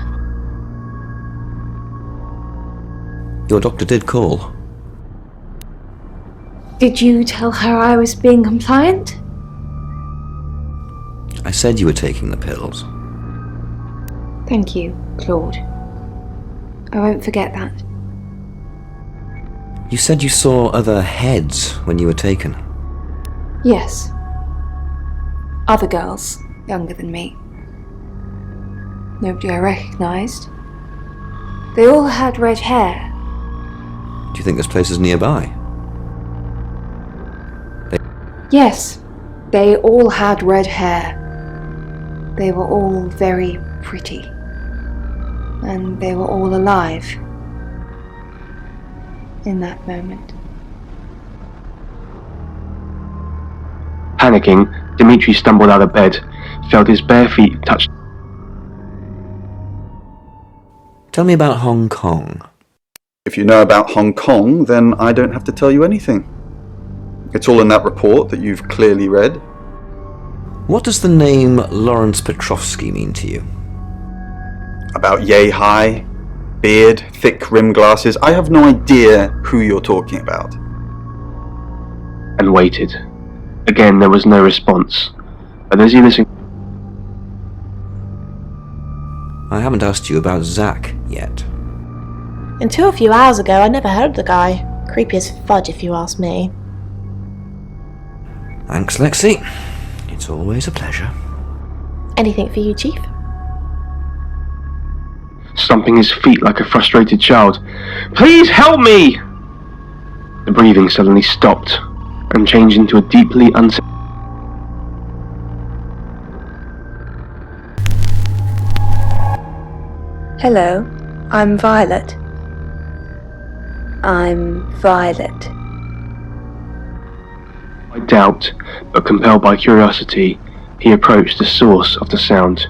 Your doctor did call. Did you tell her I was being compliant? I said you were taking the pills. Thank you, Claude. I won't forget that. You said you saw other heads when you were taken. Yes. Other girls, younger than me. Nobody I recognised. They all had red hair. Do you think this place is nearby? Yes, they all had red hair. They were all very pretty. And they were all alive. In that moment. Panicking, Dimitri stumbled out of bed, felt his bare feet touch. Tell me about Hong Kong. If you know about Hong Kong, then I don't have to tell you anything. It's all in that report that you've clearly read. What does the name Lawrence Petrovsky mean to you? About yay high, beard, thick rim glasses. I have no idea who you're talking about. And waited. Again, there was no response. But as he listened, I haven't asked you about Zach yet. Until a few hours ago, I never heard of the guy. Creepy as fudge, if you ask me. Thanks, Lexi. It's always a pleasure. Anything for you, Chief? stomping his feet like a frustrated child. "Please help me!" The breathing suddenly stopped and changed into a deeply unsafe. Hello, I'm Violet. I'm Violet. By doubt, but compelled by curiosity, he approached the source of the sound.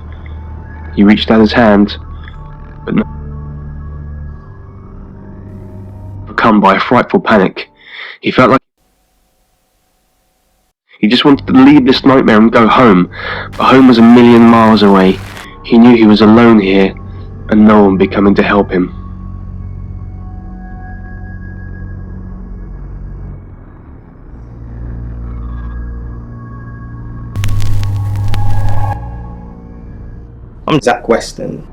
He reached out his hand, but no. Overcome by a frightful panic, he felt like just wanted to leave this nightmare and go home, but home was a million miles away. He knew he was alone here, and no one would be coming to help him. I'm Zach Weston,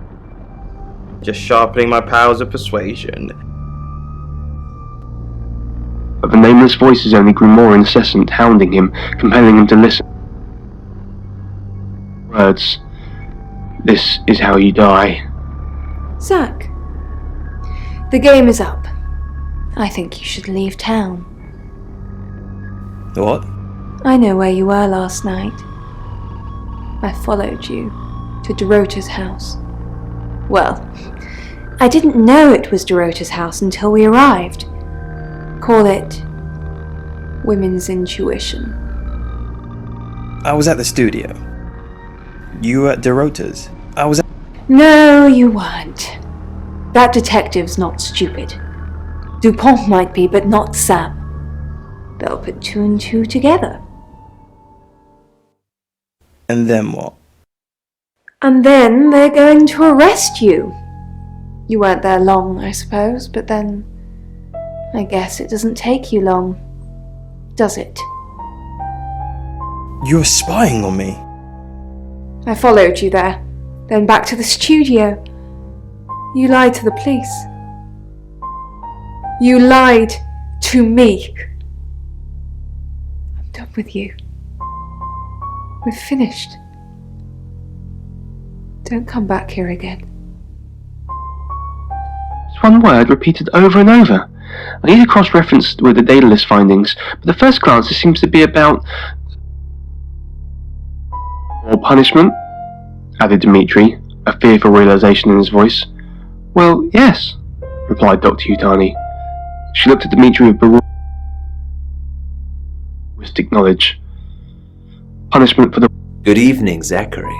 just sharpening my powers of persuasion. But the nameless voices only grew more incessant, hounding him, compelling him to listen. Words. This is how you die. Zach, the game is up. I think you should leave town. What? I know where you were last night. I followed you to Dorota's house. Well, I didn't know it was Dorota's house until we arrived. Call it women's intuition. I was at the studio. You were at Dorota's. No, you weren't. That detective's not stupid. Dupont might be, but not Sam. They'll put 2 and 2 together. And then what? And then they're going to arrest you. You weren't there long, I suppose, but then I guess it doesn't take you long, does it? You're spying on me. I followed you there, then back to the studio. You lied to the police. You lied to me. I'm done with you. We're finished. Don't come back here again. It's one word repeated over and over. I need to cross-reference with the data list findings, but at first glance it seems to be about... Or punishment? Added Dimitri, a fearful realization in his voice. Well, yes, replied Dr. Yutani. She looked at Dimitri with linguistic knowledge. Punishment for the... Good evening, Zachary.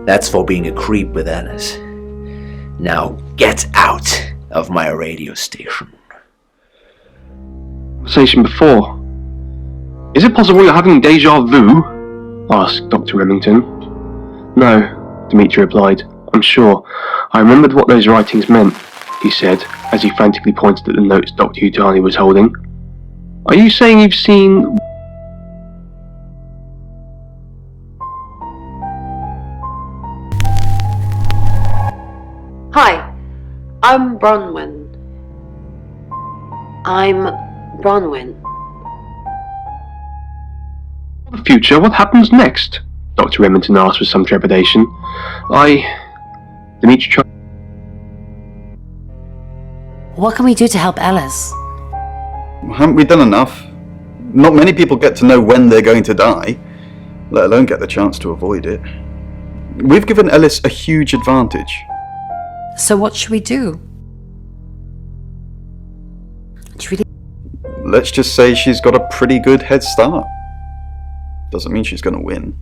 That's for being a creep with Alice. Now get out of my radio station. Conversation before. Is it possible you're having deja vu? Asked Dr. Remington. No, Dimitri replied. I'm sure. I remembered what those writings meant, he said, as he frantically pointed at the notes Dr. Yutani was holding. Are you saying you've seen... Hi, I'm Bronwyn. the future? What happens next? Dr. Remington asked with some trepidation. Dimitri... What can we do to help Alice? Haven't we done enough? Not many people get to know when they're going to die, let alone get the chance to avoid it. We've given Ellis a huge advantage. So what should we do? Let's just say she's got a pretty good head start. Doesn't mean she's going to win.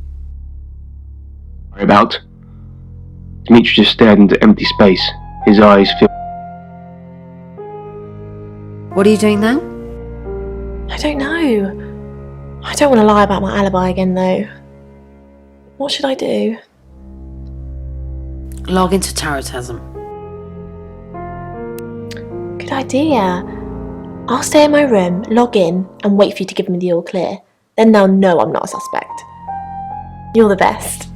Worry about? Dimitri just stared into empty space, his eyes filled. What are you doing now? I don't know. I don't want to lie about my alibi again, though. What should I do? Log into Tarotism. Good idea. I'll stay in my room, log in, and wait for you to give me the all clear. Then they'll know I'm not a suspect. You're the best.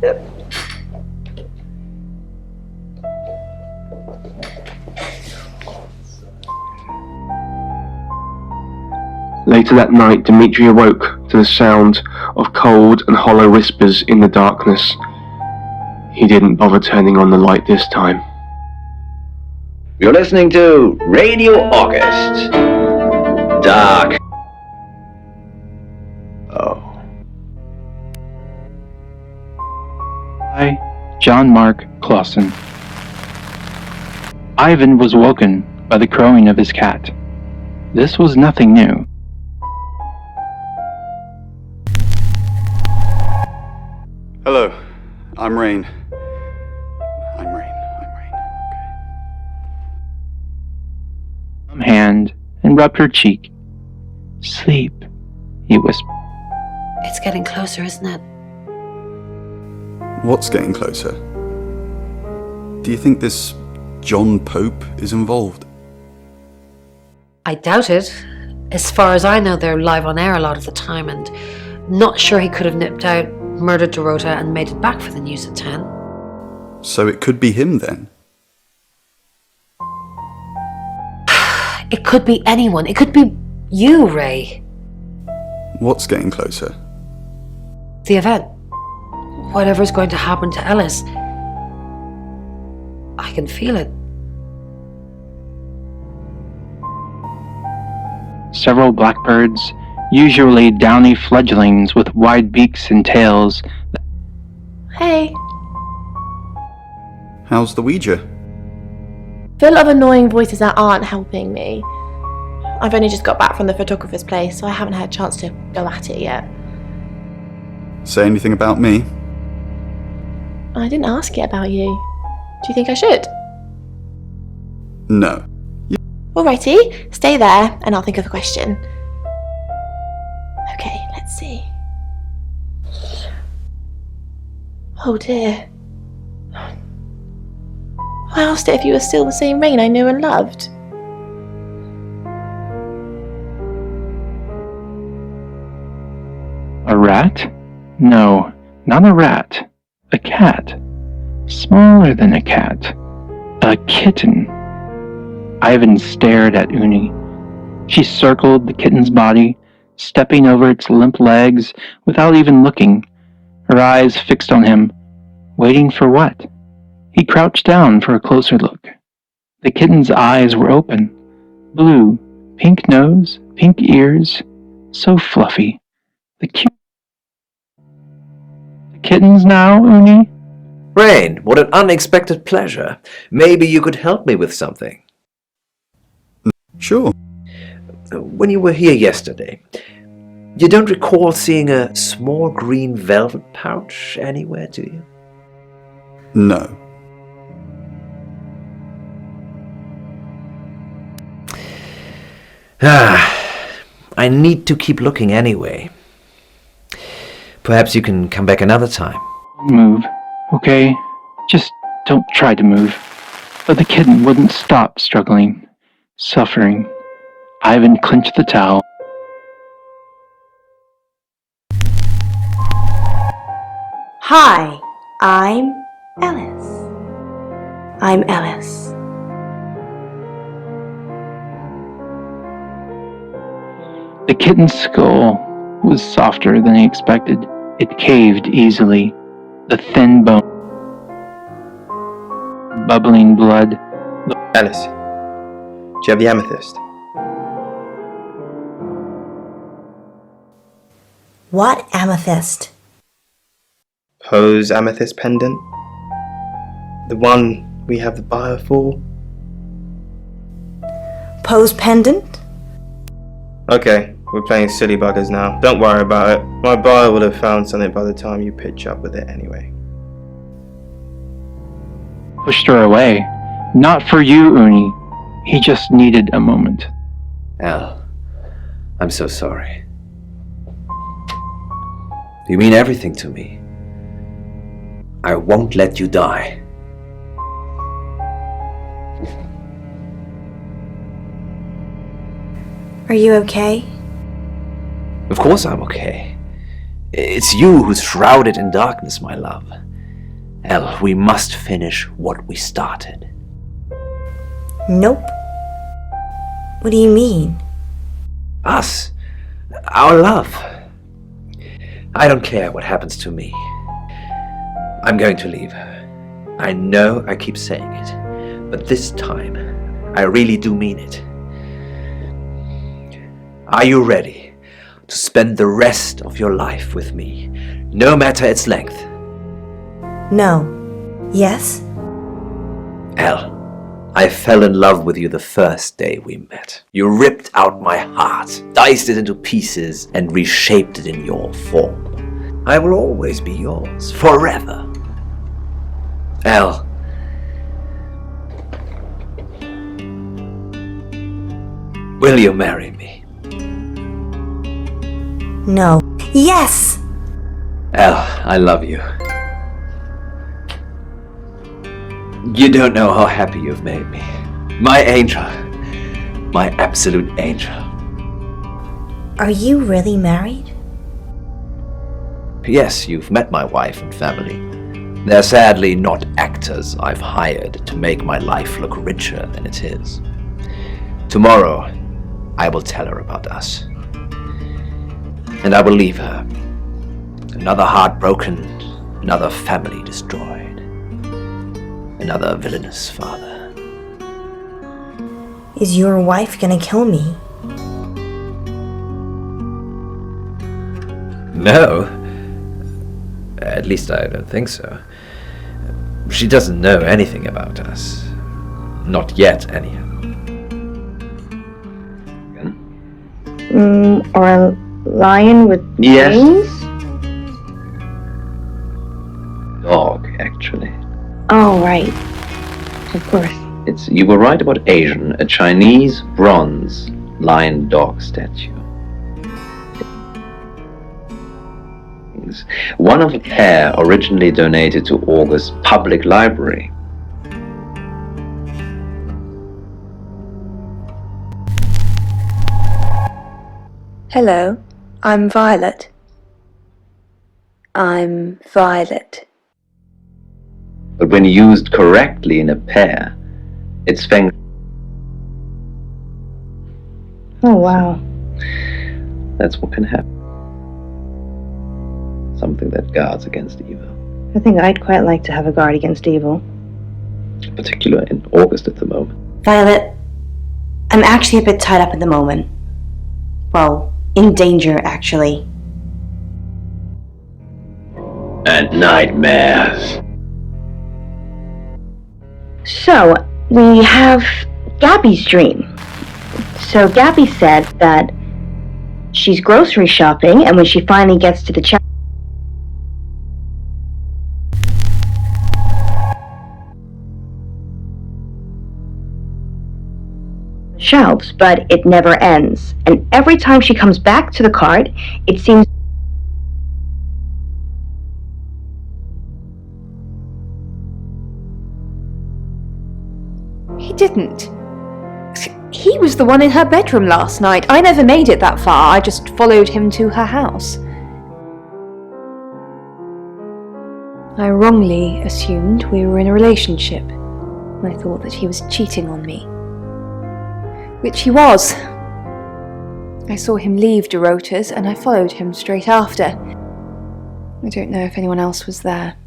Later that night, Dimitri awoke to the sound of cold and hollow whispers in the darkness. He didn't bother turning on the light this time. You're listening to Radio August. Dark. Oh. By John Mark Clausen. Ivan was woken by the crowing of his cat. This was nothing new. Hello, I'm Rain. Hand and and rubbed her cheek. "Sleep," he whispered. It's getting closer, isn't it? What's getting closer? Do you think this John Pope is involved? I doubt it. As far as I know, they're live on air a lot of the time, and not sure he could have nipped out, murdered Dorota, and made it back for the news at 10. So it could be him then? It could be anyone. It could be you, Ray. What's getting closer? The event. Whatever's going to happen to Ellis. I can feel it. Several blackbirds, usually downy fledglings with wide beaks and tails. Hey. How's the Ouija? Full of annoying voices that aren't helping me. I've only just got back from the photographer's place, so I haven't had a chance to go at it yet. Say anything about me? I didn't ask yet about you. Do you think I should? No. Alrighty, stay there and I'll think of a question. Okay, let's see. Oh dear. I asked it if you were still the same Rain I knew and loved. A rat? No, not a rat. A cat. Smaller than a cat. A kitten. Ivan stared at Uni. She circled the kitten's body, stepping over its limp legs without even looking, her eyes fixed on him, waiting for what? He crouched down for a closer look. The kitten's eyes were open, blue, pink nose, pink ears, so fluffy. The kittens now, Uni? Rain, what an unexpected pleasure. Maybe you could help me with something. Sure. When you were here yesterday, you don't recall seeing a small green velvet pouch anywhere, do you? No. I need to keep looking anyway. Perhaps you can come back another time. Move, okay? Just don't try to move. But the kitten wouldn't stop struggling, suffering. Ivan clenched the towel. Hi, I'm Ellis. I'm Ellis. The kitten's skull was softer than he expected. It caved easily. The thin bone, bubbling blood. Alice, do you have the amethyst? What amethyst? Poe's amethyst pendant? The one we have the buyer for? Poe's pendant? Okay, we're playing silly buggers now. Don't worry about it. My buyer would have found something by the time you pitch up with it anyway. Pushed her away. Not for you, Uni. He just needed a moment. Al, I'm so sorry. You mean everything to me. I won't let you die. Are you okay? Of course I'm okay. It's you who's shrouded in darkness, my love. El, we must finish what we started. Nope. What do you mean? Us. Our love. I don't care what happens to me. I'm going to leave her. I know I keep saying it, but this time, I really do mean it. Are you ready to spend the rest of your life with me, no matter its length? No. Yes? Elle, I fell in love with you the first day we met. You ripped out my heart, diced it into pieces, and reshaped it in your form. I will always be yours, forever. Elle. Will you marry me? No. Yes! Elle, I love you. You don't know how happy you've made me. My angel. My absolute angel. Are you really married? Yes, you've met my wife and family. They're sadly not actors I've hired to make my life look richer than it is. Tomorrow, I will tell her about us. And I will leave her. Another heart broken, another family destroyed. Another villainous father. Is your wife gonna kill me? No. At least I don't think so. She doesn't know anything about us. Not yet, anyhow. Or a lion with wings? Dog, actually. Oh, right. Of course. You were right about Asian, a Chinese bronze lion dog statue. One of a pair originally donated to August Public Library. Hello, I'm Violet. I'm Violet. But when used correctly in a pair, it's feng. Oh, wow. That's what can happen. Something that guards against evil. I think I'd quite like to have a guard against evil. In particular in August at the moment. Violet, I'm actually a bit tied up at the moment. Well, in danger, actually. And nightmares. So, we have Gabi's dream. So Gabi said that she's grocery shopping, and when she finally gets to the shelves, but it never ends. And every time she comes back to the cart, it seems He didn't. He was the one in her bedroom last night. I never made it that far. I just followed him to her house. I wrongly assumed we were in a relationship. I thought that he was cheating on me. Which he was. I saw him leave Dorota's and I followed him straight after. I don't know if anyone else was there.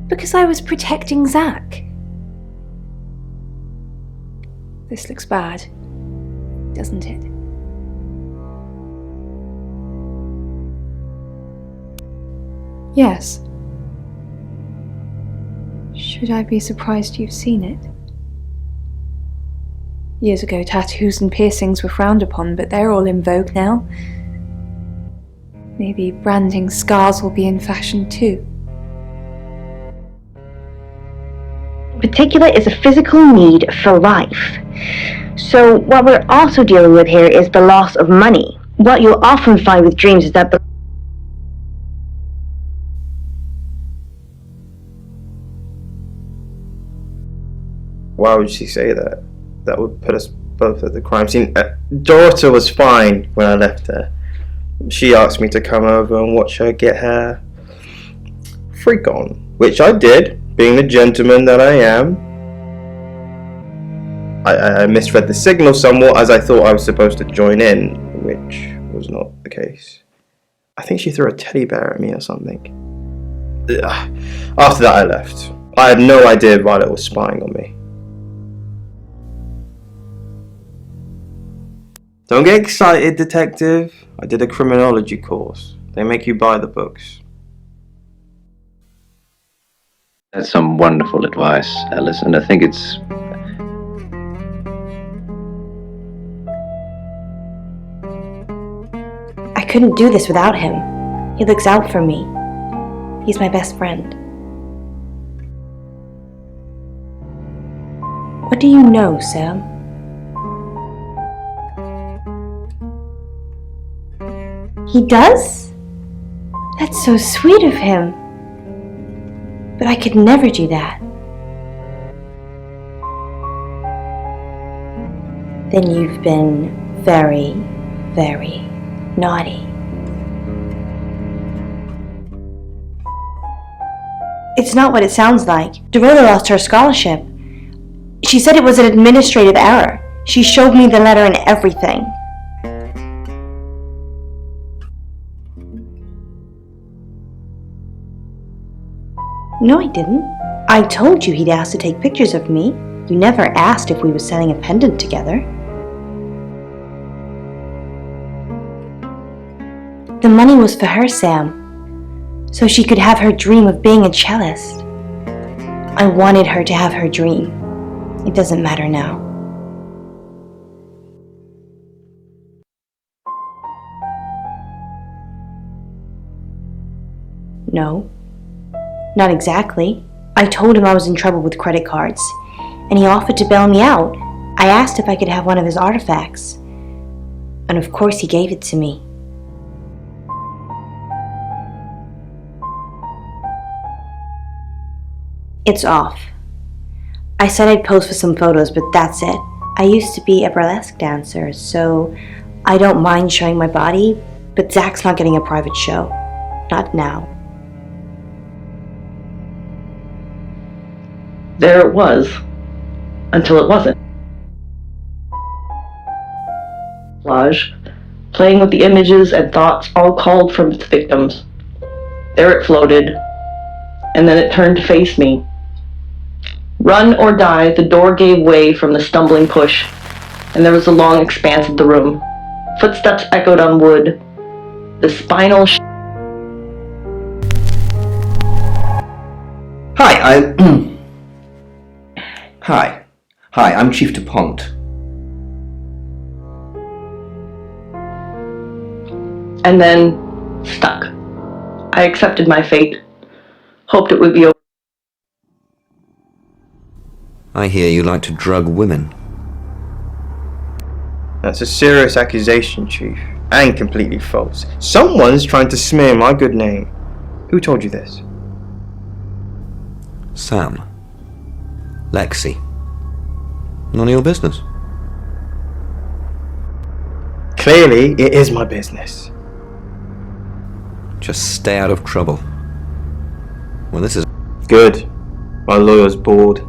Because I was protecting Zach. This looks bad, doesn't it? Yes. Should I be surprised you've seen it? Years ago, tattoos and piercings were frowned upon, but they're all in vogue now. Maybe branding scars will be in fashion too. particular is a physical need for life. So what we're also dealing with here is the loss of money. What you'll often find with dreams is that Why would she say that? That would put us both at the crime scene. Dorota was fine when I left her. She asked me to come over and watch her get her freak on, which I did, being the gentleman that I am. I misread the signal somewhat, as I thought I was supposed to join in, which was not the case. I think she threw a teddy bear at me or something. After that I left. I had no idea Violet was spying on me. Don't get excited, detective. I did a criminology course. They make you buy the books. That's some wonderful advice, Alice, and I think it's... I couldn't do this without him. He looks out for me. He's my best friend. What do you know, Sam? He does? That's so sweet of him. But I could never do that. Then you've been very, very naughty. It's not what it sounds like. Dorota lost her scholarship. She said it was an administrative error. She showed me the letter and everything. No, I didn't. I told you he'd asked to take pictures of me. You never asked if we were selling a pendant together. The money was for her, Sam, so she could have her dream of being a cellist. I wanted her to have her dream. It doesn't matter now. No, not exactly. I told him I was in trouble with credit cards, and he offered to bail me out. I asked if I could have one of his artifacts, and of course he gave it to me. It's off. I said I'd pose for some photos, but that's it. I used to be a burlesque dancer, so I don't mind showing my body, but Zach's not getting a private show. Not now. There it was, until it wasn't. Collage, playing with the images and thoughts all called from its victims. There it floated, and then it turned to face me. Run or die, the door gave way from the stumbling push, and there was a long expanse of the room. Footsteps echoed on wood. The spinal Hi, I'm Chief DuPont. and then stuck. I accepted my fate. Hoped it would be over. I hear you like to drug women. That's a serious accusation, Chief, and completely false. Someone's trying to smear my good name. Who told you this? Sam. Lexi. None of your business. Clearly, it is my business. Just stay out of trouble. Well, this is... Good. My lawyer's bored.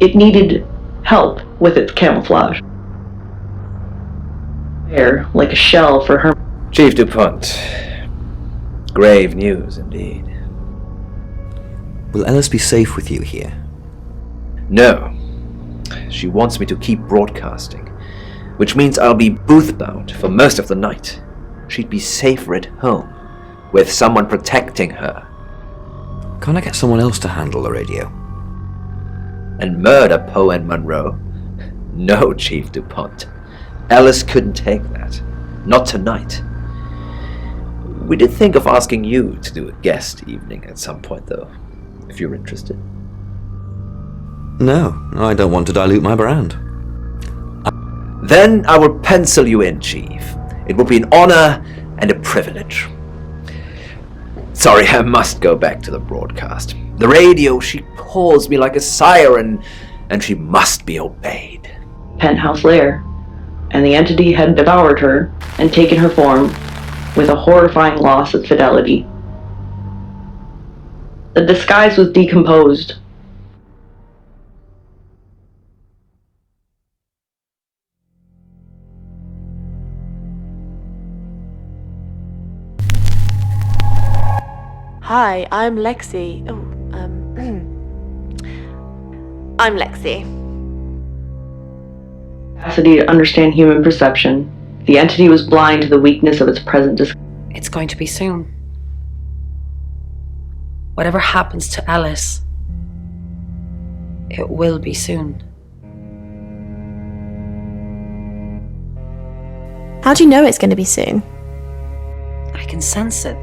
It needed help with its camouflage. Hair, like a shell for her. Chief DuPont. Grave news indeed. Will Ellis be safe with you here? No. She wants me to keep broadcasting, which means I'll be booth-bound for most of the night. She'd be safer at home, with someone protecting her. Can't I get someone else to handle the radio? And murder Poe and Monroe? No, Chief DuPont. Ellis couldn't take that. Not tonight. We did think of asking you to do a guest evening at some point, though, if you're interested. No, I don't want to dilute my brand. Then I will pencil you in, Chief. It will be an honor and a privilege. Sorry, I must go back to the broadcast. The radio, she calls me like a siren, and she must be obeyed. Penthouse lair, and the entity had devoured her and taken her form with a horrifying loss of fidelity. The disguise was decomposed. Hi, I'm Lexi. I'm Lexi. Capacity to understand human perception. The entity was blind to the weakness of its present disguise. It's going to be soon. Whatever happens to Alice, it will be soon. How do you know it's going to be soon? I can sense it.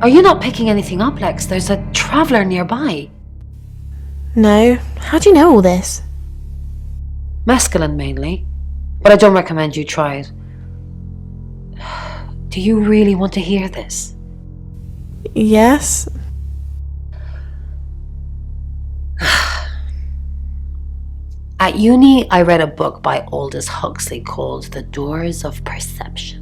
Are you not picking anything up, Lex? There's a traveller nearby. No. How do you know all this? Mescaline mainly, but I don't recommend you try it. Do you really want to hear this? Yes. At uni, I read a book by Aldous Huxley called The Doors of Perception.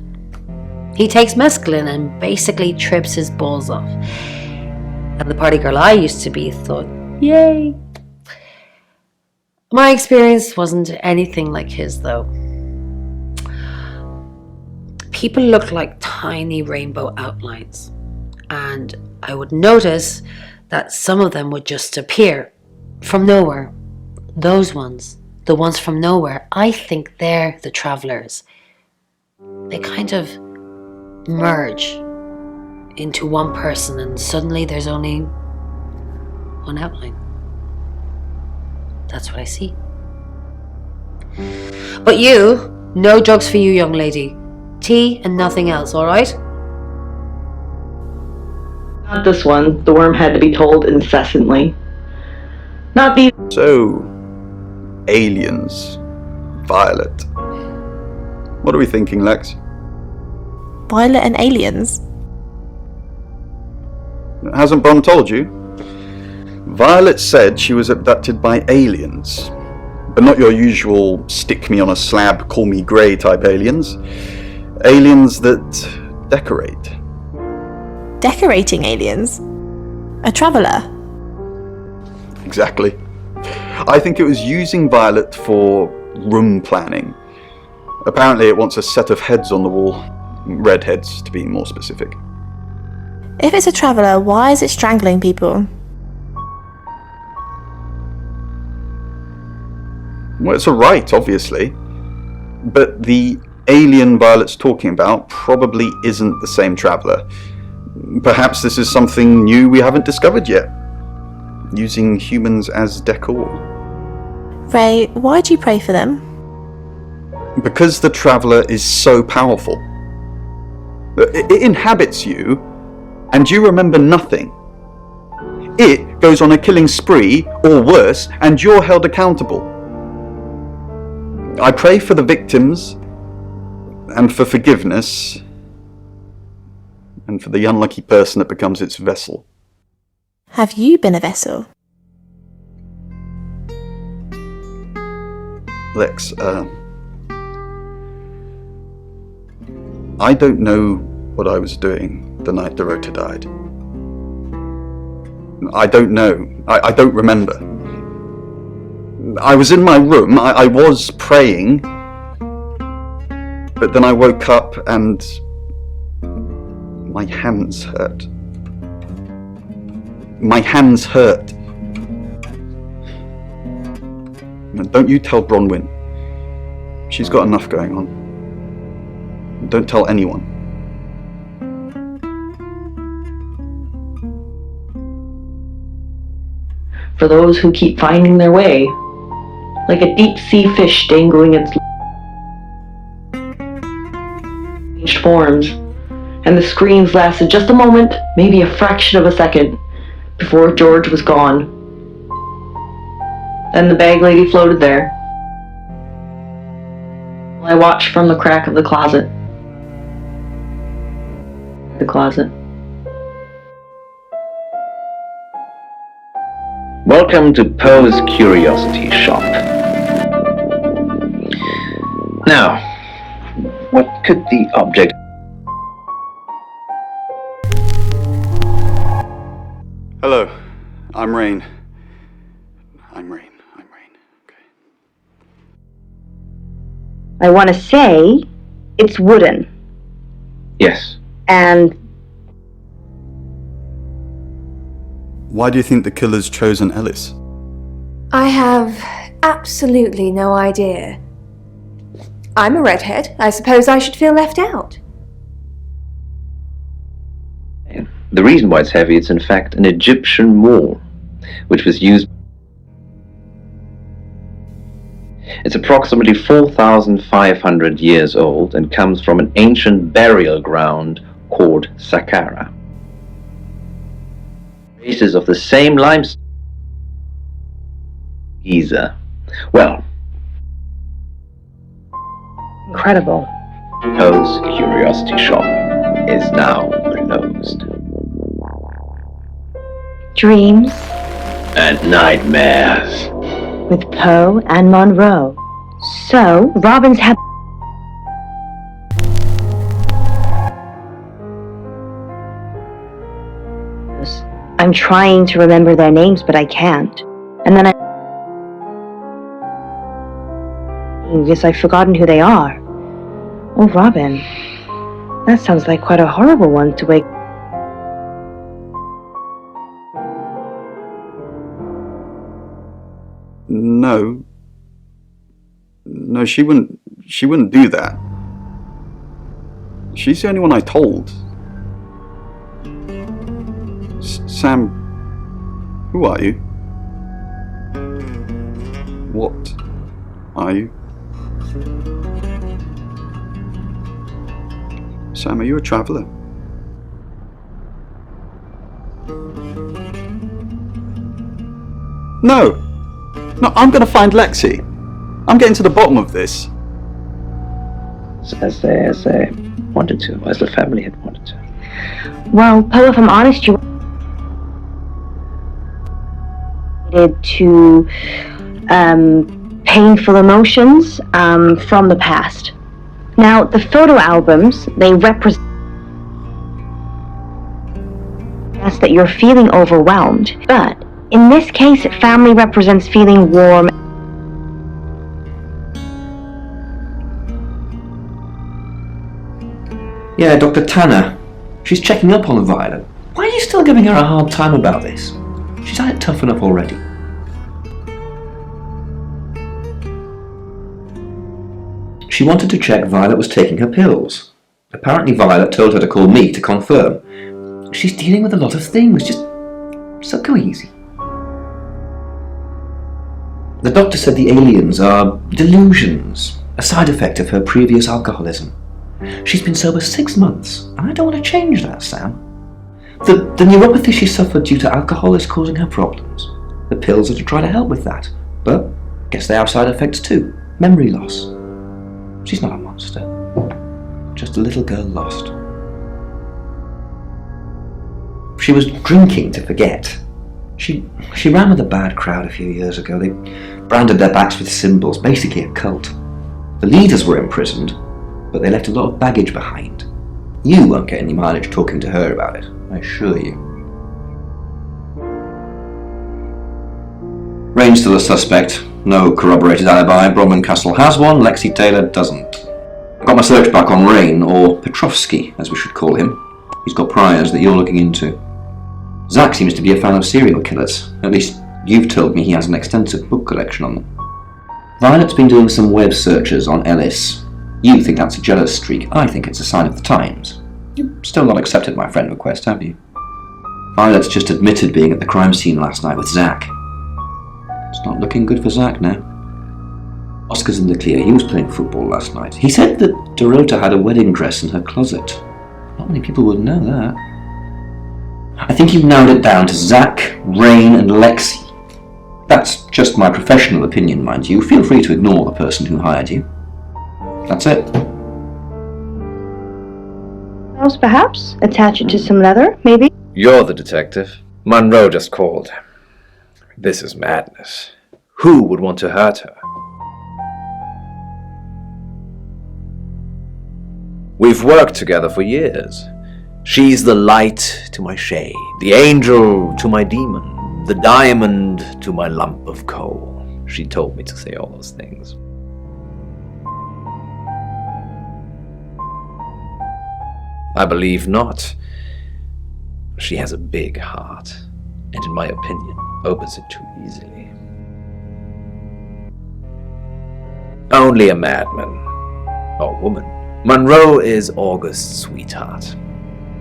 He takes mescaline and basically trips his balls off. And the party girl I used to be thought, yay. My experience wasn't anything like his, though. People looked like tiny rainbow outlines, and I would notice that some of them would just appear from nowhere. Those ones, the ones from nowhere, I think they're the travelers. They kind of merge into one person, and suddenly there's only one outline. That's what I see. But you, no drugs for you, young lady. Tea and nothing else, alright? Not this one. The worm had to be told incessantly. Not these. So, aliens. Violet. What are we thinking, Lex? Violet and aliens? Hasn't Bron told you? Violet said she was abducted by aliens. But not your usual stick me on a slab, call me grey type aliens. Aliens that decorate. Decorating aliens? A traveller? Exactly. I think it was using Violet for room planning. Apparently it wants a set of heads on the wall. Red heads, to be more specific. If it's a traveller, why is it strangling people? Well, it's a right, obviously. But the alien Violet's talking about probably isn't the same traveller. Perhaps this is something new we haven't discovered yet. Using humans as decor. Ray, why do you pray for them? Because the traveller is so powerful. It inhabits you, and you remember nothing. It goes on a killing spree, or worse, and you're held accountable. I pray for the victims, and for forgiveness, and for the unlucky person that becomes its vessel. Have you been a vessel? Lex, I don't know what I was doing the night Dorota died. I don't know. I don't remember. I was in my room, I was praying, but then I woke up and my hands hurt. My hands hurt. Don't you tell Bronwyn. She's got enough going on. Don't tell anyone. For those who keep finding their way, like a deep-sea fish dangling its changed forms, and the screams lasted just a moment, maybe a fraction of a second, before George was gone. Then the bag lady floated there. I watched from the crack of the closet. The closet. Welcome to Poe's Curiosity Shop. Now, what could the object... Hello, I'm Rain. I'm Rain. I want to say it's wooden. Yes. And Why do you think the killer's chosen Ellis? I have absolutely no idea. I'm a redhead. I suppose I should feel left out. The reason why it's heavy, it's in fact an Egyptian wall, which was used... It's approximately 4,500 years old and comes from an ancient burial ground called Saqqara. Traces of the same limestone Geezer. Well, Incredible. Poe's curiosity shop is now closed. Dreams And nightmares. with Poe and Monroe. So, Robin's I'm trying to remember their names, but I can't. And then I guess I've forgotten who they are. Oh, Robin. That sounds like quite a horrible one to wake. No. No, she wouldn't do that. She's the only one I told. Sam, who are you? What are you? Sam, are you a traveller? No! No, I'm gonna find Lexi. I'm getting to the bottom of this. As they wanted to, as the family had wanted to. Well, Poe, if I'm honest, you to painful emotions from the past. Now, the photo albums, they represent that you're feeling overwhelmed, but in this case, family represents feeling warm. Yeah, Dr. Tanner. She's checking up on Violet. Why are you still giving her a hard time about this? She's had it tough enough already. She wanted to check Violet was taking her pills. Apparently Violet told her to call me to confirm. She's dealing with a lot of things, just so go easy. The doctor said the aliens are delusions, a side effect of her previous alcoholism. She's been sober 6 months, and I don't want to change that, Sam. The neuropathy she suffered due to alcohol is causing her problems. The pills are to try to help with that, but guess they have side effects too. Memory loss. She's not a monster, just a little girl lost. She was drinking to forget. She ran with a bad crowd a few years ago. They branded their backs with symbols, basically a cult. The leaders were imprisoned, but they left a lot of baggage behind. You won't get any mileage talking to her about it, I assure you. Rain's still a suspect. No corroborated alibi. Bromlin Castle has one, Lexi Taylor doesn't. I've got my search back on Rain, or Petrovsky, as we should call him. He's got priors that you're looking into. Zach seems to be a fan of serial killers. At least, you've told me he has an extensive book collection on them. Violet's been doing some web searches on Ellis. You think that's a jealous streak. I think it's a sign of the times. You've still not accepted my friend request, have you? Violet's just admitted being at the crime scene last night with Zach. It's not looking good for Zach now. Oscar's in the clear. He was playing football last night. He said that Dorota had a wedding dress in her closet. Not many people would know that. I think you've narrowed it down to Zach, Rain, and Lexi. That's just my professional opinion, mind you. Feel free to ignore the person who hired you. That's it. Else, perhaps? Attach it to some leather, maybe? You're the detective. Monroe just called. This is madness. Who would want to hurt her? We've worked together for years. She's the light to my shade, the angel to my demon, the diamond to my lump of coal. She told me to say all those things. I believe not. She has a big heart, and in my opinion, opens it too easily. Only a madman, or woman. Monroe is August's sweetheart.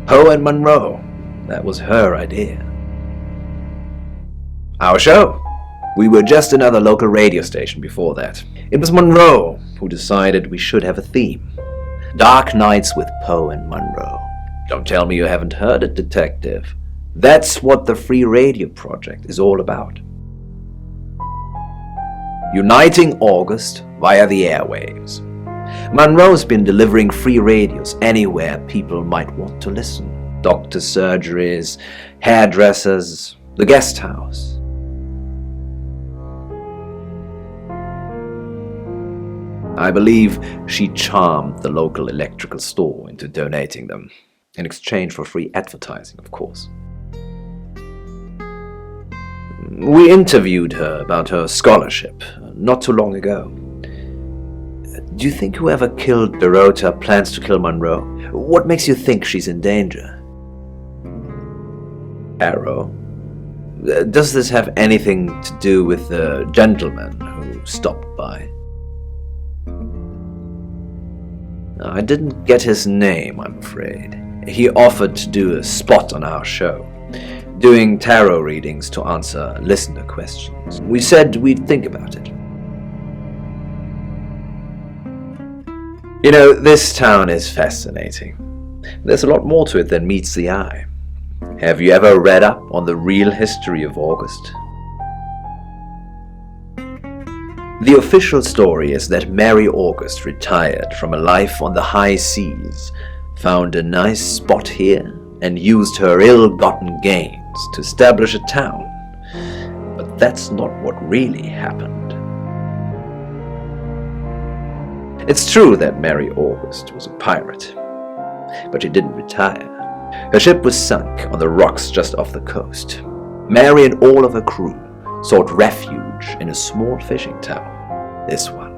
Poe and Monroe, that was her idea. Our show. We were just another local radio station before that. It was Monroe who decided we should have a theme. Dark Nights with Poe and Monroe. Don't tell me you haven't heard it, detective. That's what the Free Radio Project is all about. uniting August via the airwaves. Monroe's been delivering free radios anywhere people might want to listen. Doctor surgeries, hairdressers, the guest house. I believe she charmed the local electrical store into donating them, in exchange for free advertising, of course. We interviewed her about her scholarship not too long ago. Do you think whoever killed Dorota plans to kill Monroe? What makes you think she's in danger? Arrow, does this have anything to do with the gentleman who stopped by? I didn't get his name, I'm afraid. He offered to do a spot on our show, doing tarot readings to answer listener questions. We said we'd think about it. You know, this town is fascinating. There's a lot more to it than meets the eye. Have you ever read up on the real history of August? The official story is that Mary August retired from a life on the high seas, found a nice spot here, and used her ill-gotten gains to establish a town. But that's not what really happened. It's true that Mary August was a pirate, but she didn't retire. Her ship was sunk on the rocks just off the coast. Mary and all of her crew sought refuge in a small fishing town, this one.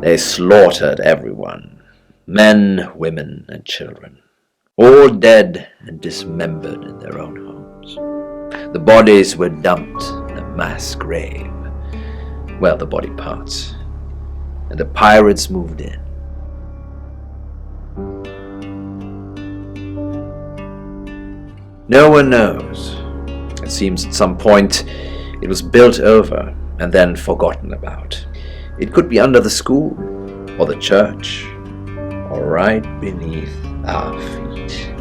They slaughtered everyone, men, women, and children, all dead and dismembered in their own homes. The bodies were dumped in a mass grave. Well, the body parts. And the pirates moved in. No one knows. It seems at some point it was built over and then forgotten about. It could be under the school, or the church, or right beneath our feet.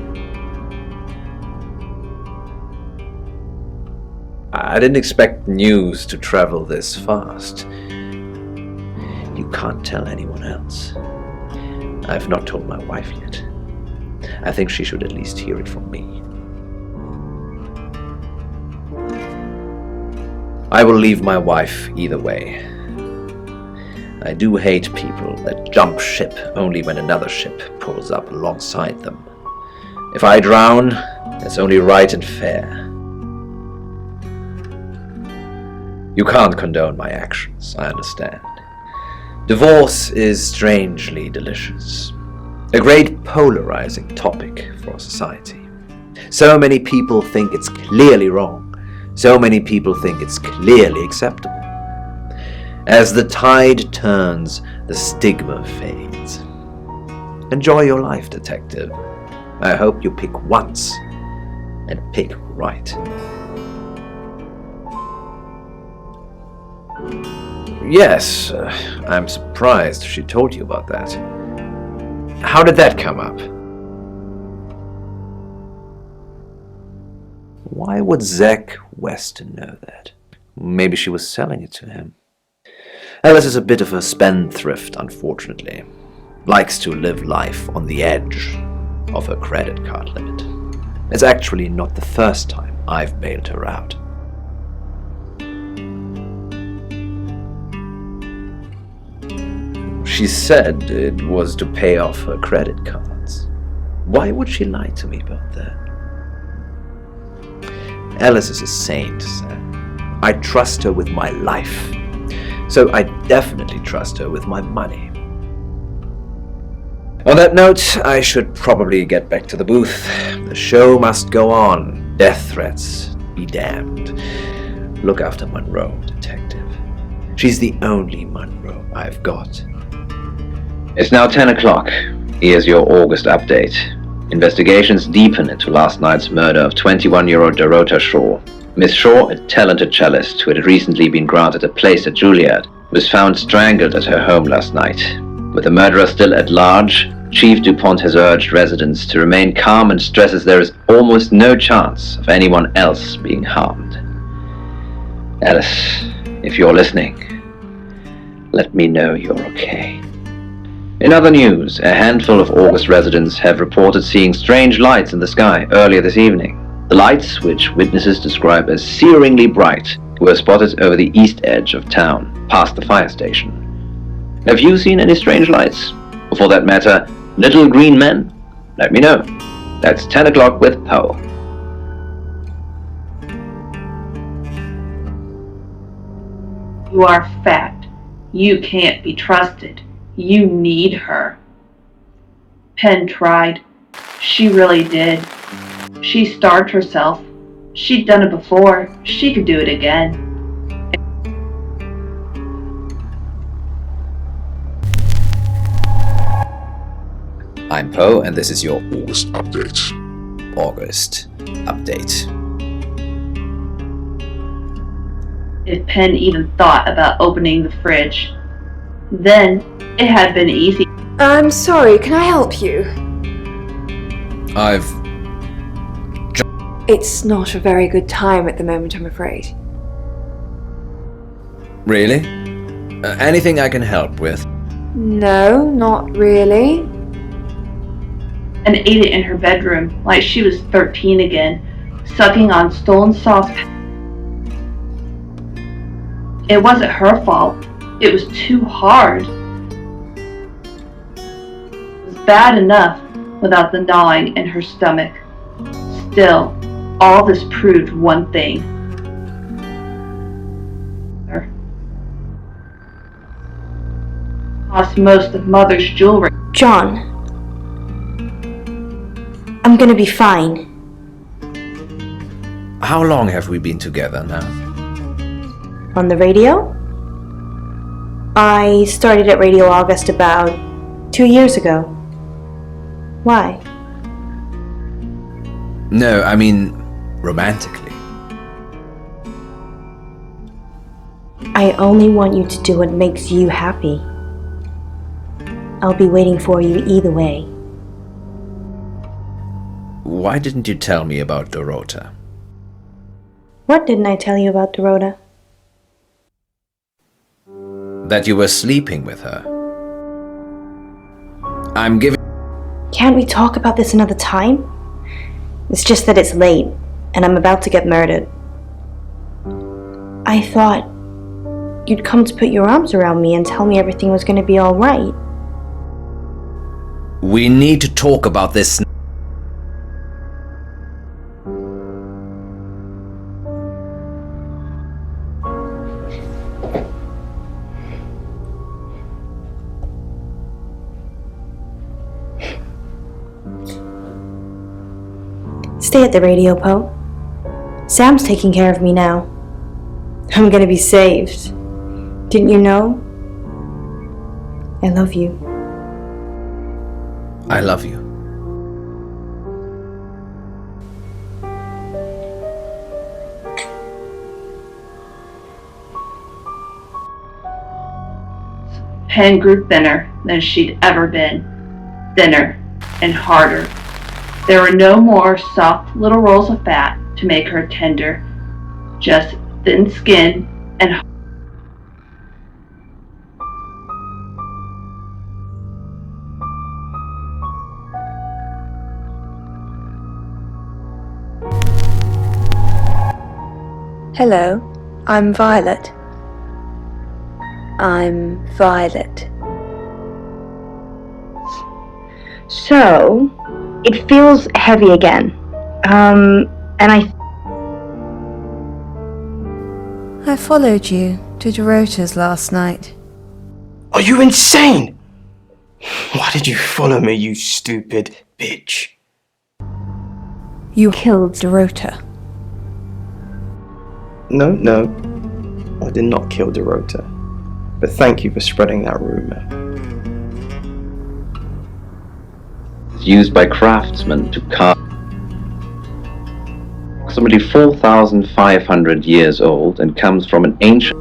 I didn't expect news to travel this fast. You can't tell anyone else. I've not told my wife yet. I think she should at least hear it from me. I will leave my wife either way. I do hate people that jump ship only when another ship pulls up alongside them. If I drown, that's only right and fair. You can't condone my actions, I understand. Divorce is strangely delicious. A great polarizing topic for society. So many people think it's clearly wrong. So many people think it's clearly acceptable. As the tide turns, the stigma fades. Enjoy your life, detective. I hope you pick once and pick right. Yes, I'm surprised she told you about that. How did that come up? Why would Zach Weston know that? Maybe she was selling it to him. Alice is a bit of a spendthrift, unfortunately. Likes to live life on the edge of her credit card limit. It's actually not the first time I've bailed her out. She said it was to pay off her credit cards. Why would she lie to me about that? Alice is a saint, Sam. I trust her with my life. So I definitely trust her with my money. On that note, I should probably get back to the booth. The show must go on. Death threats be damned. Look after Monroe, detective. She's the only Monroe I've got. It's now 10 o'clock. Here's your August update. Investigations deepen into last night's murder of 21-year-old Dorota Shaw. Miss Shaw, a talented cellist who had recently been granted a place at Juilliard, was found strangled at her home last night. With the murderer still at large, Chief DuPont has urged residents to remain calm and stresses there is almost no chance of anyone else being harmed. Alice, if you're listening, let me know you're okay. In other news, a handful of August residents have reported seeing strange lights in the sky earlier this evening. The lights, which witnesses describe as searingly bright, were spotted over the east edge of town, past the fire station. Have you seen any strange lights? Or for that matter, little green men? Let me know. That's 10 o'clock with Poe. You are fact. You can't be trusted. You need her. Penn tried. She really did. She starved herself. She'd done it before. She could do it again. I'm Poe, and this is your August Update. August Update. If Penn even thought about opening the fridge, then it had been easy. I'm sorry, can I help you? It's not a very good time at the moment, I'm afraid. Really? Anything I can help with? No, not really. And ate it in her bedroom like she was 13 again, sucking on stolen saucepan. It wasn't her fault. It was too hard. It was bad enough without the gnawing in her stomach. Still, all this proved one thing. Lost most of Mother's jewelry. John, I'm gonna be fine. How long have we been together now? On the radio? I started at Radio August about 2 years ago. Why? No, I mean romantically. I only want you to do what makes you happy. I'll be waiting for you either way. Why didn't you tell me about Dorota? What didn't I tell you about Dorota? That you were sleeping with her. I'm giving... Can't we talk about this another time? It's just that it's late, and I'm about to get murdered. I thought you'd come to put your arms around me and tell me everything was going to be all right. We need to talk about this. Stay at the radio, Poe. Sam's taking care of me now. I'm gonna be saved. Didn't you know? I love you. I love you. Penn grew thinner than she'd ever been. Thinner and harder. There were no more soft little rolls of fat to make her tender, just thin skin and Hello, I'm Violet. I'm Violet. So, it feels heavy again. And I followed you to Dorota's last night. Are you insane? Why did you follow me, you stupid bitch? You killed Dorota. No, I did not kill Dorota. But thank you for spreading that rumor. It's used by craftsmen to carve. Approximately 4,500 years old and comes from an ancient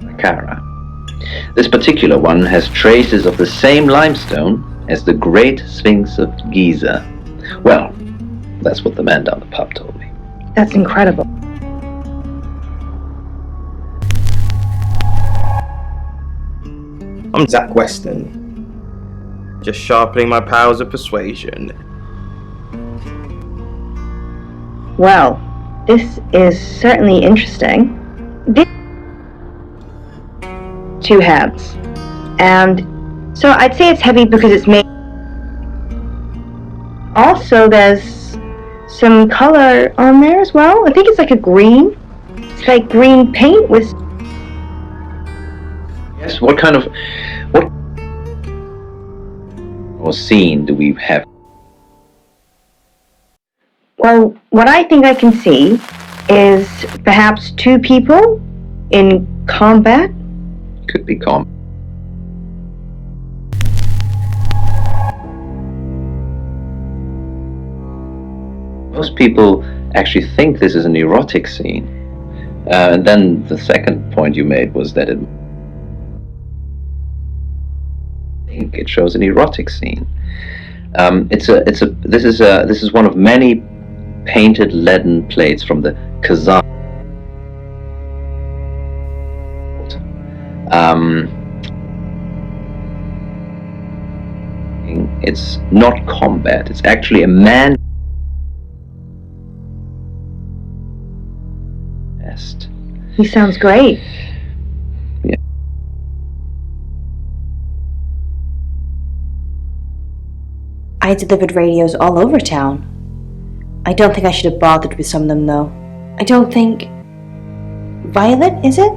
Saqqara. This particular one has traces of the same limestone as the Great Sphinx of Giza. Well, that's what the man down the pub told me. that's incredible. I'm Zach Weston. Just sharpening my powers of persuasion. Well, this is certainly interesting. This 2 hands. And so I'd say it's heavy because it's made. Also, there's some color on there as well. I think it's like a green. It's like green paint with. Yes, what or scene do we have? Well, what I think I can see is perhaps 2 people in combat. Could be combat. Most people actually think this is an erotic scene. And then the second point you made was that it shows an erotic scene. This is one of many painted leaden plates from the Kazan. It's not combat. It's actually a man. He sounds great. Yeah. I delivered radios all over town. I don't think I should have bothered with some of them, though. I don't think... Violet, is it?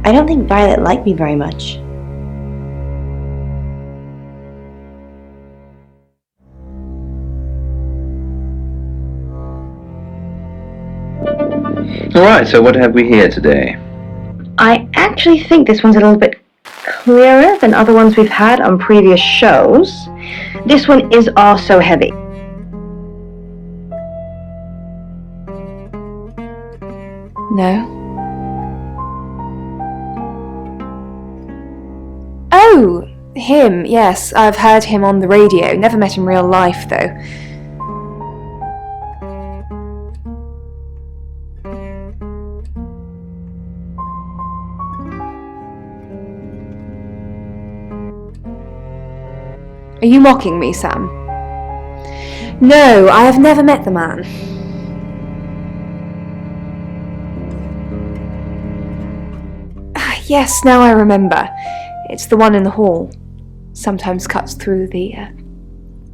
I don't think Violet liked me very much. Alright, so what have we here today? I actually think this one's a little bit clearer than other ones we've had on previous shows. This one is also heavy. No. Oh, him, yes. I've heard him on the radio. Never met in real life, though. Are you mocking me, Sam? No, I have never met the man. Yes, now I remember. It's the one in the hall. Sometimes cuts through the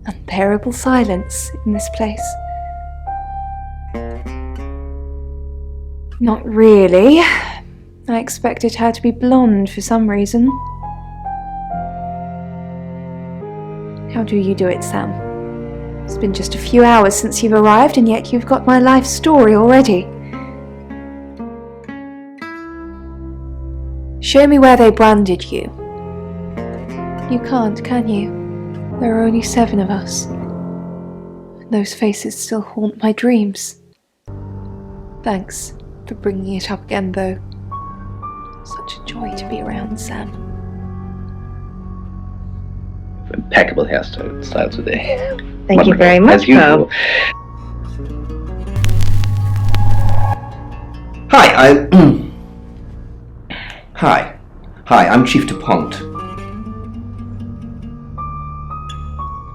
unbearable silence in this place. Not really. I expected her to be blonde for some reason. How do you do it, Sam? It's been just a few hours since you've arrived, and yet you've got my life story already. Show me where they branded you. You can't, can you? There are only 7 of us. Those faces still haunt my dreams. Thanks for bringing it up again, though. Such a joy to be around, Sam. Impeccable hairstyle today. Thank you very much, As usual. Hi, Hi, I'm Chief DuPont.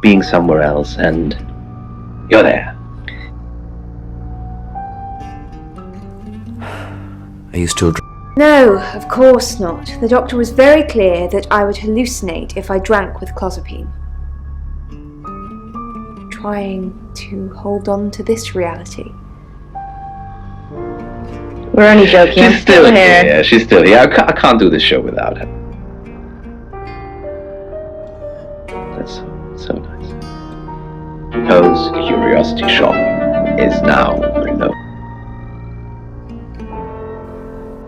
Being somewhere else, and you're there. Are you still No, of course not. The doctor was very clear that I would hallucinate if I drank with clozapine. Trying to hold on to this reality. We're only joking. I'm still here. Yeah, she's still here. I can't do this show without her. That's so nice. Poe's Curiosity Shop is now remote.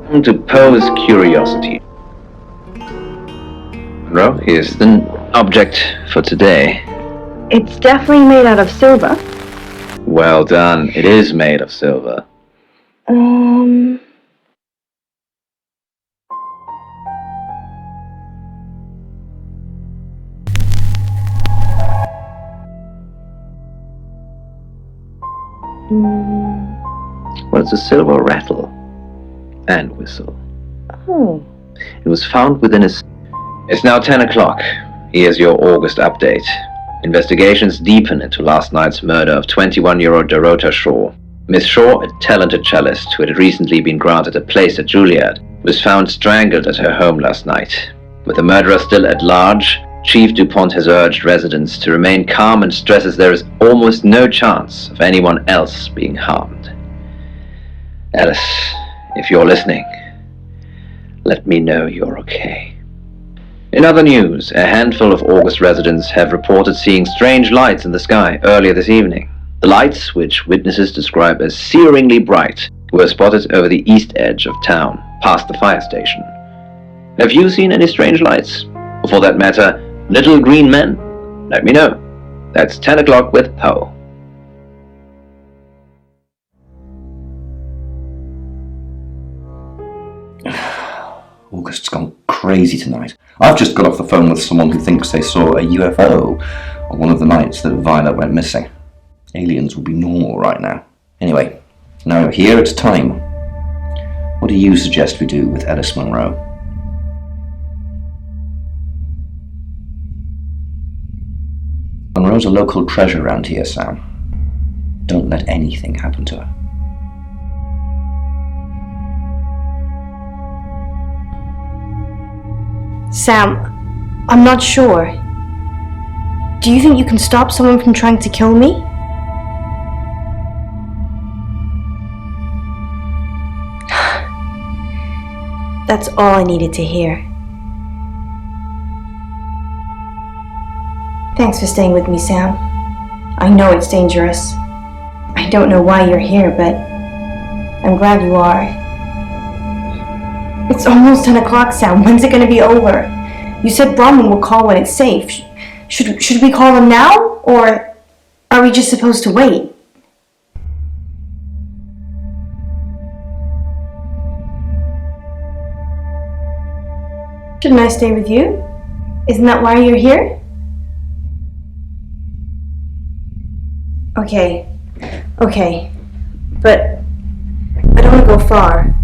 Come to Poe's Curiosity. Monroe, here's the object for today. It's definitely made out of silver. Well done. It is made of silver. Well, it's a silver rattle and whistle. Oh. It was found within a... It's now 10 o'clock. Here's your August update. Investigations deepen into last night's murder of 21-year-old Dorota Shaw. Miss Shaw, a talented cellist who had recently been granted a place at Juilliard, was found strangled at her home last night. With the murderer still at large, Chief DuPont has urged residents to remain calm and stresses there is almost no chance of anyone else being harmed. Alice, if you're listening, let me know you're okay. In other news, a handful of August residents have reported seeing strange lights in the sky earlier this evening. The lights, which witnesses describe as searingly bright, were spotted over the east edge of town, past the fire station. Have you seen any strange lights? Or for that matter, little green men? Let me know. That's 10 o'clock with Poe. August's gone crazy tonight. I've just got off the phone with someone who thinks they saw a UFO on one of the nights that Violet went missing. Aliens would be normal right now. Anyway, now you're here, it's time. What do you suggest we do with Alice Monroe? Monroe's a local treasure around here, Sam. Don't let anything happen to her. Sam, I'm not sure. Do you think you can stop someone from trying to kill me? That's all I needed to hear. Thanks for staying with me, Sam. I know it's dangerous. I don't know why you're here, but I'm glad you are. It's almost 10 o'clock, Sam. When's it going to be over? You said Brahman will call when it's safe. Should we call him now? Or are we just supposed to wait? Shouldn't I stay with you? Isn't that why you're here? Okay. But I don't want to go far.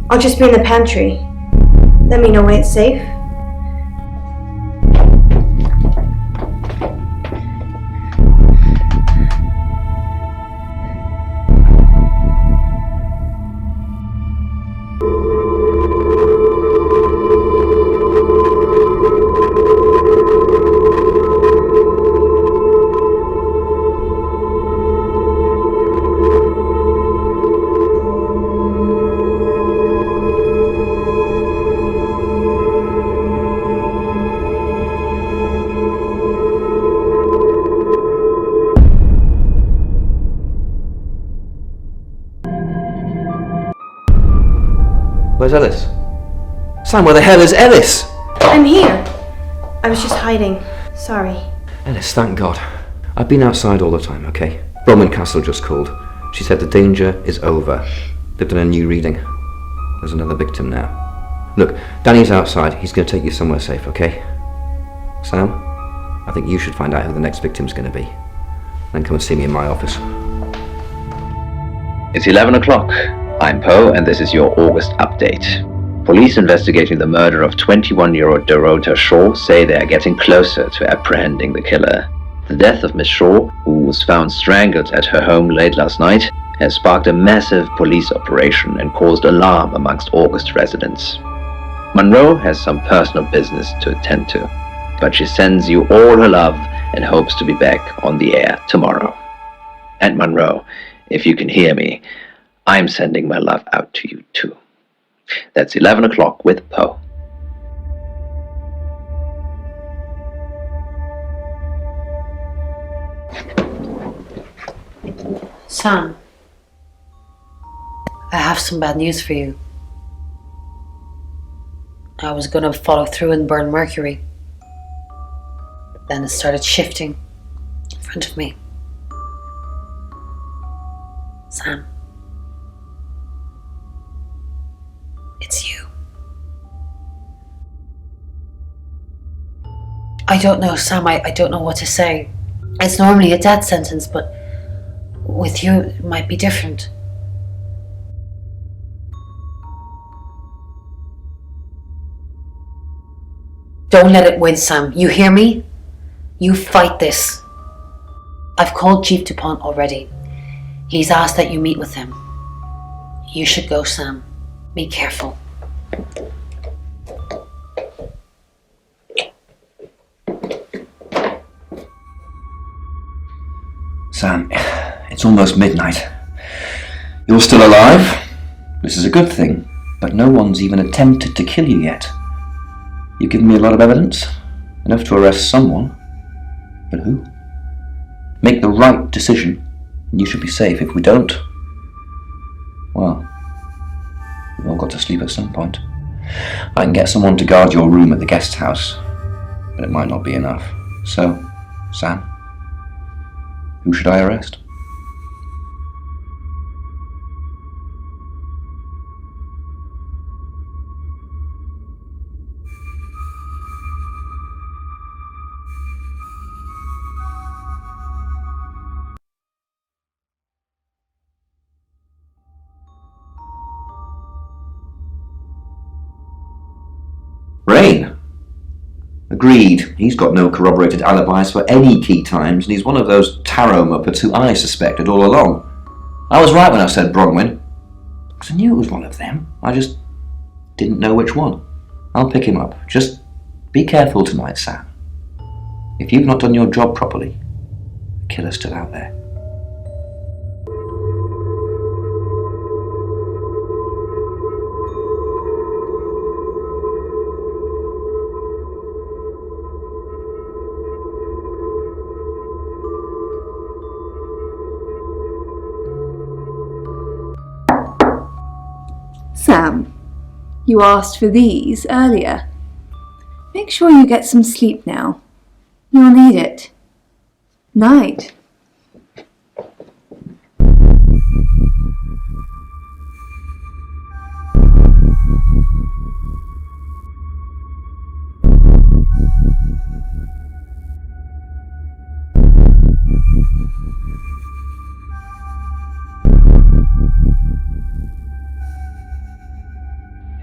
I'll just be in the pantry. Let me know when it's safe. Where's Ellis? Sam, where the hell is Ellis? I'm here. I was just hiding. Sorry. Ellis, thank God. I've been outside all the time, okay? Roman Castle just called. She said the danger is over. They've done a new reading. There's another victim now. Look, Danny's outside. He's going to take you somewhere safe, okay? Sam, I think you should find out who the next victim's going to be. Then come and see me in my office. It's 11 o'clock. I'm Poe, and this is your August update. Police investigating the murder of 21-year-old Dorota Shaw say they are getting closer to apprehending the killer. The death of Miss Shaw, who was found strangled at her home late last night, has sparked a massive police operation and caused alarm amongst August residents. Monroe has some personal business to attend to, but she sends you all her love and hopes to be back on the air tomorrow. And Monroe, if you can hear me, I'm sending my love out to you too. That's 11 o'clock with Poe. Sam, I have some bad news for you. I was gonna follow through and burn Mercury. But then it started shifting in front of me. Sam. It's you. I don't know, Sam, I don't know what to say. It's normally a death sentence, but with you it might be different. Don't let it win, Sam. You hear me? You fight this. I've called Chief DuPont already. He's asked that you meet with him. You should go, Sam. Be careful. Sam, it's almost midnight. You're still alive. This is a good thing, but no one's even attempted to kill you yet. You've given me a lot of evidence, enough to arrest someone. But who? Make the right decision, and you should be safe. If we don't, well, we've all got to sleep at some point. I can get someone to guard your room at the guest house, but it might not be enough. So, Sam, who should I arrest? Rain. Agreed. He's got no corroborated alibis for any key times, and he's one of those tarot muppets who I suspected all along. I was right when I said Bronwyn, because I knew it was one of them. I just didn't know which one. I'll pick him up. Just be careful tonight, Sam. If you've not done your job properly, the killer's still out there. Sam, you asked for these earlier. Make sure you get some sleep now. You'll need it. Night.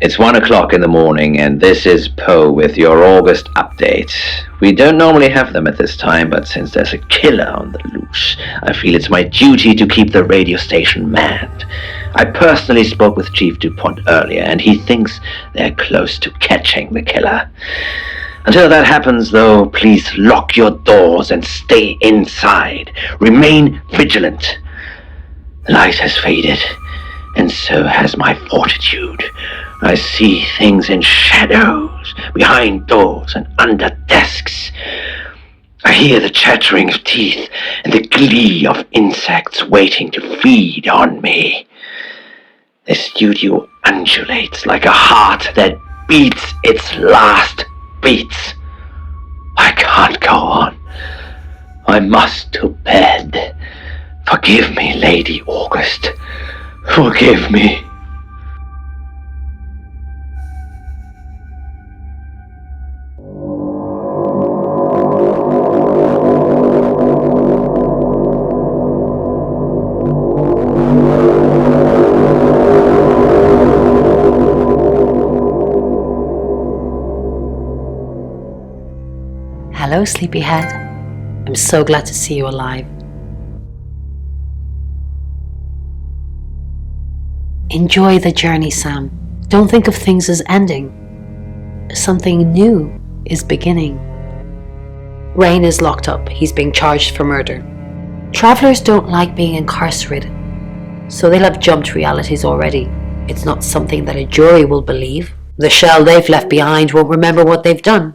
It's 1 o'clock in the morning, and this is Poe with your August update. We don't normally have them at this time, but since there's a killer on the loose, I feel it's my duty to keep the radio station manned. I personally spoke with Chief DuPont earlier, and he thinks they're close to catching the killer. Until that happens, though, please lock your doors and stay inside. Remain vigilant. The light has faded, and so has my fortitude. I see things in shadows, behind doors and under desks. I hear the chattering of teeth and the glee of insects waiting to feed on me. The studio undulates like a heart that beats its last beats. I can't go on. I must to bed. Forgive me, Lady August. Forgive me. Hello, sleepyhead. I'm so glad to see you alive. Enjoy the journey, Sam. Don't think of things as ending. Something new is beginning. Rain is locked up. He's being charged for murder. Travelers don't like being incarcerated, so they'll have jumped realities already. It's not something that a jury will believe. The shell they've left behind won't remember what they've done.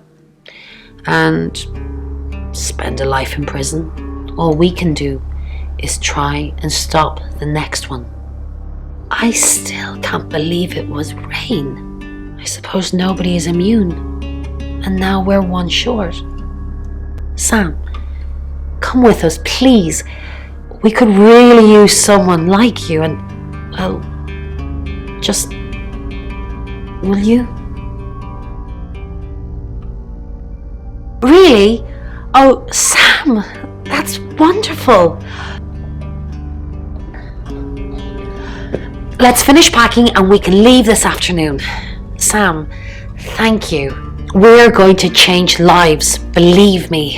And spend a life in prison. All we can do is try and stop the next one. I still can't believe it was Rain. I suppose nobody is immune. And now we're one short. Sam, come with us, please. We could really use someone like you and, well, just, will you? Really? Oh, Sam, that's wonderful. Let's finish packing and we can leave this afternoon. Sam, thank you. We're going to change lives, believe me.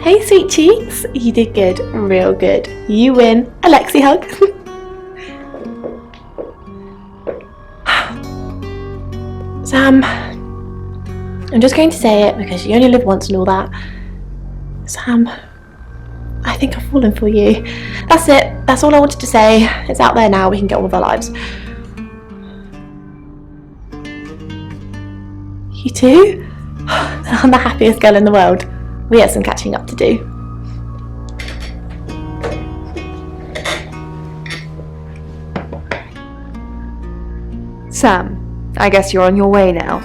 Hey, sweet cheeks. You did good. Real good. You win. A Lexi hug. Sam, I'm just going to say it because you only live once and all that. Sam, I think I've fallen for you. That's it. That's all I wanted to say. It's out there now. We can get on with our lives. You too? I'm the happiest girl in the world. We have some catching up to do. Sam, I guess you're on your way now.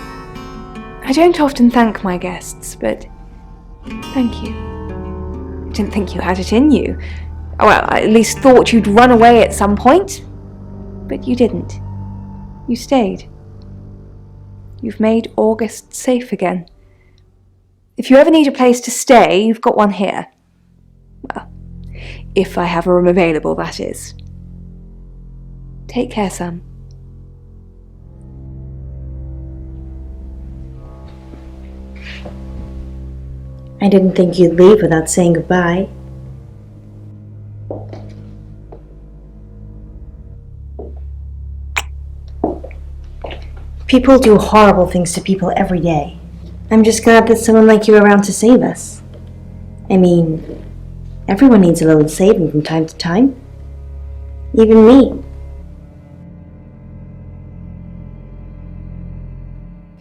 I don't often thank my guests, but thank you. I didn't think you had it in you. Well, I at least thought you'd run away at some point. But you didn't. You stayed. You've made August safe again. If you ever need a place to stay, you've got one here. Well, if I have a room available, that is. Take care, Sam. I didn't think you'd leave without saying goodbye. People do horrible things to people every day. I'm just glad that someone like you are around to save us. I mean, everyone needs a little saving from time to time. Even me.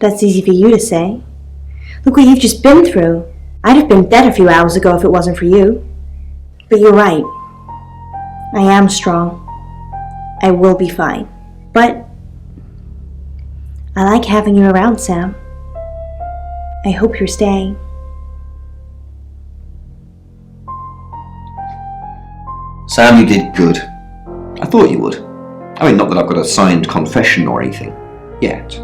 That's easy for you to say. Look what you've just been through. I'd have been dead a few hours ago if it wasn't for you. But you're right. I am strong. I will be fine. But I like having you around, Sam. I hope you're staying. Sam, you did good. I thought you would. I mean, not that I've got a signed confession or anything. Yet.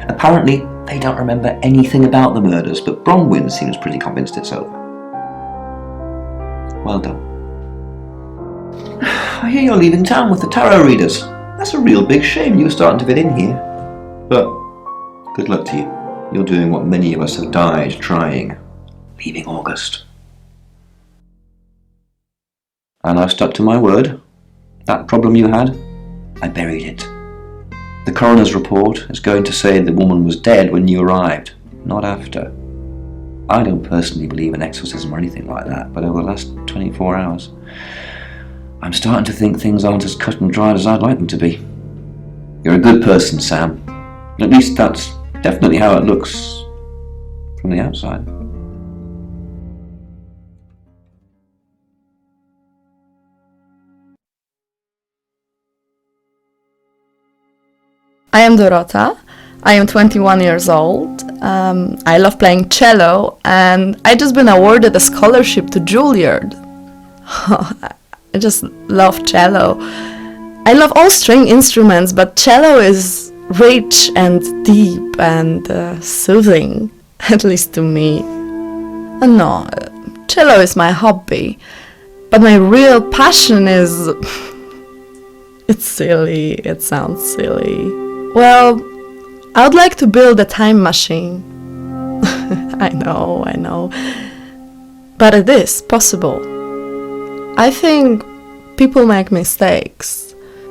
Apparently, they don't remember anything about the murders, but Bronwyn seems pretty convinced it's over. Well done. I hear you're leaving town with the tarot readers. That's a real big shame you were starting to fit in here. But good luck to you. You're doing what many of us have died trying. Leaving August. And I've stuck to my word. That problem you had, I buried it. The coroner's report is going to say the woman was dead when you arrived, not after. I don't personally believe in exorcism or anything like that, but over the last 24 hours, I'm starting to think things aren't as cut and dried as I'd like them to be. You're a good person, Sam. At least that's definitely how it looks from the outside. I am Dorota. I am 21 years old. I love playing cello, and I just been awarded a scholarship to Juilliard. I just love cello. I love all string instruments, but cello is rich and deep and soothing, at least to me. No, cello is my hobby, but my real passion is... It's silly, it sounds silly. Well, I would like to build a time machine. I know. But it is possible. I think people make mistakes.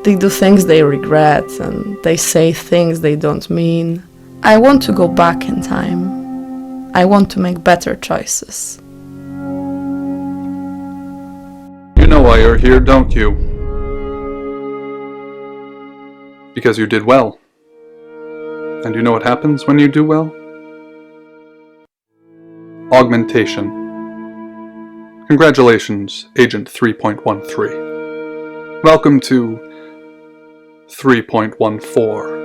They do things they regret and they say things they don't mean. I want to go back in time. I want to make better choices. You know why you're here, don't you? Because you did well. And you know what happens when you do well? Augmentation. Congratulations, Agent 3.13. Welcome to 3.14.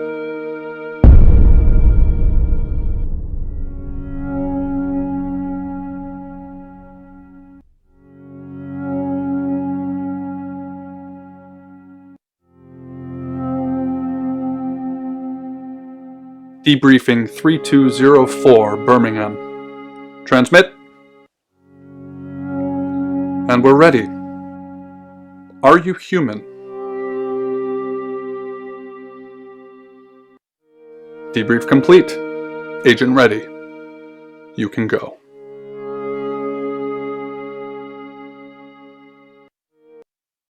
Debriefing 3204, Birmingham. Transmit. And we're ready. Are you human? Debrief complete. Agent ready. You can go.